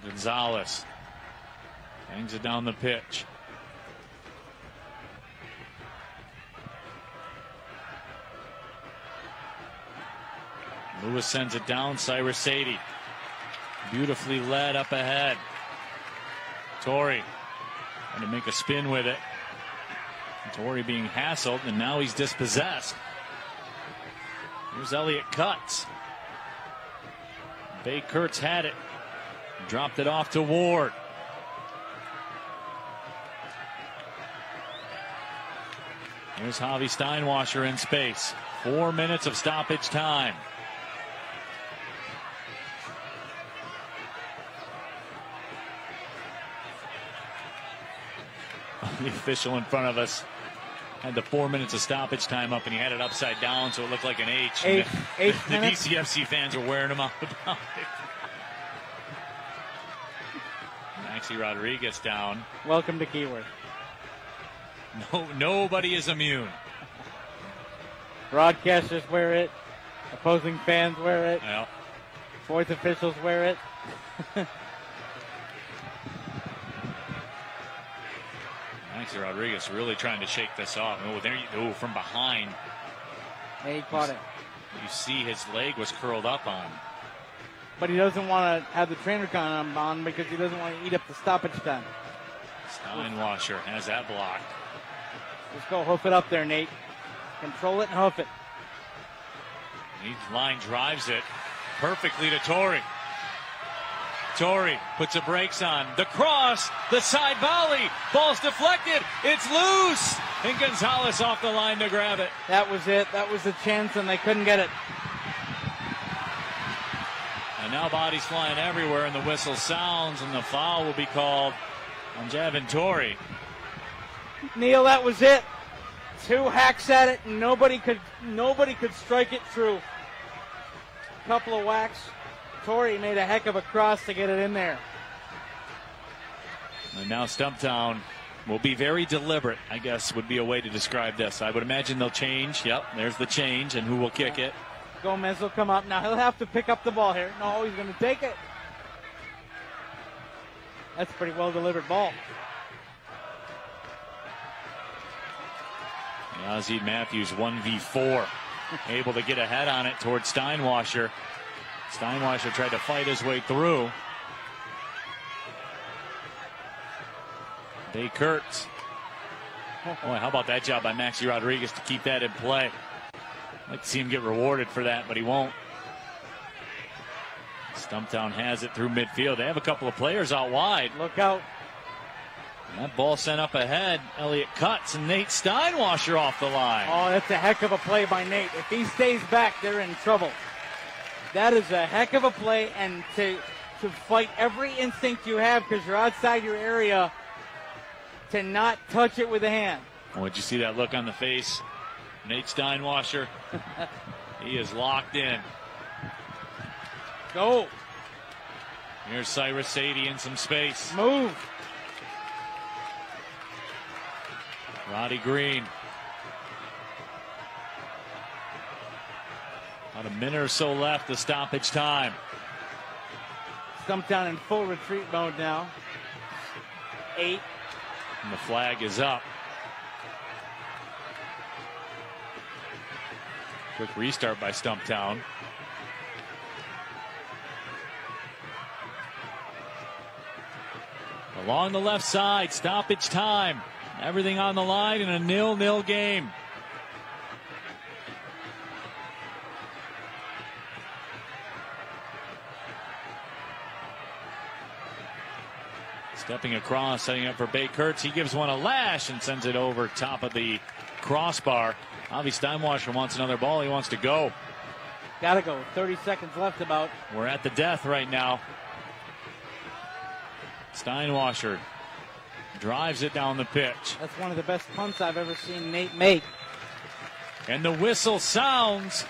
Gonzalez hangs it down the pitch. Lewis sends it down. Cyrus Sadie beautifully led up ahead. Torrey trying to make a spin with it. Torrey being hassled, and now he's dispossessed. Here's Elliott Cutts. Bay Kurtz had it. Dropped it off to Ward. Here's Javi Steinwasser in space. 4 minutes of stoppage time. The official in front of us had the 4 minutes of stoppage time up, and he had it upside down so it looked like an H. The DCFC fans are wearing him out about it. Maxi Rodriguez down. Welcome to Keyworth. No, nobody is immune. Broadcasters wear it. Opposing fans wear it. Yep. Fourth officials wear it. Maxi Rodriguez really trying to shake this off. Oh, there you go, from behind. Yeah, he caught it. You see his leg was curled up on. But he doesn't want to have the trainer come on because he doesn't want to eat up the stoppage time. Steinwasser has that blocked. Just go hoof it up there, Nate. Control it and hoof it. Each line drives it perfectly to Torrey. Torrey puts the brakes on. The cross, the side volley. Ball's deflected. It's loose. And Gonzalez off the line to grab it. That was it. That was the chance, and they couldn't get it. And now bodies flying everywhere, and the whistle sounds, and the foul will be called on Javin Torrey. Neil, that was it. 2 hacks at it, and nobody could strike it true. Couple of whacks. Torrey made a heck of a cross to get it in there. And now Stumptown will be very deliberate, I guess would be a way to describe this. I would imagine they'll change. Yep, there's the change, and who will kick it? Gomez will come up. Now he'll have to pick up the ball here. No, he's going to take it. That's a pretty well delivered ball. Yazid Matthews 1v4. Able to get ahead on it towards Steinwasser. Steinwasser tried to fight his way through. Bay Kurtz. Boy, how about that job by Maxi Rodriguez to keep that in play? I'd like to see him get rewarded for that, but he won't. Stumptown has it through midfield. They have a couple of players out wide. Look out. And that ball sent up ahead. Elliott cuts, and Nate Steinwasher off the line. Oh, that's a heck of a play by Nate. If he stays back, they're in trouble. That is a heck of a play, and to fight every instinct you have because you're outside your area, to not touch it with a hand. Oh, did you see that look on the face? Nate Steinwasher. He is locked in. Go. Here's Cyrus Sadie in some space. Move. Roddy Green. About a minute or so left to stoppage time. Stumptown in full retreat mode now. 8. And the flag is up. Quick restart by Stumptown. Along the left side, stoppage time. Everything on the line in a 0-0 game. Stepping across, setting up for Bay Kurtz. He gives one a lash and sends it over top of the crossbar. Avi Steinwasher wants another ball. He wants to go. Gotta go. 30 seconds left about. We're at the death right now. Steinwasher drives it down the pitch. That's one of the best punts I've ever seen Nate make. And the whistle sounds.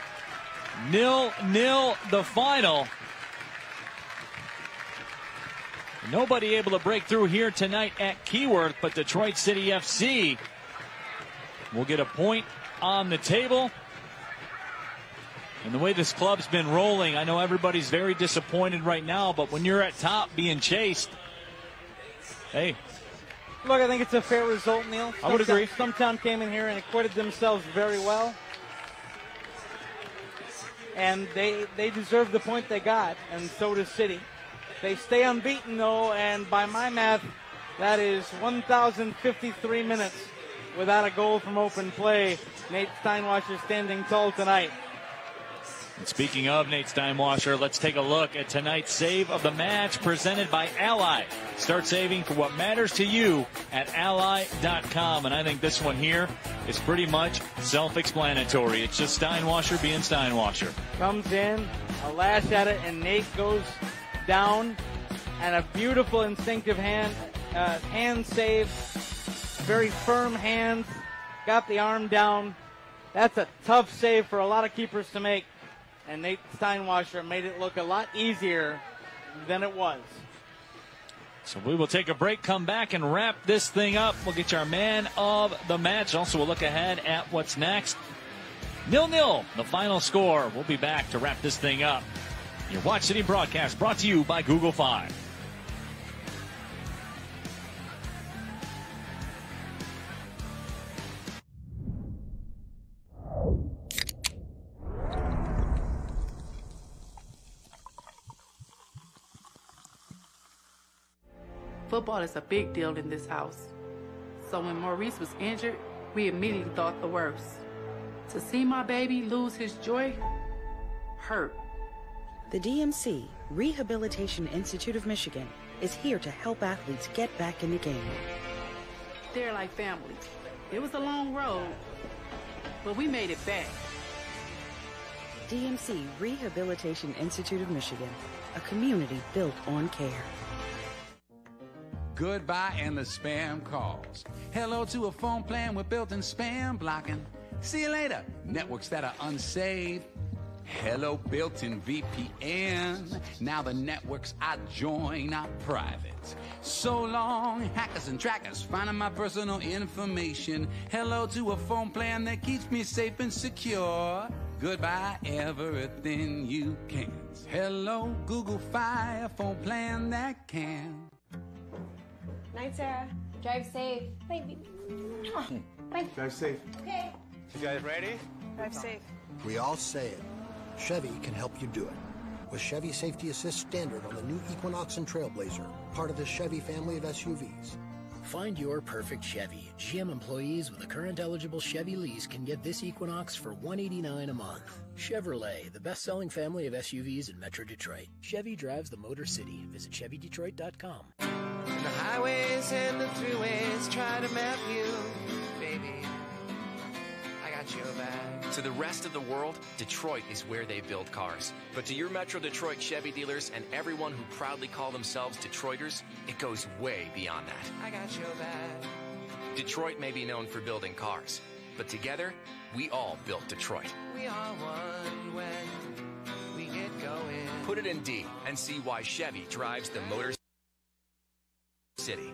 0-0 the final. Nobody able to break through here tonight at Keyworth, but Detroit City FC will get a point on the table. And the way this club's been rolling, I know everybody's very disappointed right now, but when you're at top being chased, hey. Look, I think it's a fair result, Neil. I would agree. Stumptown came in here and acquitted themselves very well. And they deserve the point they got, and so does City. They stay unbeaten, though, and by my math, that is 1,053 minutes without a goal from open play. Nate Steinwasher standing tall tonight. And speaking of Nate Steinwasher, let's take a look at tonight's save of the match presented by Ally. Start saving for what matters to you at ally.com. And I think this one here is pretty much self-explanatory. It's just Steinwasher being Steinwasher. Comes in, a lash at it, and Nate goes down, and a beautiful instinctive hand save. Very firm hands. Got the arm down. That's a tough save for a lot of keepers to make. And Nate Steinwasher made it look a lot easier than it was. So we will take a break, come back, and wrap this thing up. We'll get you our man of the match. Also, we'll look ahead at what's next. 0-0, the final score. We'll be back to wrap this thing up. Your Watch City broadcast brought to you by Google 5. Football is a big deal in this house. So when Maurice was injured, we immediately thought the worst. To see my baby lose his joy hurt. The DMC, Rehabilitation Institute of Michigan, is here to help athletes get back in the game. They're like family. It was a long road, but we made it back. DMC, Rehabilitation Institute of Michigan, a community built on care. Goodbye and the spam calls. Hello to a phone plan with built-in spam blocking. See you later. Networks that are unsafe. Hello, built-in VPN. Now the networks I join are private. So long, hackers and trackers finding my personal information. Hello to a phone plan that keeps me safe and secure. Goodbye, everything you can. Hello, Google Fi, a phone plan that can. Night, Sarah. Drive safe. Baby. Bye. Drive safe. Okay. You guys ready? Drive safe. We all say it. Chevy can help you do it. With Chevy Safety Assist Standard on the new Equinox and Trailblazer, part of the Chevy family of SUVs. Find your perfect Chevy. GM employees with a current eligible Chevy lease can get this Equinox for $189 a month. Chevrolet, the best-selling family of SUVs in Metro Detroit. Chevy drives the Motor City. Visit ChevyDetroit.com. The highways and the throughways try to map you, baby. I got your back. To the rest of the world, Detroit is where they build cars. But to your Metro Detroit Chevy dealers and everyone who proudly call themselves Detroiters, it goes way beyond that. I got your back. Detroit may be known for building cars, but together, we all built Detroit. We are one when we get going. Put it in D and see why Chevy drives the Motor City.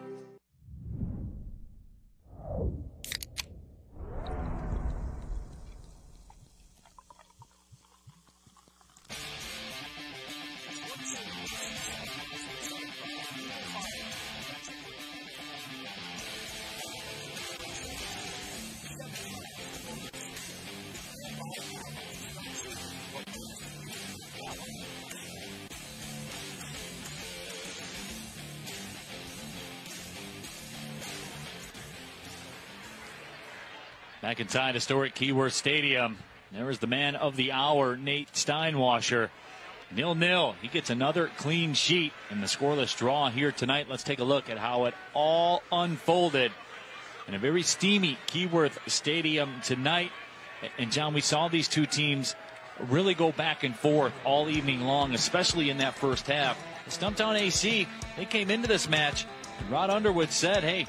Back inside historic Keyworth Stadium, there is the man of the hour, Nate Steinwasser. 0-0. He gets another clean sheet in the scoreless draw here tonight. Let's take a look at how it all unfolded in a very steamy Keyworth Stadium tonight. And John, we saw these two teams really go back and forth all evening long, especially in that first half. The Stumptown AC, they came into this match, and Rod Underwood said, hey,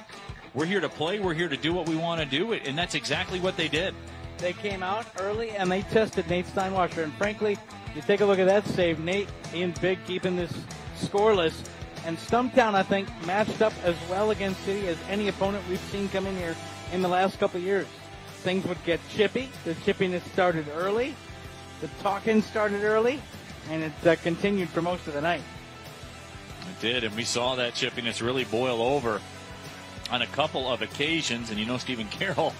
we're here to play. We're here to do what we want to do. And that's exactly what they did. They came out early and they tested Nate Steinwasser. And frankly, you take a look at that save. Nate being big, keeping this scoreless. And Stumptown, I think, matched up as well against City as any opponent we've seen come in here in the last couple of years. Things would get chippy. The chippiness started early. The talking started early. And it continued for most of the night. It did. And we saw that chippiness really boil over on a couple of occasions, and you know Stephen Carroll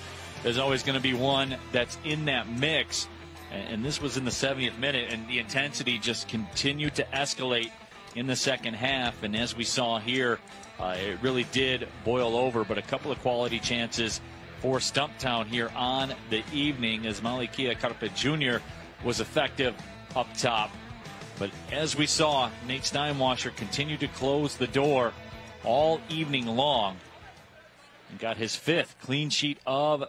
is always going to be one that's in that mix. And this was in the 70th minute, and the intensity just continued to escalate in the second half. And as we saw here, it really did boil over, but a couple of quality chances for Stumptown here on the evening as Malikia Carpe Jr. was effective up top. But as we saw, Nate Steinwasser continued to close the door all evening long. And got his 5th clean sheet of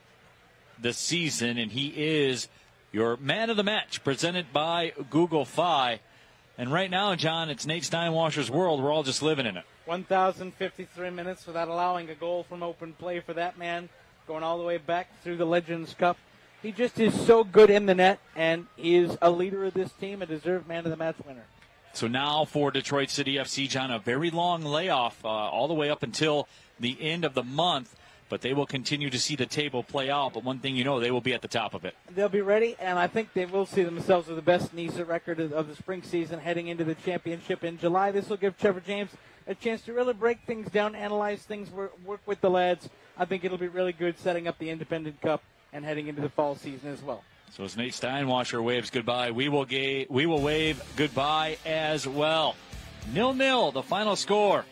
the season, and he is your man of the match, presented by Google Fi. And right now, John, it's Nate Steinwasser's world. We're all just living in it. 1,053 minutes without allowing a goal from open play for that man, going all the way back through the Legends Cup. He just is so good in the net, and is a leader of this team, a deserved man of the match winner. So now for Detroit City FC, John, a very long layoff all the way up until the end of the month, but they will continue to see the table play out. But one thing you know, they will be at the top of it. They'll be ready, and I think they will see themselves with the best NISA record of the spring season heading into the championship in July. This will give Trevor James a chance to really break things down, analyze things, work with the lads. I think it'll be really good setting up the Independent Cup and heading into the fall season as well. So as Nate Steinwasser waves goodbye, we will wave goodbye as well. 0-0, the final score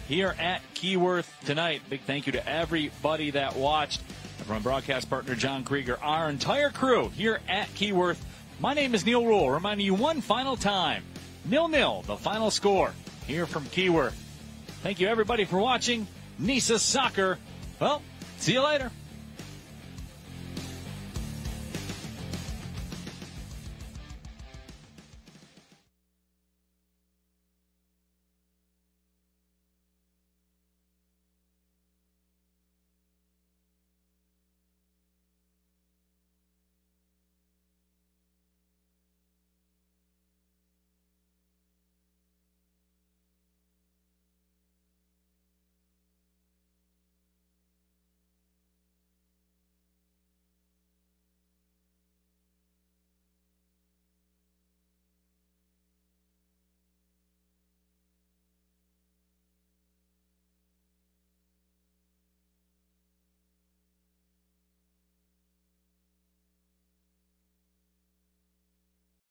here at Keyworth tonight. Big thank you to everybody that watched. From broadcast partner John Krieger, our entire crew here at Keyworth. My name is Neil Rule, reminding you one final time. 0-0, the final score here from Keyworth. Thank you everybody for watching NISA Soccer. Well, see you later.